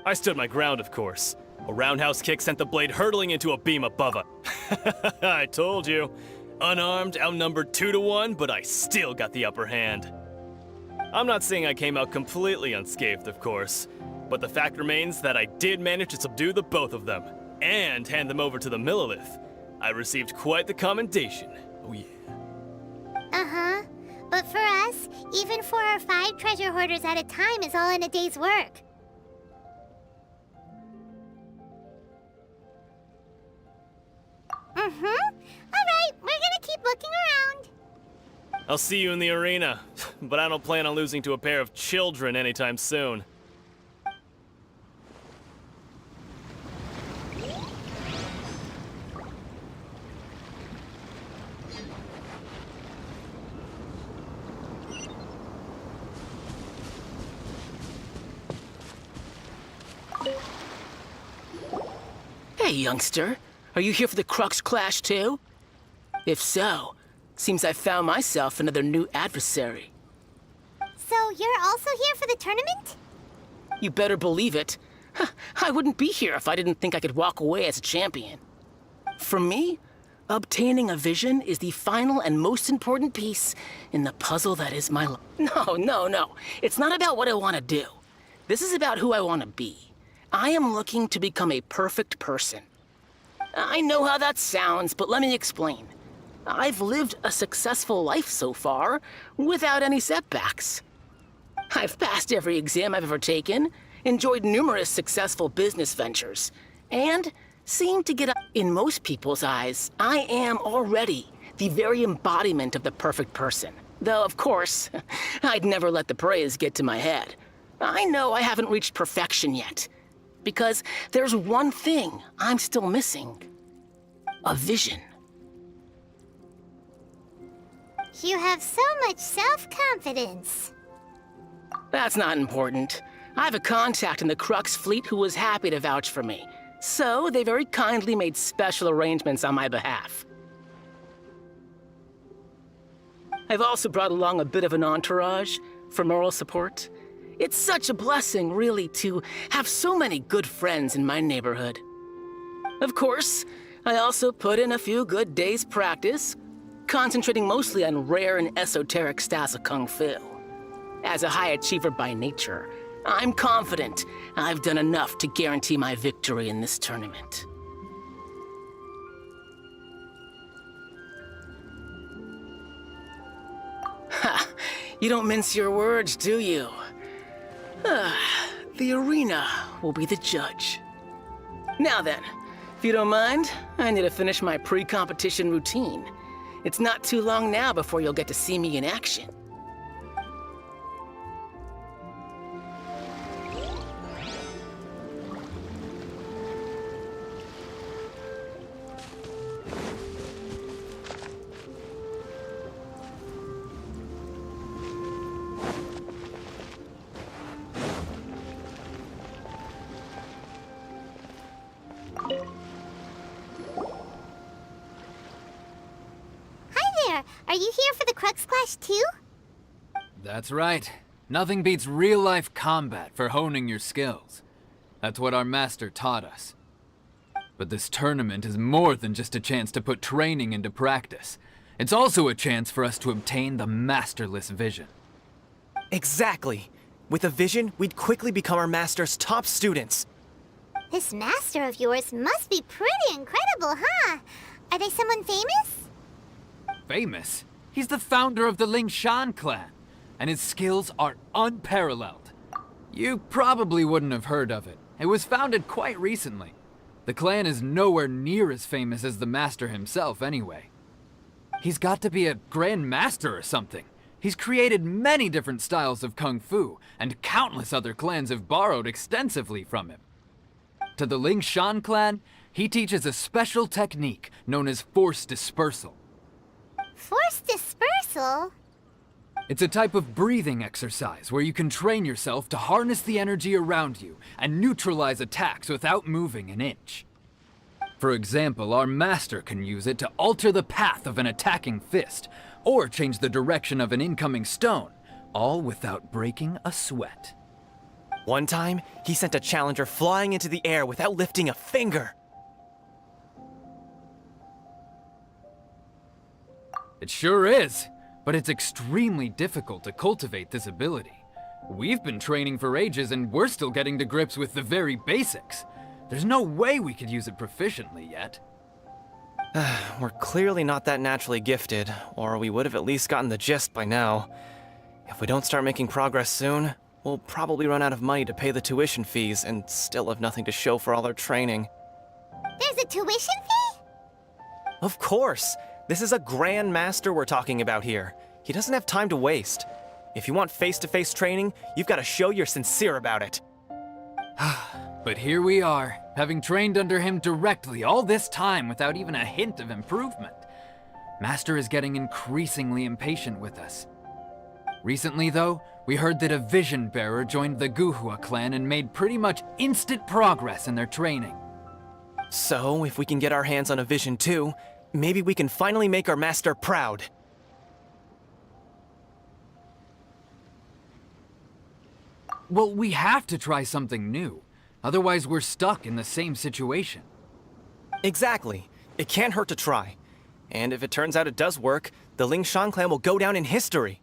L: I stood my ground, of course. A roundhouse kick sent the blade hurtling into a beam above us. I told you. Unarmed, outnumbered 2 to 1, but I still got the upper hand. I'm not saying I came out completely unscathed, of course, but the fact remains that I did manage to subdue the both of them, and hand them over to the Millilith. I received quite the commendation. Oh yeah.
A: Uh-huh. But for us, even 4 or 5 treasure hoarders at a time is all in a day's work. Alright, we're gonna keep looking around.
L: I'll see you in the arena. but I don't plan on losing to a pair of children anytime soon.
N: Hey, youngster. Are you here for the Crux Clash too? If so, seems I found myself another new adversary.
A: So you're also here for the tournament?
N: You better believe it. I wouldn't be here if I didn't think I could walk away as a champion. For me, obtaining a vision is the final and most important piece in the puzzle that is my life. No. It's not about what I want to do. This is about who I want to be. I am looking to become a perfect person. I know how that sounds, but let me explain. I've lived a successful life so far, without any setbacks. I've passed every exam I've ever taken, enjoyed numerous successful business ventures, and seem to get up. In most people's eyes, I am already the very embodiment of the perfect person. Though, of course, I'd never let the praise get to my head. I know I haven't reached perfection yet, because there's one thing I'm still missing. A vision.
A: You have so much self-confidence.
N: That's not important. I have a contact in the Crux fleet who was happy to vouch for me, so they very kindly made special arrangements on my behalf. I've also brought along a bit of an entourage for moral support. It's such a blessing, really, to have so many good friends in my neighborhood. Of course, I also put in a few good days' practice, concentrating mostly on rare and esoteric styles of Kung Fu. As a high achiever by nature, I'm confident I've done enough to guarantee my victory in this tournament. Ha! You don't mince your words, do you? The arena will be the judge. Now then, if you don't mind, I need to finish my pre-competition routine. It's not too long now before you'll get to see me in action.
A: Are you here for the Crux Clash too?
O: That's right. Nothing beats real-life combat for honing your skills. That's what our master taught us. But this tournament is more than just a chance to put training into practice. It's also a chance for us to obtain the masterless vision.
C: Exactly. With a vision, we'd quickly become our master's top students.
A: This master of yours must be pretty incredible, huh? Are they someone famous?
O: Famous? He's the founder of the Lingshan clan, and his skills are unparalleled. You probably wouldn't have heard of it. It was founded quite recently. The clan is nowhere near as famous as the master himself anyway. He's got to be a grand master or something. He's created many different styles of kung fu, and countless other clans have borrowed extensively from him. To the Lingshan clan, he teaches a special technique known as force dispersal.
A: Force dispersal?
O: It's a type of breathing exercise where you can train yourself to harness the energy around you and neutralize attacks without moving an inch. For example, our master can use it to alter the path of an attacking fist, or change the direction of an incoming stone, all without breaking a sweat.
C: One time, he sent a challenger flying into the air without lifting a finger.
O: It sure is, but it's extremely difficult to cultivate this ability. We've been training for ages and we're still getting to grips with the very basics. There's no way we could use it proficiently yet.
C: We're clearly not that naturally gifted, or we would have at least gotten the gist by now. If we don't start making progress soon, we'll probably run out of money to pay the tuition fees and still have nothing to show for all our training.
A: There's a tuition fee?
C: Of course! This is a Grand Master we're talking about here. He doesn't have time to waste.
L: If you want face-to-face training, you've got to show you're sincere about it.
O: But here we are, having trained under him directly all this time without even a hint of improvement. Master is getting increasingly impatient with us. Recently, though, we heard that a Vision Bearer joined the Guhua clan and made pretty much instant progress in their training.
L: So, if we can get our hands on a Vision too, maybe we can finally make our master proud.
O: Well, we have to try something new. Otherwise, we're stuck in the same situation.
L: Exactly. It can't hurt to try. And if it turns out it does work, the Ling Shan clan will go down in history.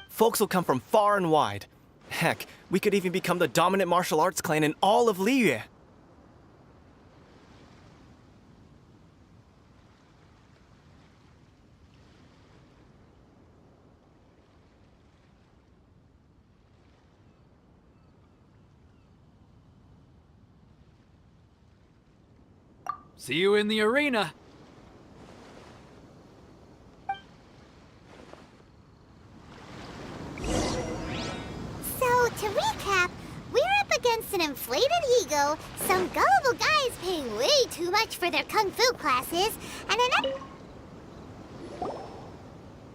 L: Folks will come from far and wide. Heck, we could even become the dominant martial arts clan in all of Liyue.
O: See you in the arena!
A: So, to recap, we're up against an inflated ego, some gullible guys paying way too much for their kung fu classes, and an...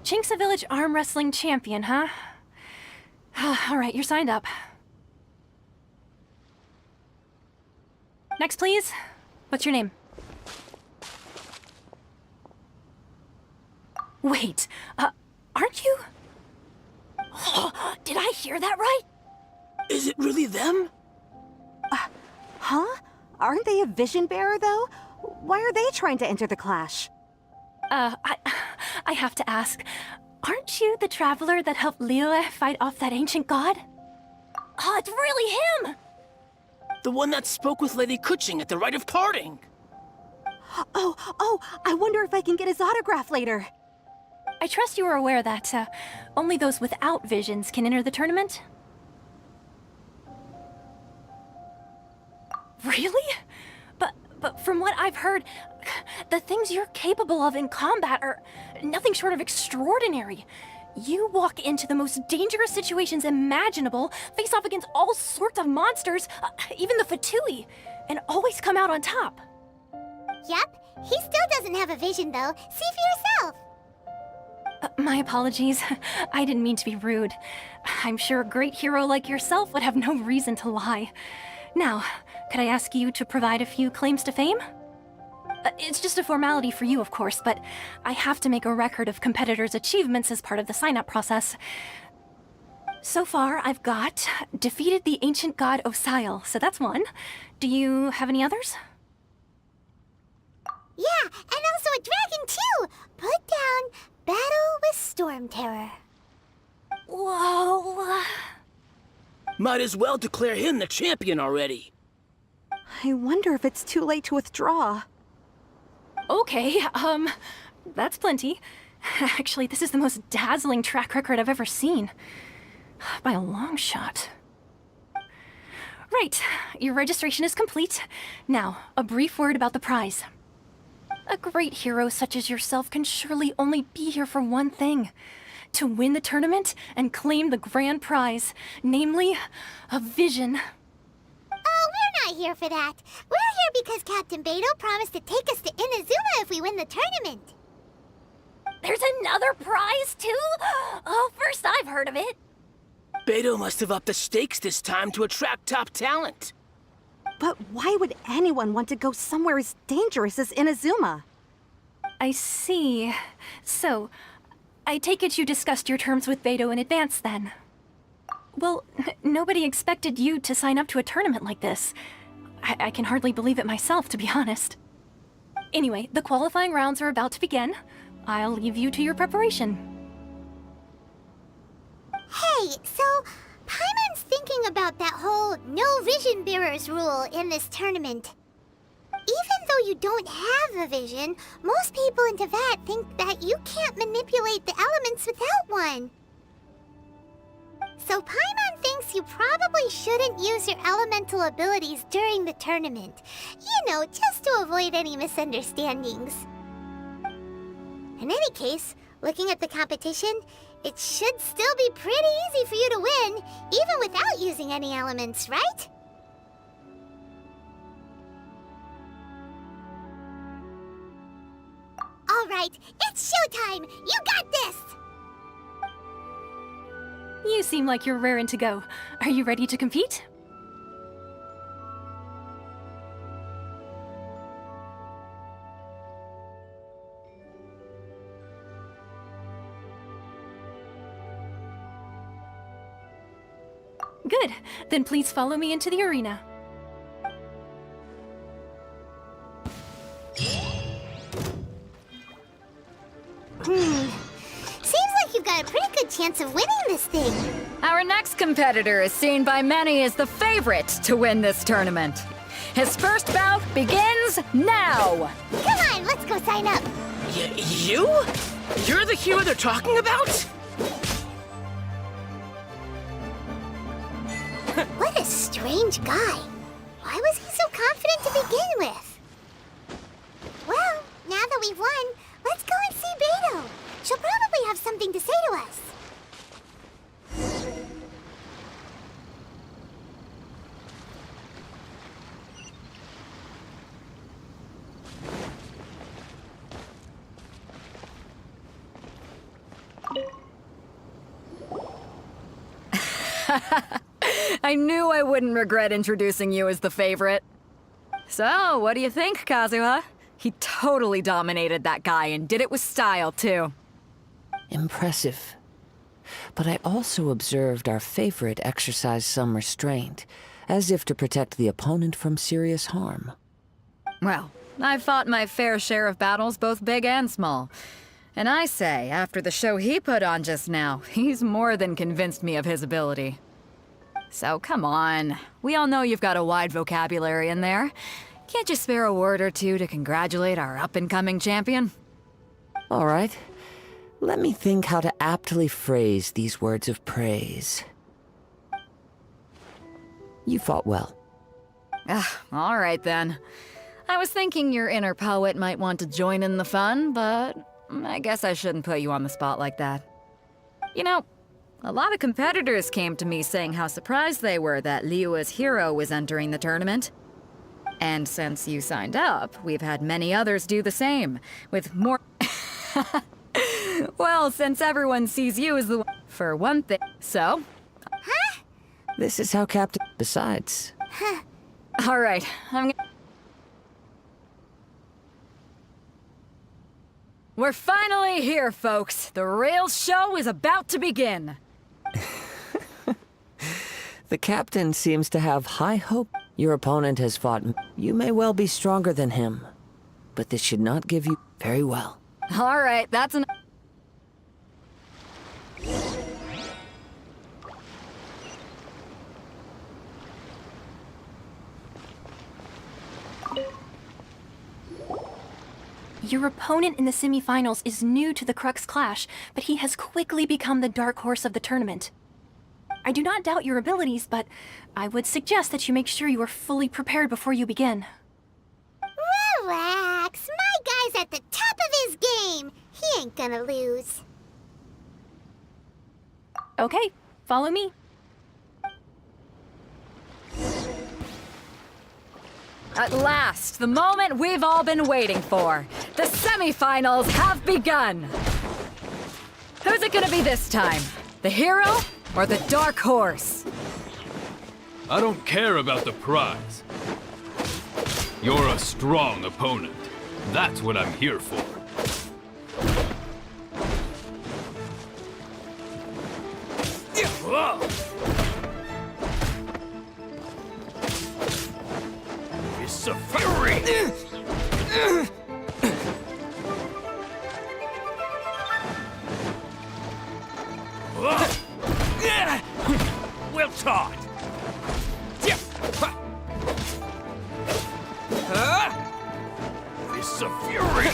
I: Chinksa Village arm wrestling champion, huh? All right, you're signed up. Next, please. What's your name? Wait, aren't you? Did I hear that right?
N: Is it really them?
P: Huh? Aren't they a vision bearer, though? Why are they trying to enter the clash?
I: I have to ask, aren't you the traveler that helped Liyue fight off that ancient god? Oh, it's really him!
N: The one that spoke with Lady Kuching at the rite of parting.
P: Oh, I wonder if I can get his autograph later.
I: I trust you are aware that only those without visions can enter the tournament? Really? But from what I've heard, the things you're capable of in combat are nothing short of extraordinary. You walk into the most dangerous situations imaginable, face off against all sorts of monsters, even the Fatui, and always come out on top.
A: Yep, he still doesn't have a vision, though. See for yourself.
I: My apologies. I didn't mean to be rude. I'm sure a great hero like yourself would have no reason to lie. Now, could I ask you to provide a few claims to fame? It's just a formality for you, of course, but I have to make a record of competitors' achievements as part of the sign-up process. So far, I've got defeated the ancient god Osail, so that's one. Do you have any others?
A: Yeah, and also a dragon, too! Put down Battle with Storm Terror.
I: Whoa!
N: Might as well declare him the champion already.
P: I wonder if it's too late to withdraw.
I: Okay, that's plenty. Actually, this is the most dazzling track record I've ever seen. By a long shot. Right, your registration is complete. Now, a brief word about the prize. A great hero such as yourself can surely only be here for one thing. To win the tournament and claim the grand prize, namely, a vision.
A: Oh, we're not here for that. We're here because Captain Beidou promised to take us to Inazuma if we win the tournament.
I: There's another prize, too? Oh, first I've heard of it.
N: Beidou must have upped the stakes this time to attract top talent.
P: But why would anyone want to go somewhere as dangerous as Inazuma?
I: I see. So, I take it you discussed your terms with Beidou in advance, then? Well, nobody expected you to sign up to a tournament like this. I can hardly believe it myself, to be honest. Anyway, the qualifying rounds are about to begin. I'll leave you to your preparation.
A: Hey, so Paimon's thinking about that whole no vision bearers rule in this tournament. Even though you don't have a vision, most people in Teyvat think that you can't manipulate the elements without one. So Paimon thinks you probably shouldn't use your elemental abilities during the tournament. You know, just to avoid any misunderstandings. In any case, looking at the competition, It should still be pretty easy for you to win, even without using any elements, right? All right, it's showtime! You got this!
I: You seem like you're raring to go. Are you ready to compete? Good. Then please follow me into the arena.
A: Seems like you've got a pretty good chance of winning this thing.
M: Our next competitor is seen by many as the favorite to win this tournament. His first bout begins now!
A: Come on, let's go sign up.
N: You? You're the hero they're talking about?
A: What a strange guy. Why was he so confident to begin with? Well, now that we've won, let's go and see Beto. She'll probably have something to say to us.
M: I knew I wouldn't regret introducing you as the favorite. So, what do you think, Kazuha? He totally dominated that guy and did it with style, too.
B: Impressive. But I also observed our favorite exercise some restraint, as if to protect the opponent from serious harm.
M: Well, I've fought my fair share of battles, both big and small. And I say, after the show he put on just now, he's more than convinced me of his ability. So come on, we all know you've got a wide vocabulary in there. Can't you spare a word or two to congratulate our up-and-coming champion?
B: All right. Let me think how to aptly phrase these words of praise. You fought well.
M: All right then. I was thinking your inner poet might want to join in the fun, but I guess I shouldn't put you on the spot like that. You know, a lot of competitors came to me saying how surprised they were that Liyue's hero was entering the tournament. And since you signed up, we've had many others do the same, with more... Well, since everyone sees you as the one, for one thing, so...
A: Huh?
B: This is how Captain... Besides...
M: All right, We're finally here, folks. The real show is about to begin.
B: The captain seems to have high hope. Your opponent has fought. You may well be stronger than him, but this should not give you very well.
M: All right, that's enough.
I: Your opponent in the semifinals is new to the Crux Clash, but he has quickly become the dark horse of the tournament. I do not doubt your abilities, but I would suggest that you make sure you are fully prepared before you begin.
A: Relax. My guy's at the top of his game. He ain't gonna lose.
I: Okay, follow me.
M: At last, the moment we've all been waiting for. The semifinals have begun. Who's it gonna be this time? The hero or the dark horse?
Q: I don't care about the prize. You're a strong opponent. That's what I'm here for.
L: It's a fury! Well taught! It's a fury!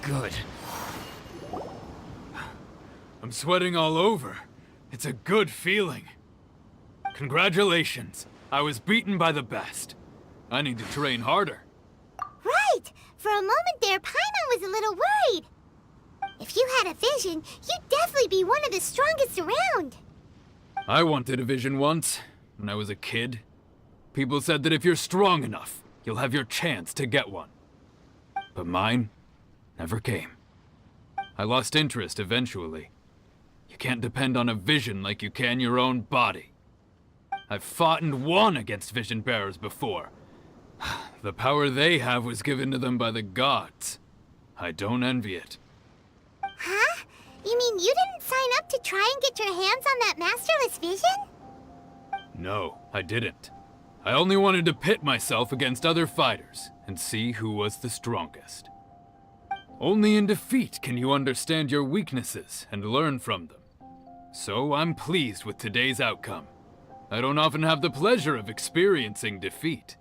Q: good. I'm sweating all over. It's a good feeling. Congratulations. I was beaten by the best. I need to train harder.
A: Right! For a moment there, Paimon was a little worried. If you had a vision, you'd definitely be one of the strongest around.
Q: I wanted a vision once, when I was a kid. People said that if you're strong enough, you'll have your chance to get one. But mine never came. I lost interest eventually. You can't depend on a vision like you can your own body. I've fought and won against vision bearers before. The power they have was given to them by the gods. I don't envy it.
A: Huh? You mean you didn't sign up to try and get your hands on that masterless vision?
Q: No, I didn't. I only wanted to pit myself against other fighters and see who was the strongest. Only in defeat can you understand your weaknesses and learn from them. So I'm pleased with today's outcome. I don't often have the pleasure of experiencing defeat.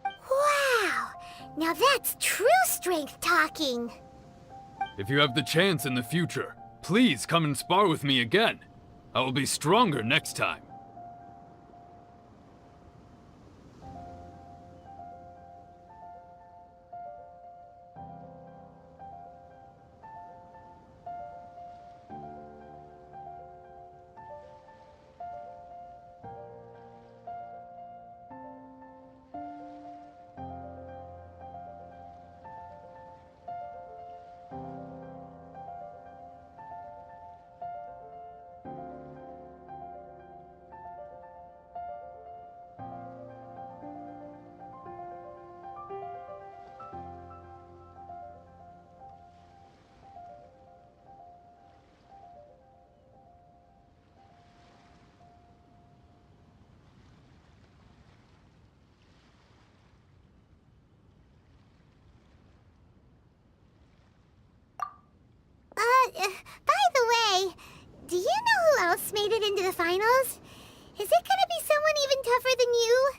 A: Wow! Now that's true strength talking.
Q: If you have the chance in the future, please come and spar with me again. I will be stronger next time.
A: By the way, do you know who else made it into the finals? Is it gonna be someone even tougher than you?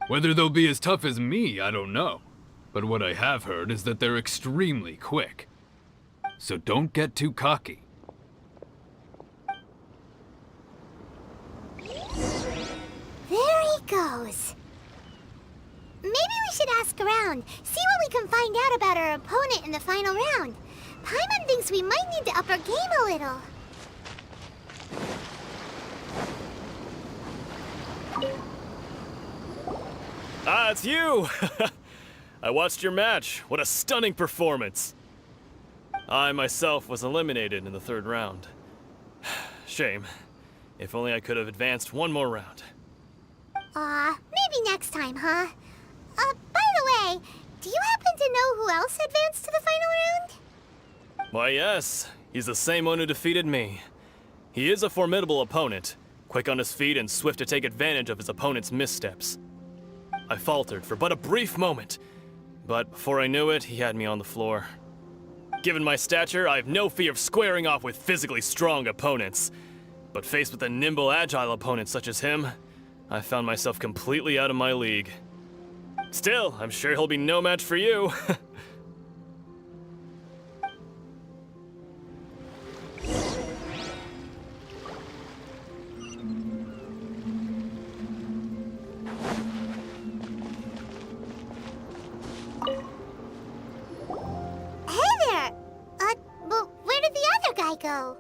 Q: Whether they'll be as tough as me, I don't know. But what I have heard is that they're extremely quick. So don't get too cocky.
A: There he goes. Maybe we should ask around, see what we can find out about our opponent in the final round. Paimon thinks we might need to up our game a little.
L: Ah, it's you! I watched your match. What a stunning performance. I myself was eliminated in the third round. Shame. If only I could have advanced one more round.
A: Maybe next time, huh? By the way, do you happen to know who else advanced to the final round?
L: Why, yes. He's the same one who defeated me. He is a formidable opponent, quick on his feet and swift to take advantage of his opponent's missteps. I faltered for but a brief moment, but before I knew it, he had me on the floor. Given my stature, I have no fear of squaring off with physically strong opponents. But faced with a nimble, agile opponent such as him, I found myself completely out of my league. Still, I'm sure he'll be no match for you.
A: Go.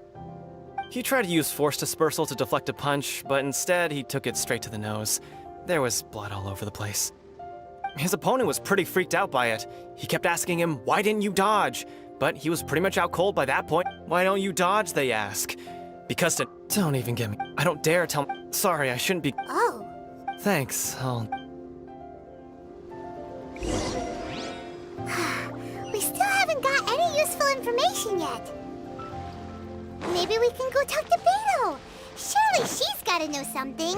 R: He tried to use force dispersal to deflect a punch, but instead he took it straight to the nose. There was blood all over the place. His opponent was pretty freaked out by it. He kept asking him, "Why didn't you dodge?" But he was pretty much out cold by that point. "Why don't you dodge?" they ask. Because to— Don't even get me. I don't dare tell— Sorry, I shouldn't be—
A: Oh.
R: Thanks,
A: We still haven't got any useful information yet. Maybe we can go talk to Beto. Surely she's gotta know something.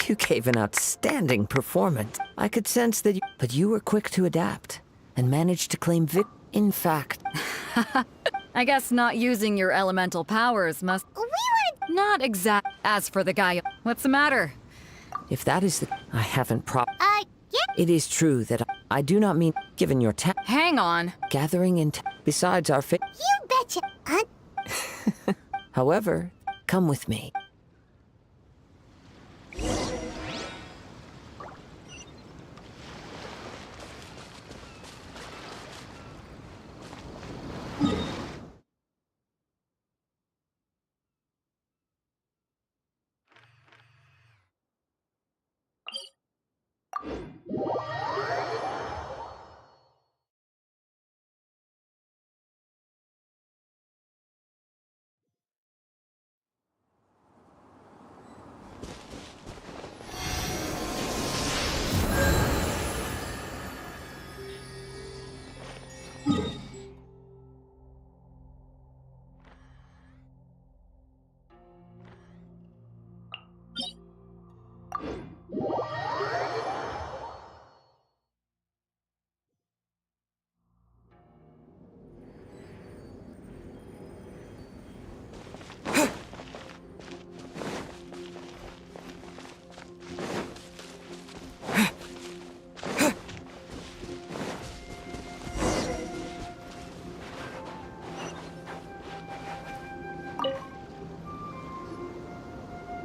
B: You gave an outstanding performance. I could sense that but you were quick to adapt and managed to claim In fact,
M: I guess not using your elemental powers must—
A: We wanted—
M: Not exact. As for the guy, what's the matter?
B: If that is the... I haven't
A: Yeah?
B: It is true that I do not mean, given your
M: Hang on.
B: gathering in besides our
A: You betcha.
B: However, come with me.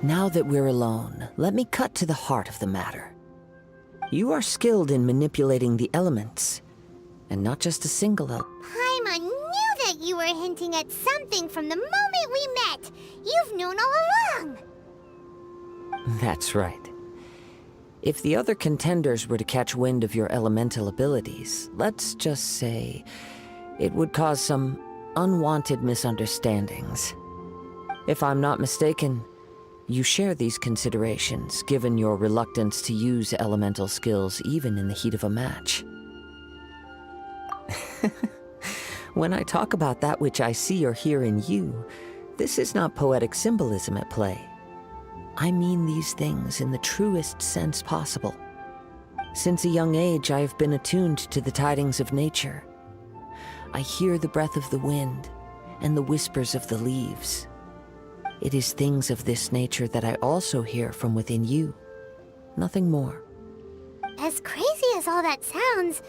B: Now that we're alone, let me cut to the heart of the matter. You are skilled in manipulating the elements, and not just a single
A: Paimon knew that you were hinting at something from the moment we met. You've known all along.
B: That's right. If the other contenders were to catch wind of your elemental abilities, let's just say it would cause some unwanted misunderstandings. If I'm not mistaken, you share these considerations, given your reluctance to use elemental skills even in the heat of a match. When I talk about that which I see or hear in you, this is not poetic symbolism at play. I mean these things in the truest sense possible. Since a young age, I have been attuned to the tidings of nature. I hear the breath of the wind and the whispers of the leaves. It is things of this nature that I also hear from within you. Nothing more.
A: As crazy as all that sounds,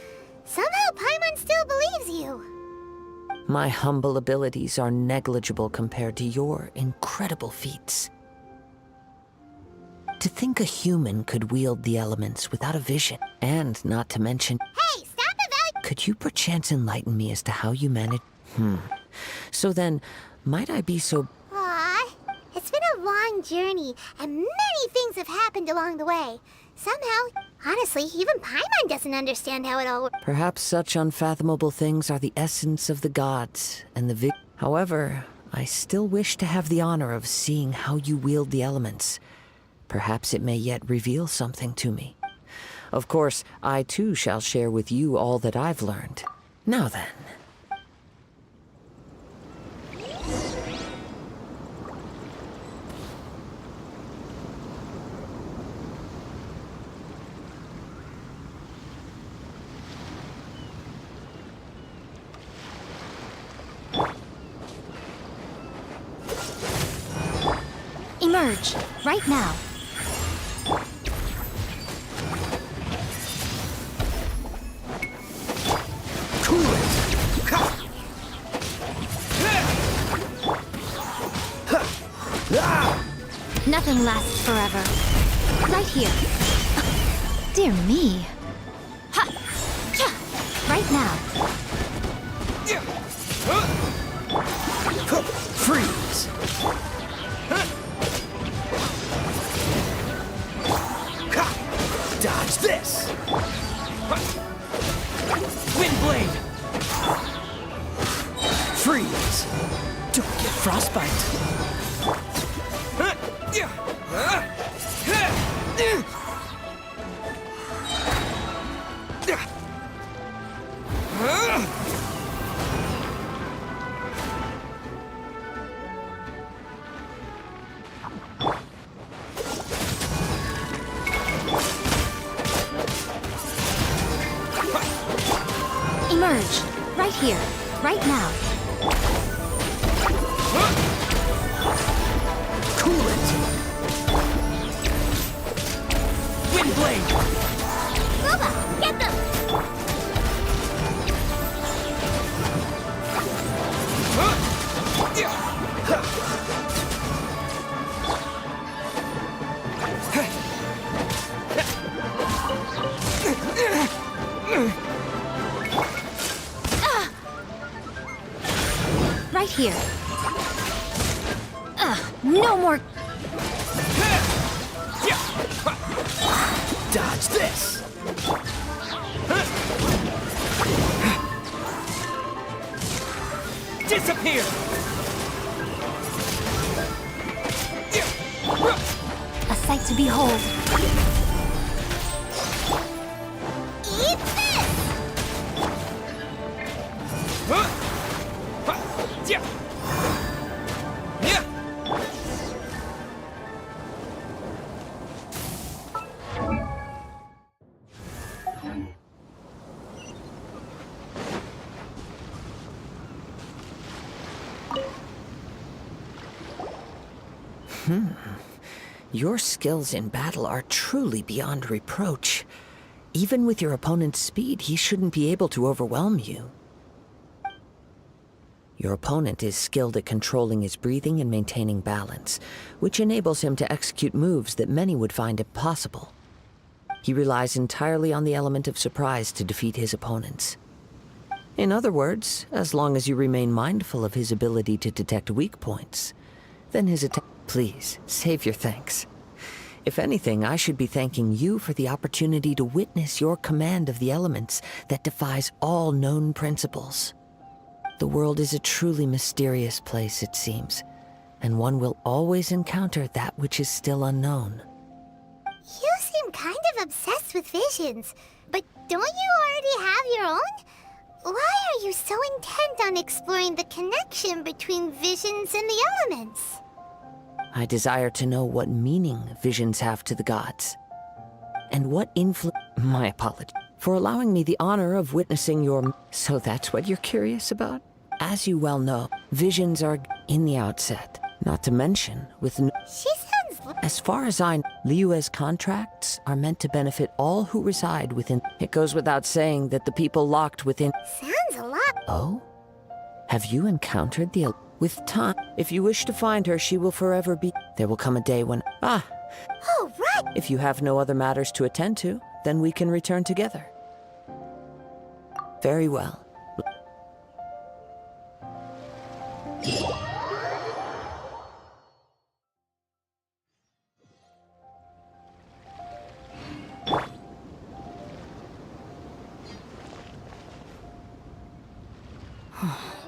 A: somehow Paimon still believes you.
B: My humble abilities are negligible compared to your incredible feats. To think a human could wield the elements without a vision, and not to mention...
A: Hey, stop about...
B: Could you perchance enlighten me as to how you manage... So then, might I be so...
A: Aw, it's been a long journey, and many things have happened along the way. Somehow, honestly, even Paimon doesn't understand how it all works.
B: Perhaps such unfathomable things are the essence of the gods, and the However, I still wish to have the honor of seeing how you wield the elements. Perhaps it may yet reveal something to me. Of course, I too shall share with you all that I've learned. Now then.
E: Emerge, right now. Nothing lasts forever. Right here. Dear me. Ha! Yeah! Right now.
C: Freeze! Dodge this! Windblade! Freeze! Don't get frostbite!
E: Emerge, right here, right now.
C: Cool it! Wind blade!
A: Luba, get them!
E: Right here. No more.
C: Dodge this! Disappear!
D: A sight to behold.
A: Eat this!
B: Your skills in battle are truly beyond reproach. Even with your opponent's speed, he shouldn't be able to overwhelm you. Your opponent is skilled at controlling his breathing and maintaining balance, which enables him to execute moves that many would find impossible. He relies entirely on the element of surprise to defeat his opponents. In other words, as long as you remain mindful of his ability to detect weak points, then his attack... Please, save your thanks. If anything, I should be thanking you for the opportunity to witness your command of the elements that defies all known principles. The world is a truly mysterious place, it seems, and one will always encounter that which is still unknown.
A: You seem kind of obsessed with visions, but don't you already have your own? Why are you so intent on exploring the connection between visions and the elements?
B: I desire to know what meaning visions have to the gods, and what influence... My apology for allowing me the honor of witnessing your... So that's what you're curious about? As you well know, visions are in the outset, not to mention with...
A: She sounds...
B: As far as I know, Liyue's contracts are meant to benefit all who reside within... It goes without saying that the people locked within...
A: Sounds a lot...
B: Oh? Have you encountered the... With time, if you wish to find her, she will forever be... There will come a day when... Ah!
A: Oh, right!
B: If you have no other matters to attend to, then we can return together. Very well.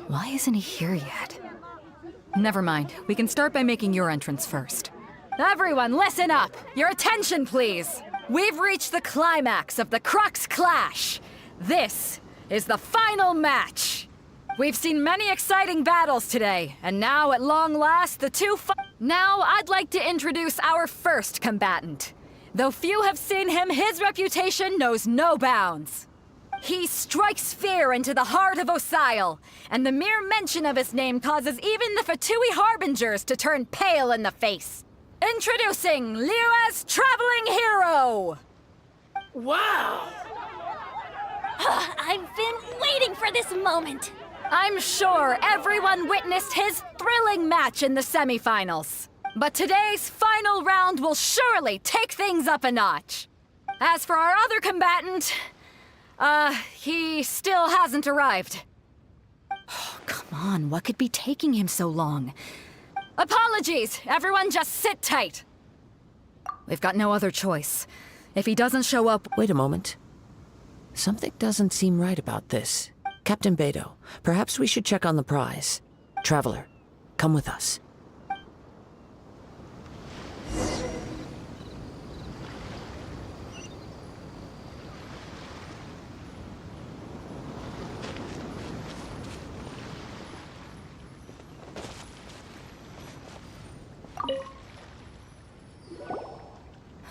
M: Why isn't he here yet? Never mind. We can start by making your entrance first. Everyone, listen up! Your attention, please! We've reached the climax of the Crux Clash! This is the final match! We've seen many exciting battles today, and now, at long last, Now, I'd like to introduce our first combatant. Though few have seen him, his reputation knows no bounds. He strikes fear into the heart of Osile, and the mere mention of his name causes even the Fatui Harbingers to turn pale in the face. Introducing Liyue's traveling hero!
D: Wow! I've been waiting for this moment!
M: I'm sure everyone witnessed his thrilling match in the semifinals. But today's final round will surely take things up a notch. As for our other combatant... he still hasn't arrived.
E: Oh, come on, what could be taking him so long?
M: Apologies! Everyone just sit tight! We've got no other choice. If he doesn't show up...
B: Wait a moment. Something doesn't seem right about this. Captain Beto, perhaps we should check on the prize. Traveler, come with us.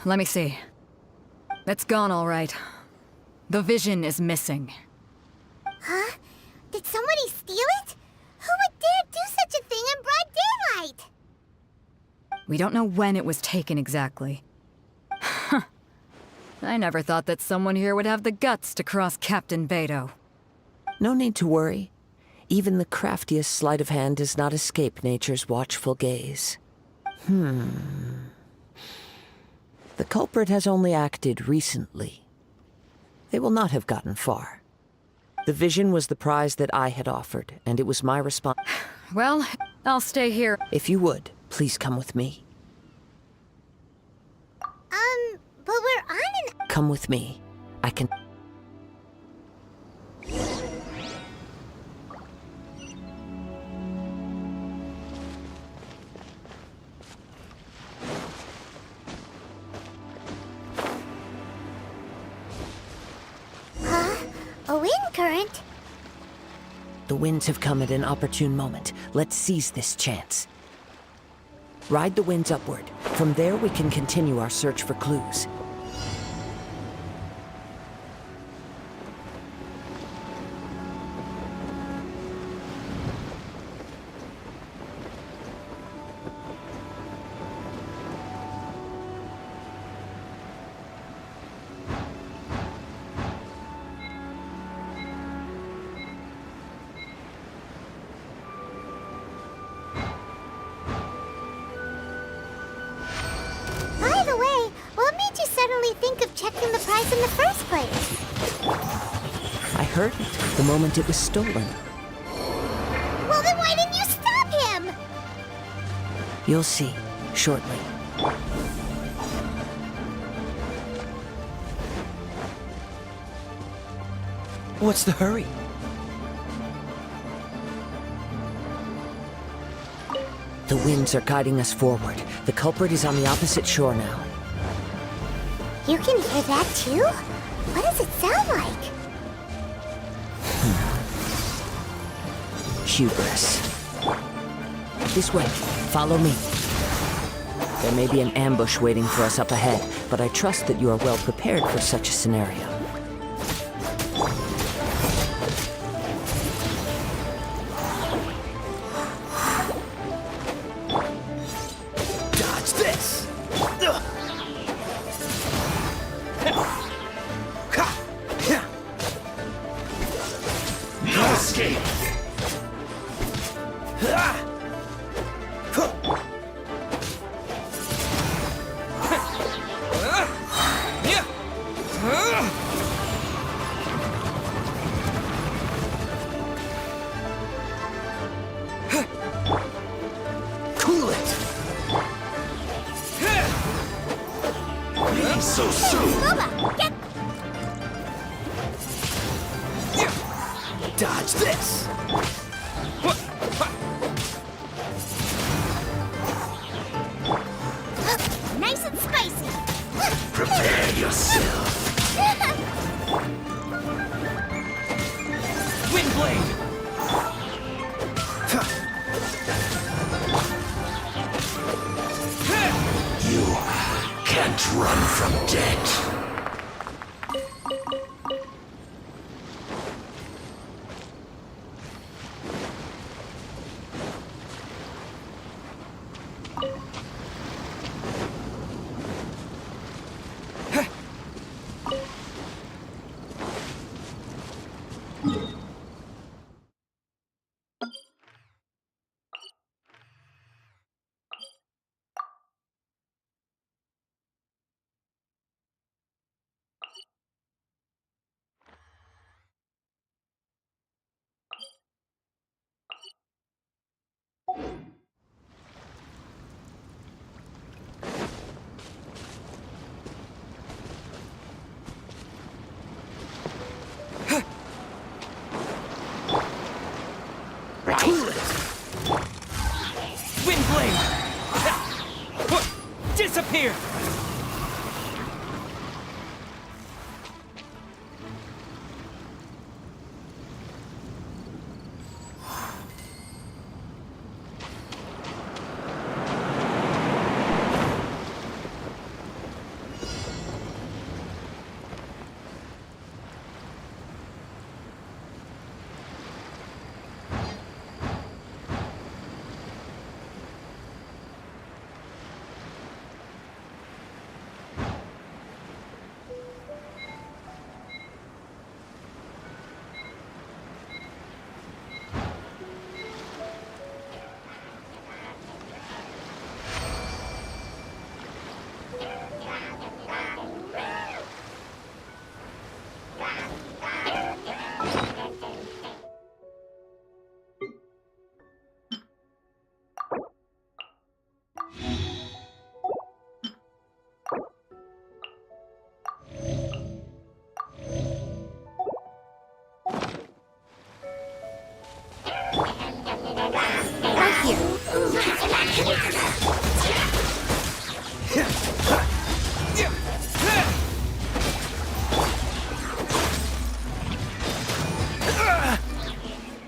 M: Let me see. It's gone all right. The vision is missing.
A: Huh? Did somebody steal it? Who would dare do such a thing in broad daylight?
M: We don't know when it was taken exactly. I never thought that someone here would have the guts to cross Captain Beto.
B: No need to worry. Even the craftiest sleight of hand does not escape nature's watchful gaze. The culprit has only acted recently. They will not have gotten far. The vision was the prize that I had offered, and it was my response.
M: Well, I'll stay here.
B: If you would, please come with me.
A: But we're on an...
B: Come with me. I can...
A: Huh? A wind current?
B: The winds have come at an opportune moment. Let's seize this chance. Ride the winds upward. From there, we can continue our search for clues.
A: By the way, what made you suddenly think of checking the prize in the first place?
B: I heard it the moment it was stolen.
A: Well, then why didn't you stop him?
B: You'll see, shortly.
C: What's the hurry?
B: The winds are guiding us forward. The culprit is on the opposite shore now.
A: You can hear that too? What does it sound like?
B: Hubris. This way. Follow me. There may be an ambush waiting for us up ahead, but I trust that you are well prepared for such a scenario.
C: Dodge this!
G: No escape!
C: Cool it!
G: Leaving so soon!
A: Lola, get...
C: Dodge this!
A: Nice and spicy.
G: Prepare yourself!
C: Windblade!
G: You can't run from death.
C: Cool it! Windblade! Disappear!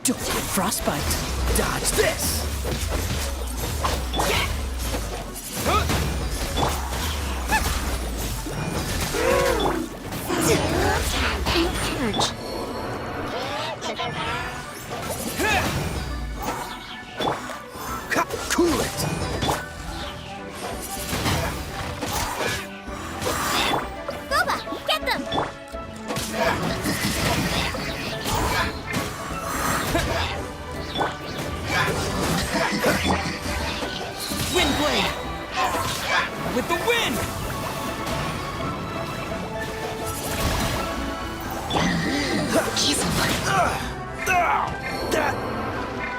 N: Don't get frostbite. Dodge this.
E: Encourage.
N: Cool it.
A: Boba, get them!
N: Wind blade. With the wind. That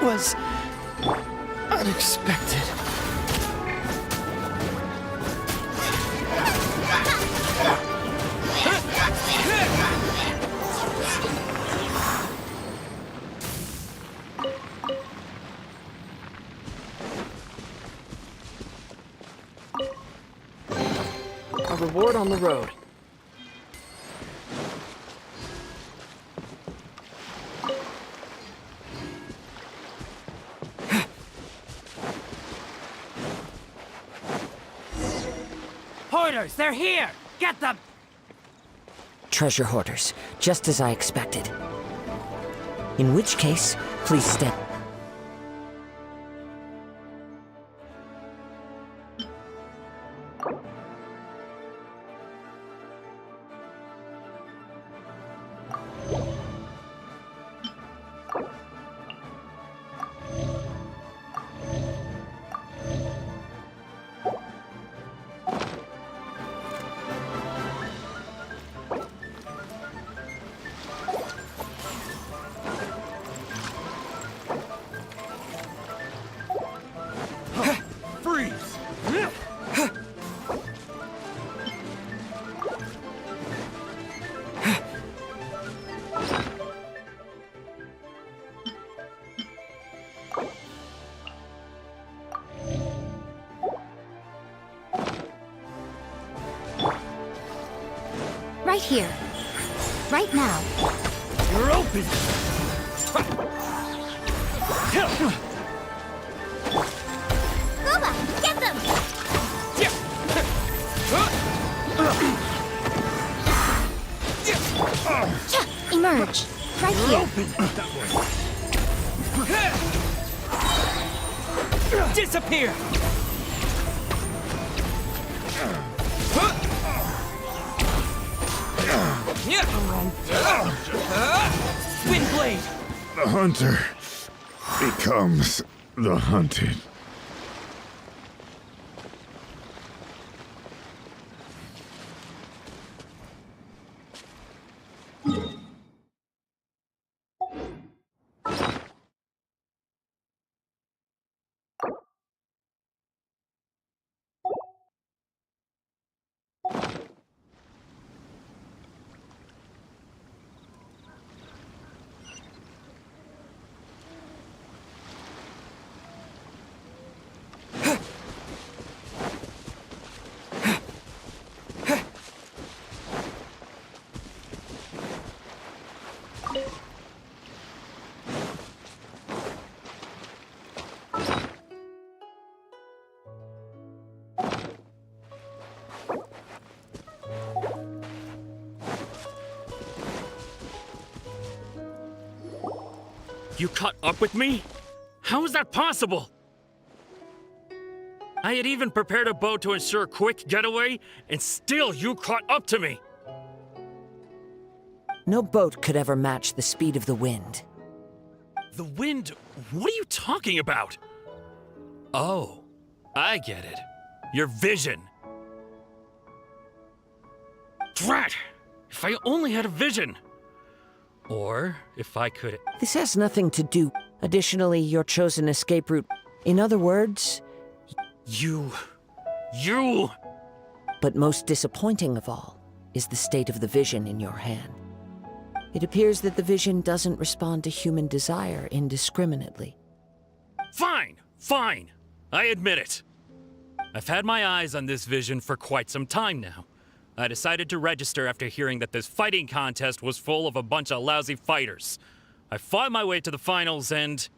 N: was unexpected.
J: A reward on the road.
N: Hoarders, they're here! Get them!
B: Treasure hoarders, just as I expected. In which case, please step.
Q: Freeze!
E: Right here. Right now.
Q: You're open!
A: Boba, get them!
E: Emerge. Right here.
N: Disappear! Wind blade!
S: The hunter becomes the hunted.
L: You caught up with me? How is that possible? I had even prepared a boat to ensure a quick getaway, and still you caught up to me!
B: No boat could ever match the speed of the wind.
L: The wind? What are you talking about? Oh, I get it. Your vision. Drat! If I only had a vision! Or if I could...
B: This has nothing to do. Additionally, your chosen escape route. In other words...
L: You...
B: But most disappointing of all is the state of the vision in your hand. It appears that the vision doesn't respond to human desire indiscriminately.
L: Fine! Fine, I admit it. I've had my eyes on this vision for quite some time now. I decided to register after hearing that this fighting contest was full of a bunch of lousy fighters. I fought my way to the finals and...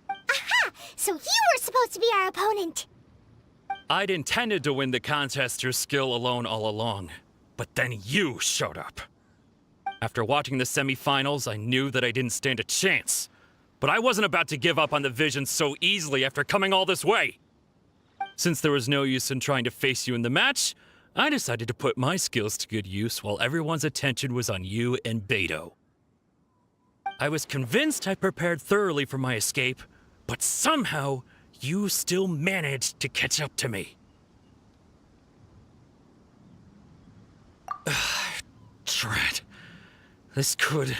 A: Aha! So you were supposed to be our opponent!
L: I'd intended to win the contest through skill alone all along, but then you showed up. After watching the semifinals, I knew that I didn't stand a chance. But I wasn't about to give up on the vision so easily after coming all this way. Since there was no use in trying to face you in the match, I decided to put my skills to good use while everyone's attention was on you and Beto. I was convinced I prepared thoroughly for my escape, but somehow you still managed to catch up to me. Drat. This could...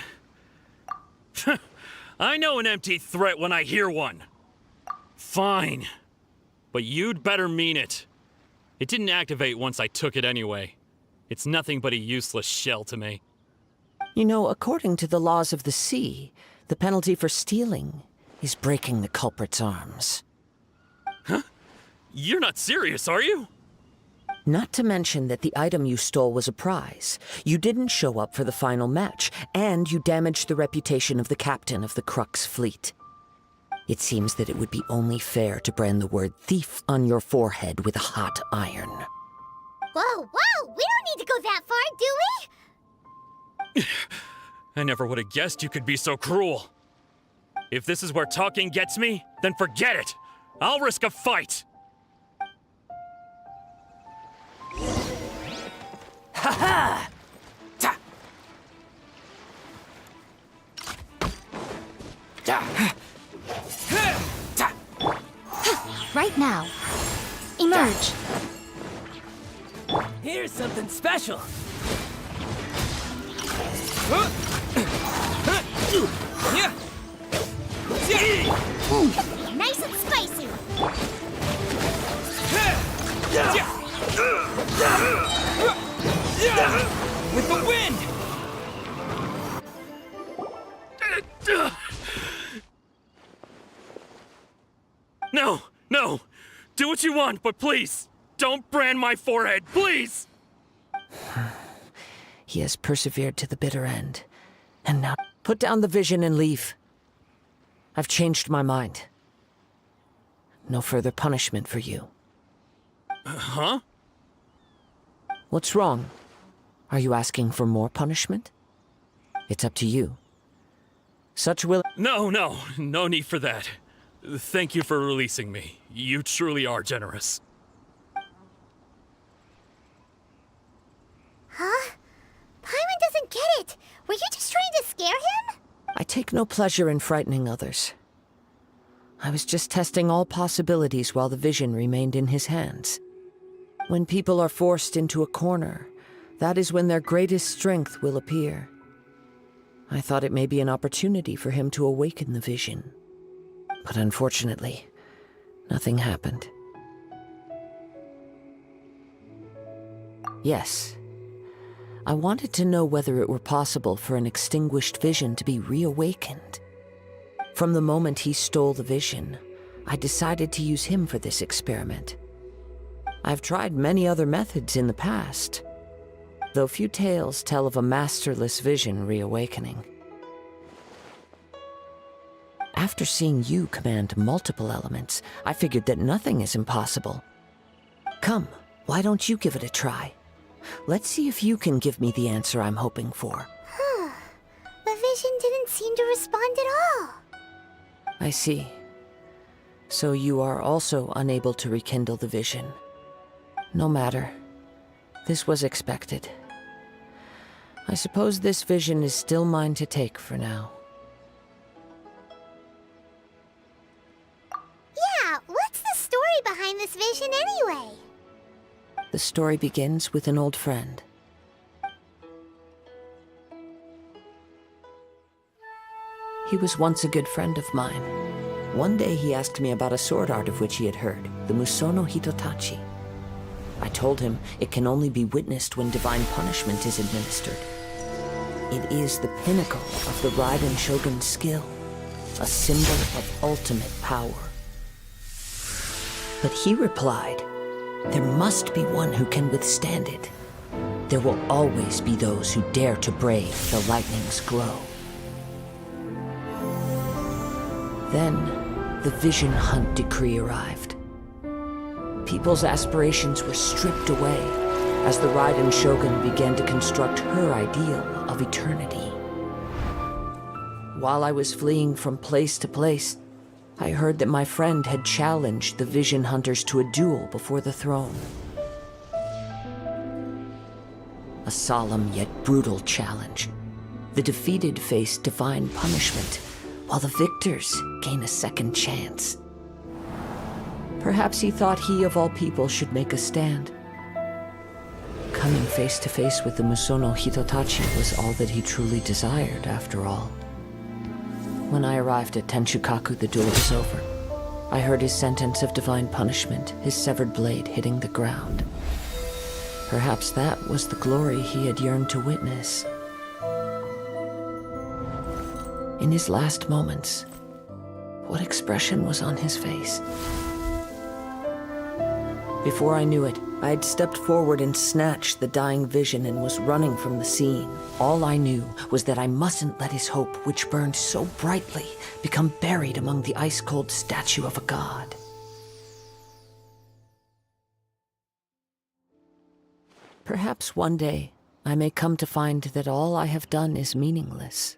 L: I know an empty threat when I hear one. Fine. But you'd better mean it. It didn't activate once I took it anyway. It's nothing but a useless shell to me.
B: You know, according to the laws of the sea, the penalty for stealing is breaking the culprit's arms.
L: Huh? You're not serious, are you?
B: Not to mention that the item you stole was a prize. You didn't show up for the final match, and you damaged the reputation of the captain of the Crux fleet. It seems that it would be only fair to brand the word thief on your forehead with a hot iron.
A: Whoa, whoa! We don't need to go that far, do we?
L: I never would have guessed you could be so cruel. If this is where talking gets me, then forget it. I'll risk a fight.
N: Ha-ha! Ta! Ta! Ta!
D: Right now. Emerge.
N: Here's something special.
A: Nice and spicy.
N: With the wind!
L: No, no! Do what you want, but please, don't brand my forehead, please!
B: He has persevered to the bitter end. And now, put down the vision and leave. I've changed my mind. No further punishment for you.
L: Huh?
B: What's wrong? Are you asking for more punishment? It's up to you. Such will—
L: No need for that. Thank you for releasing me. You truly are generous.
A: Huh? Paimon doesn't get it. Were you just trying to scare him?
B: I take no pleasure in frightening others. I was just testing all possibilities while the vision remained in his hands. When people are forced into a corner, that is when their greatest strength will appear. I thought it may be an opportunity for him to awaken the vision. But unfortunately, nothing happened. Yes. I wanted to know whether it were possible for an extinguished vision to be reawakened. From the moment he stole the vision, I decided to use him for this experiment. I've tried many other methods in the past, though few tales tell of a masterless vision reawakening. After seeing you command multiple elements, I figured that nothing is impossible. Come, why don't you give it a try? Let's see if you can give me the answer I'm hoping for.
A: The vision didn't seem to respond at all.
B: I see. So you are also unable to rekindle the vision. No matter. This was expected. I suppose this vision is still mine to take for now.
A: Yeah, what's the story behind this vision anyway?
B: The story begins with an old friend. He was once a good friend of mine. One day he asked me about a sword art of which he had heard, the Musono Hitotachi. I told him it can only be witnessed when divine punishment is administered. It is the pinnacle of the Raiden Shogun's skill, a symbol of ultimate power. But he replied, "There must be one who can withstand it. There will always be those who dare to brave the lightning's glow." Then, the Vision Hunt decree arrived. People's aspirations were stripped away as the Raiden Shogun began to construct her ideal of eternity. While I was fleeing from place to place, I heard that my friend had challenged the Vision Hunters to a duel before the throne. A solemn yet brutal challenge. The defeated face divine punishment, while the victors gain a second chance. Perhaps he thought he of all people should make a stand. Coming face to face with the Musono Hitotachi was all that he truly desired, after all. When I arrived at Tenshukaku, the duel was over. I heard his sentence of divine punishment, his severed blade hitting the ground. Perhaps that was the glory he had yearned to witness. In his last moments, what expression was on his face? Before I knew it, I had stepped forward and snatched the dying vision and was running from the scene. All I knew was that I mustn't let his hope, which burned so brightly, become buried among the ice-cold statue of a god. Perhaps one day, I may come to find that all I have done is meaningless.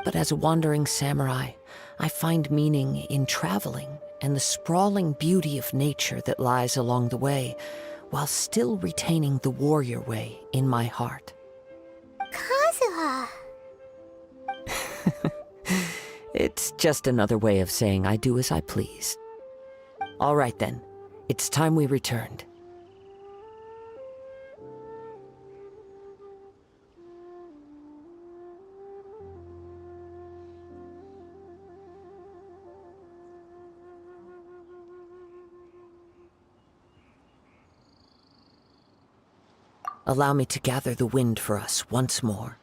B: But as a wandering samurai, I find meaning in traveling and the sprawling beauty of nature that lies along the way, while still retaining the warrior way in my heart.
A: Kazuha!
B: It's just another way of saying I do as I please. All right then, it's time we returned. Allow me to gather the wind for us once more.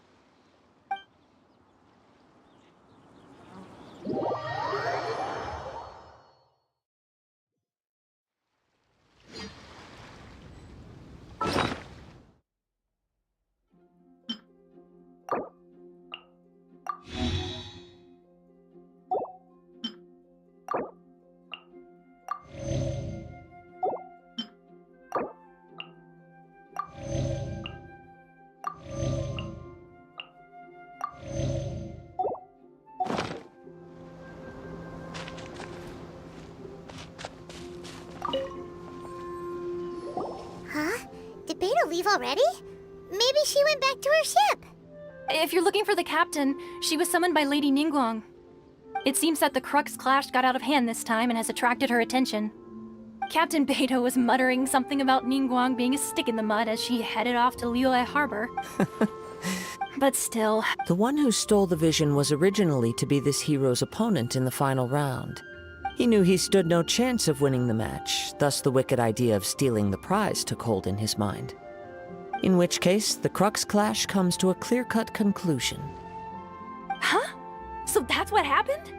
A: Did Beta leave already? Maybe she went back to her ship.
D: If you're looking for the captain, she was summoned by Lady Ningguang. It seems that the Crux clash got out of hand this time and has attracted her attention. Captain Beto was muttering something about Ningguang being a stick in the mud as she headed off to Liyue Harbor. But still...
B: The one who stole the vision was originally to be this hero's opponent in the final round. He knew he stood no chance of winning the match, thus the wicked idea of stealing the prize took hold in his mind. In which case, the Crux clash comes to a clear-cut conclusion.
D: Huh? So that's what happened?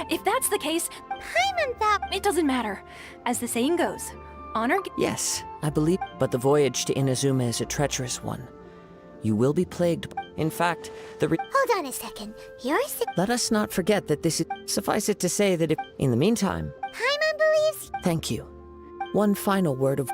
D: If that's the case,
A: Paimon thought...
D: It doesn't matter. As the saying goes, honor...
B: Yes, I believe, but the voyage to Inazuma is a treacherous one. You will be plagued. In fact,
A: Hold on a second.
B: Let us not forget that this is... Suffice it to say that if... In the meantime...
A: Paimon believes...
B: Thank you. One final word of...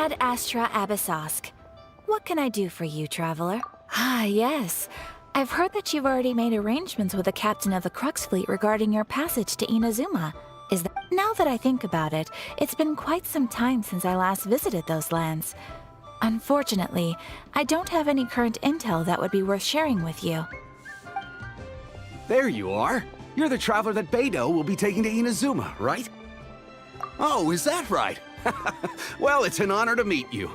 D: Ad Astra Abyssosk. What can I do for you, traveler? Ah, yes. I've heard that you've already made arrangements with the captain of the Crux fleet regarding your passage to Inazuma. Is that... Now that I think about it, it's been quite some time since I last visited those lands. Unfortunately, I don't have any current intel that would be worth sharing with you.
T: There you are. You're the traveler that Beidou will be taking to Inazuma, right? Oh, is that right? Well, it's an honor to meet you.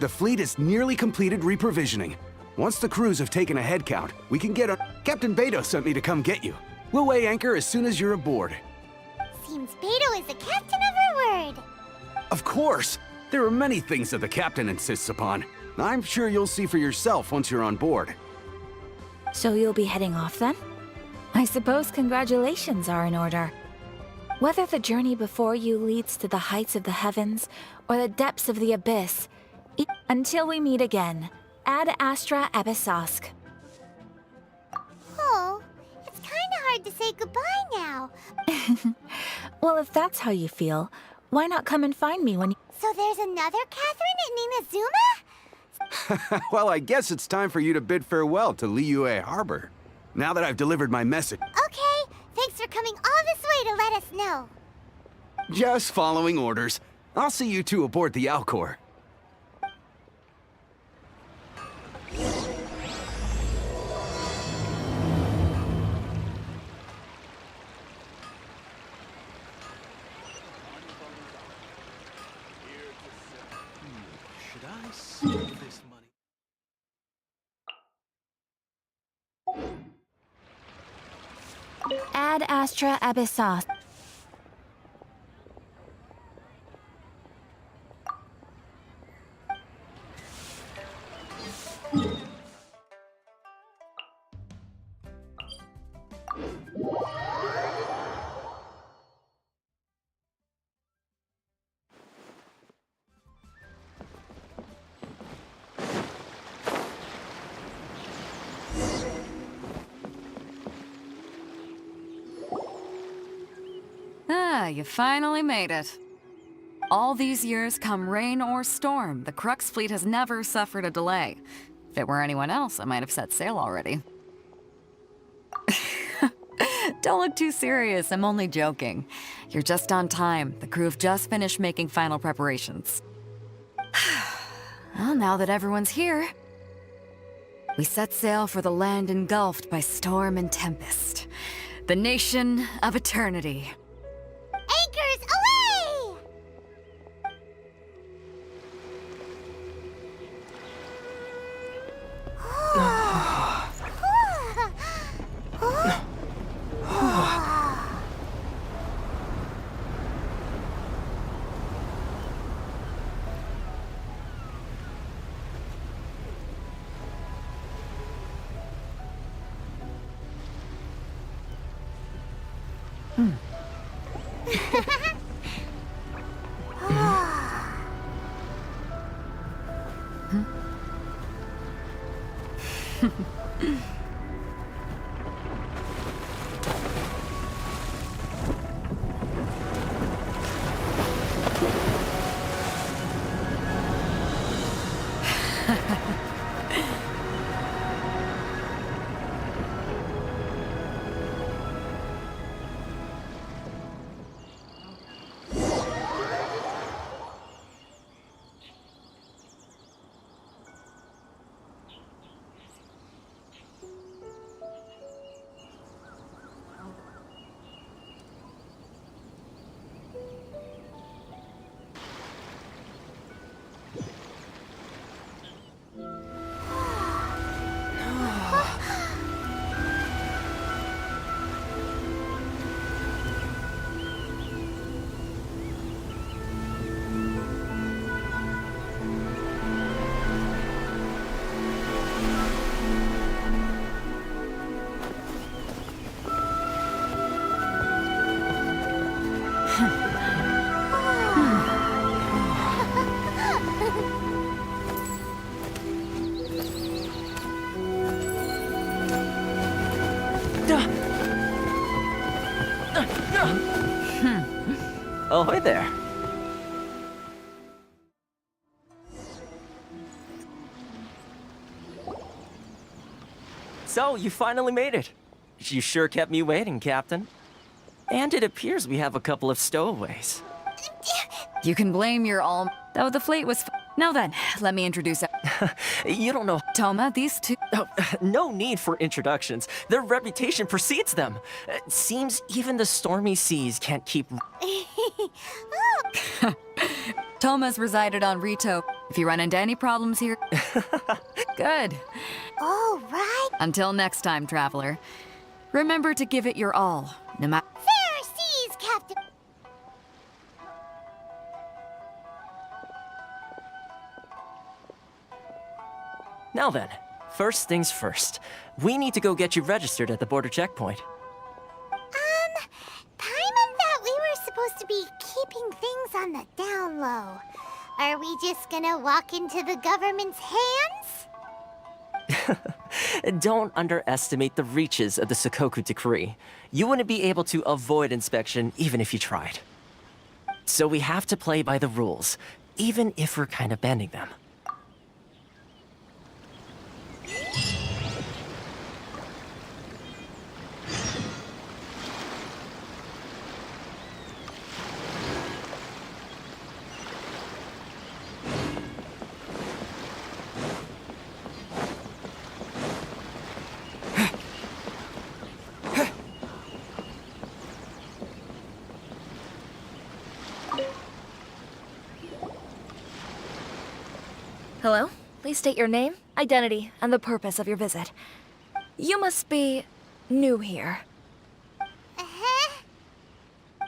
T: The fleet has nearly completed reprovisioning. Once the crews have taken a head count, we can get on... Captain Beidou sent me to come get you. We'll weigh anchor as soon as you're aboard.
A: Seems Beidou is the captain of her word.
T: Of course! There are many things that the captain insists upon. I'm sure you'll see for yourself once you're on board.
D: So you'll be heading off then? I suppose congratulations are in order. Whether the journey before you leads to the heights of the heavens or the depths of the abyss, until we meet again, Ad Astra Abyssosk.
A: Oh, it's kinda hard to say goodbye now.
D: Well, if that's how you feel, why not come and find me when you...
A: So there's another Catherine in Inazuma?
T: Well, I guess it's time for you to bid farewell to Liyue Harbor. Now that I've delivered my message...
A: Okay, thanks for coming all this way to let us know.
T: Just following orders. I'll see you two aboard the Alcor.
K: Should I save this money?
D: Ad Astra Abyssosk.
M: Ah, you finally made it. All these years, come rain or storm, the Crux fleet has never suffered a delay. If it were anyone else, I might have set sail already. Don't look too serious, I'm only joking. You're just on time. The crew have just finished making final preparations. Well, now that everyone's here, we set sail for the land engulfed by storm and tempest. The nation of eternity.
A: Anchors away!
U: Oh, hey there. So, you finally made it. You sure kept me waiting, Captain. And it appears we have a couple of stowaways.
M: You can blame your all. Though the fleet was. Now then, let me introduce.
U: You don't know.
M: Toma, these two.
U: Oh, no need for introductions. Their reputation precedes them. It seems even the stormy seas can't keep.
M: Toma's resided on Rito. If you run into any problems here. Good.
A: All right.
M: Until next time, traveler. Remember to give it your all, no matter.
A: Fair seas, Captain.
U: Now then, first things first. We need to go get you registered at the border checkpoint.
A: Paimon thought we were supposed to be keeping things on the down low. Are we just gonna walk into the government's hands?
U: Don't underestimate the reaches of the Sakoku Decree. You wouldn't be able to avoid inspection even if you tried. So we have to play by the rules, even if we're kind of bending them.
V: Hello? Please state your name, identity, and the purpose of your visit. You must be new here.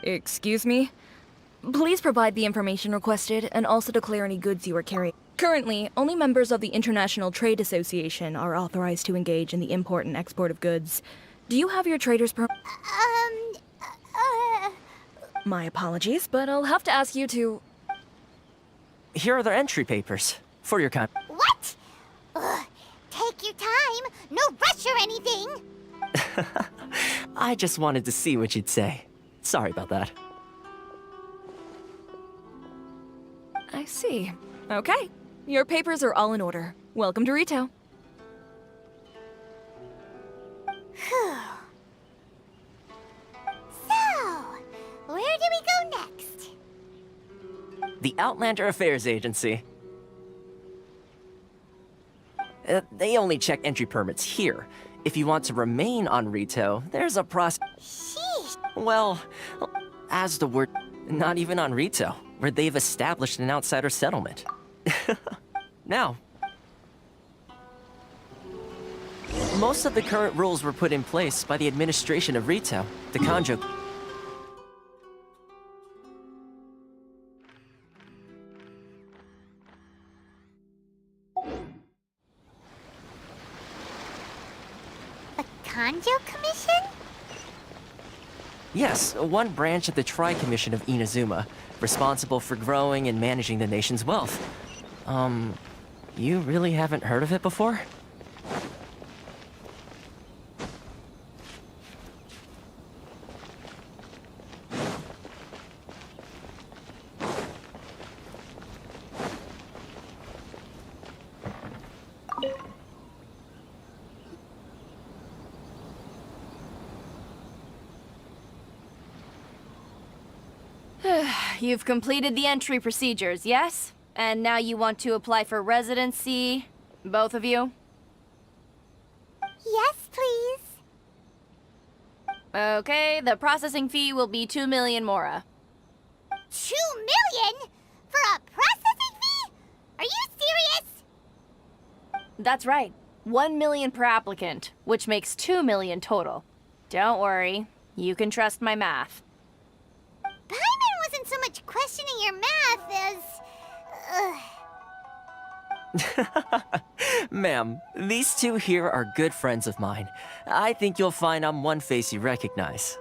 V: Excuse me? Please provide the information requested and also declare any goods you are carrying. Currently, only members of the International Trade Association are authorized to engage in the import and export of goods. Do you have your trader's permit? My apologies, but I'll have to ask you to...
U: Here are their entry papers. For your kind.
A: What? Take your time. No rush or anything.
U: I just wanted to see what you'd say. Sorry about that.
V: I see. Okay. Your papers are all in order. Welcome to Rito.
A: So, where do we go next?
U: The Outlander Affairs Agency. They only check entry permits here. If you want to remain on Rito, there's a process.
A: Sheesh.
U: Well, as the word, not even on Rito, where they've established an outsider settlement. Now, most of the current rules were put in place by the administration of Rito, the Kanjo.
A: Kanjo Commission?
U: Yes, one branch of the Tri-Commission of Inazuma, responsible for growing and managing the nation's wealth. You really haven't heard of it before?
V: You've completed the entry procedures, yes? And now you want to apply for residency? Both of you?
A: Yes, please.
V: Okay, the processing fee will be 2 million mora.
A: 2 million? For a processing fee? Are you serious?
V: That's right. 1 million per applicant, which makes 2 million total. Don't worry, you can trust my math.
A: Paimon wasn't so much questioning your math as...
U: Ma'am, these two here are good friends of mine. I think you'll find I'm one face you recognize.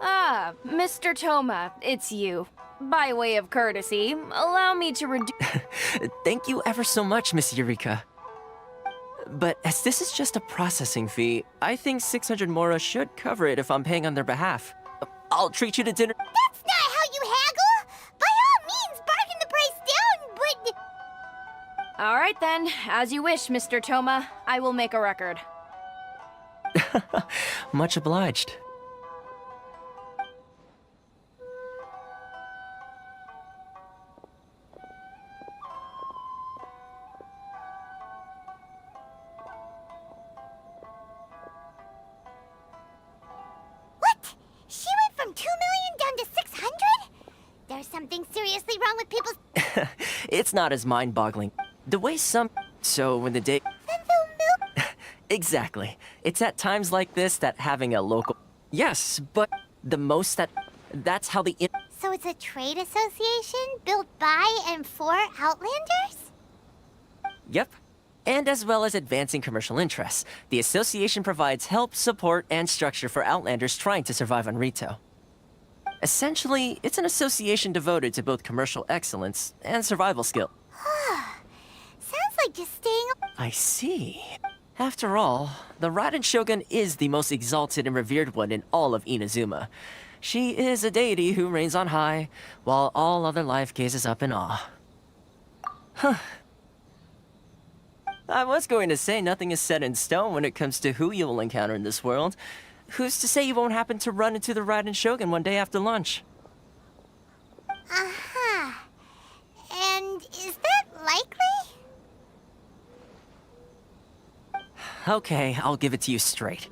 V: Ah, Mr. Toma, it's you. By way of courtesy, allow me to reduce...
U: Thank you ever so much, Miss Eureka. But as this is just a processing fee, I think 600 mora should cover it if I'm paying on their behalf. I'll treat you to dinner.
A: That's not how you haggle! By all means, bargain the price down, but...
V: All right then, as you wish, Mr. Toma. I will make a record.
U: Much obliged.
A: What? She went from 2 million down to 600? There's something seriously wrong with people's...
U: It's not as mind-boggling. The way some... So when the day... Exactly. It's at times like this that having a local... Yes, but the most that... That's how the...
A: So it's a trade association built by and for Outlanders?
U: Yep. And as well as advancing commercial interests, the association provides help, support, and structure for Outlanders trying to survive on Rito. Essentially, it's an association devoted to both commercial excellence and survival skill.
A: Sounds like just staying...
U: I see. After all, the Raiden Shogun is the most exalted and revered one in all of Inazuma. She is a deity who reigns on high, while all other life gazes up in awe. Huh. I was going to say nothing is set in stone when it comes to who you will encounter in this world. Who's to say you won't happen to run into the Raiden Shogun one day after lunch?
A: Uh-huh. And is that likely?
U: Okay, I'll give it to you straight.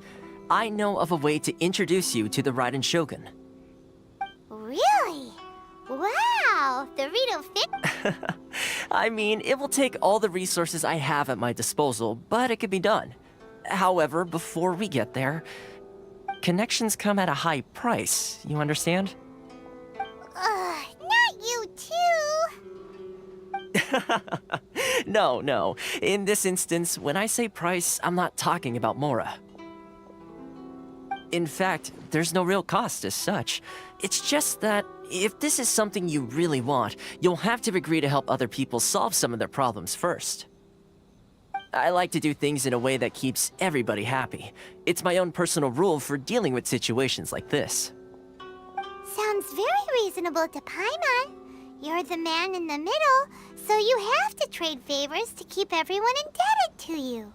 U: I know of a way to introduce you to the Raiden Shogun.
A: Really? Wow, the Rito fit...
U: I mean, it will take all the resources I have at my disposal, but it can be done. However, before we get there, connections come at a high price, you understand?
A: Not you too!
U: No. In this instance, when I say price, I'm not talking about Mora. In fact, there's no real cost as such. It's just that if this is something you really want, you'll have to agree to help other people solve some of their problems first. I like to do things in a way that keeps everybody happy. It's my own personal rule for dealing with situations like this.
A: Sounds very reasonable to Paimon. You're the man in the middle, so you have to trade favors to keep everyone indebted to you.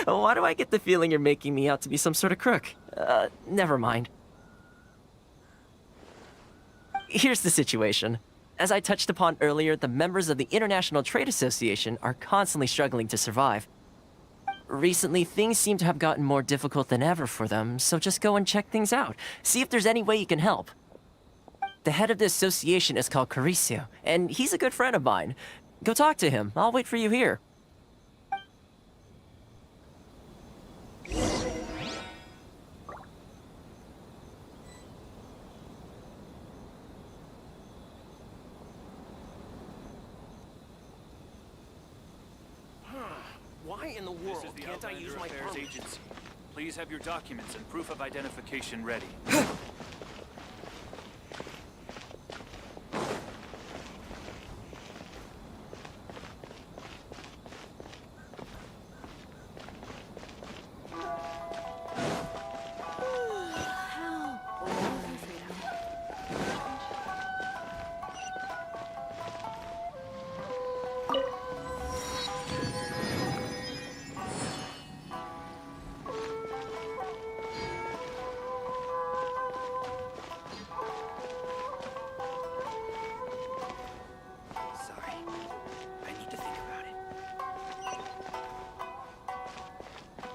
U: Why do I get the feeling you're making me out to be some sort of crook? Never mind. Here's the situation. As I touched upon earlier, the members of the International Trade Association are constantly struggling to survive. Recently, things seem to have gotten more difficult than ever for them, so just go and check things out. See if there's any way you can help. The head of the association is called Caricio, and he's a good friend of mine. Go talk to him. I'll wait for you here.
F: Why in the world can't I use my Affairs Agency. Please have your documents and proof of identification ready.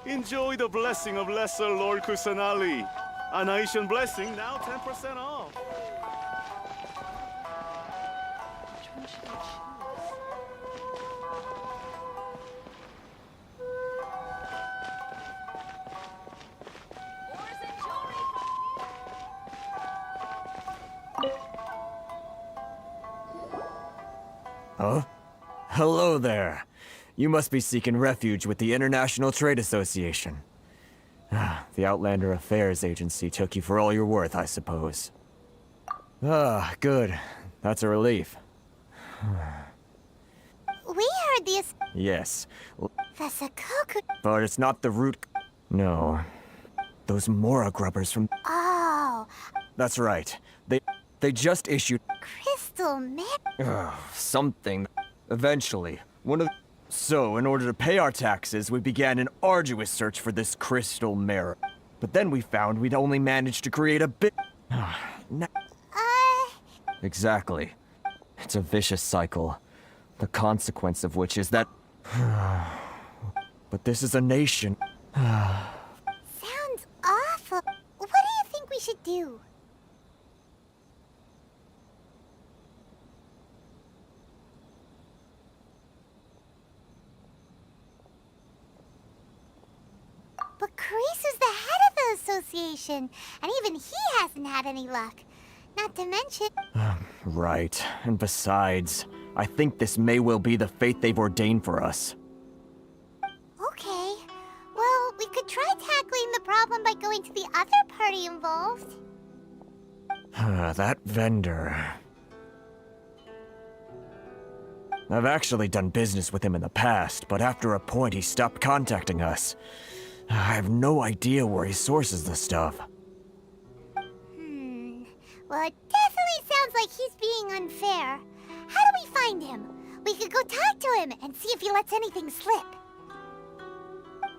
H: Enjoy the blessing of Lesser Lord Kusanali. A nation blessing, now 10% off.
W: Huh? Hello there. You must be seeking refuge with the International Trade Association. The Outlander Affairs Agency took you for all you're worth, I suppose. Good. That's a relief.
A: We heard the...
W: Yes.
A: The Sakoku...
W: But it's not the root... No. Those Mora grubbers from...
A: Oh.
W: That's right. They... They just issued
A: Crystal
W: something. Eventually, one of. So, in order to pay our taxes, we began an arduous search for this crystal mirror. But then we found we'd only managed to create a bit. Exactly. It's a vicious cycle. The consequence of which is that. But this is a nation.
A: Sounds awful. What do you think we should do? But Carice is the head of the association, and even he hasn't had any luck. Not to mention...
W: Right. And besides, I think this may well be the fate they've ordained for us.
A: Okay. Well, we could try tackling the problem by going to the other party involved.
W: That vendor... I've actually done business with him in the past, but after a point he stopped contacting us. I have no idea where he sources the stuff.
A: Well, it definitely sounds like he's being unfair. How do we find him? We could go talk to him and see if he lets anything slip.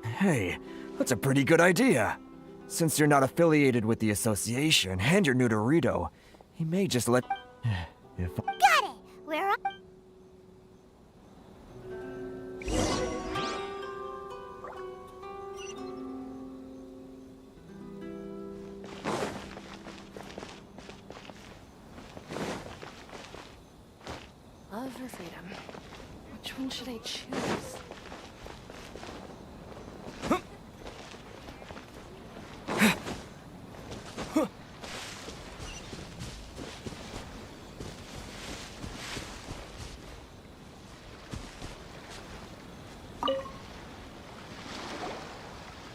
W: Hey, that's a pretty good idea. Since you're not affiliated with the association and you're new to Rito, he may just let... If...
A: Got it! We're on...
V: Love or freedom? Which one should I choose?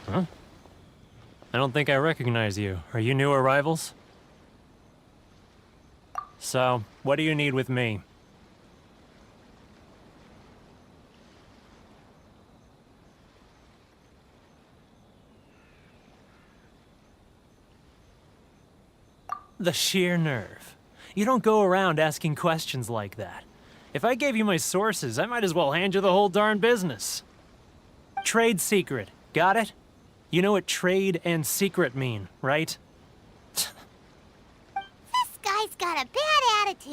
I: Huh? I don't think I recognize you. Are you new arrivals? So, what do you need with me? The sheer nerve. You don't go around asking questions like that. If I gave you my sources, I might as well hand you the whole darn business. Trade secret. Got it? You know what trade and secret mean, right?
A: This guy's got a bad attitude.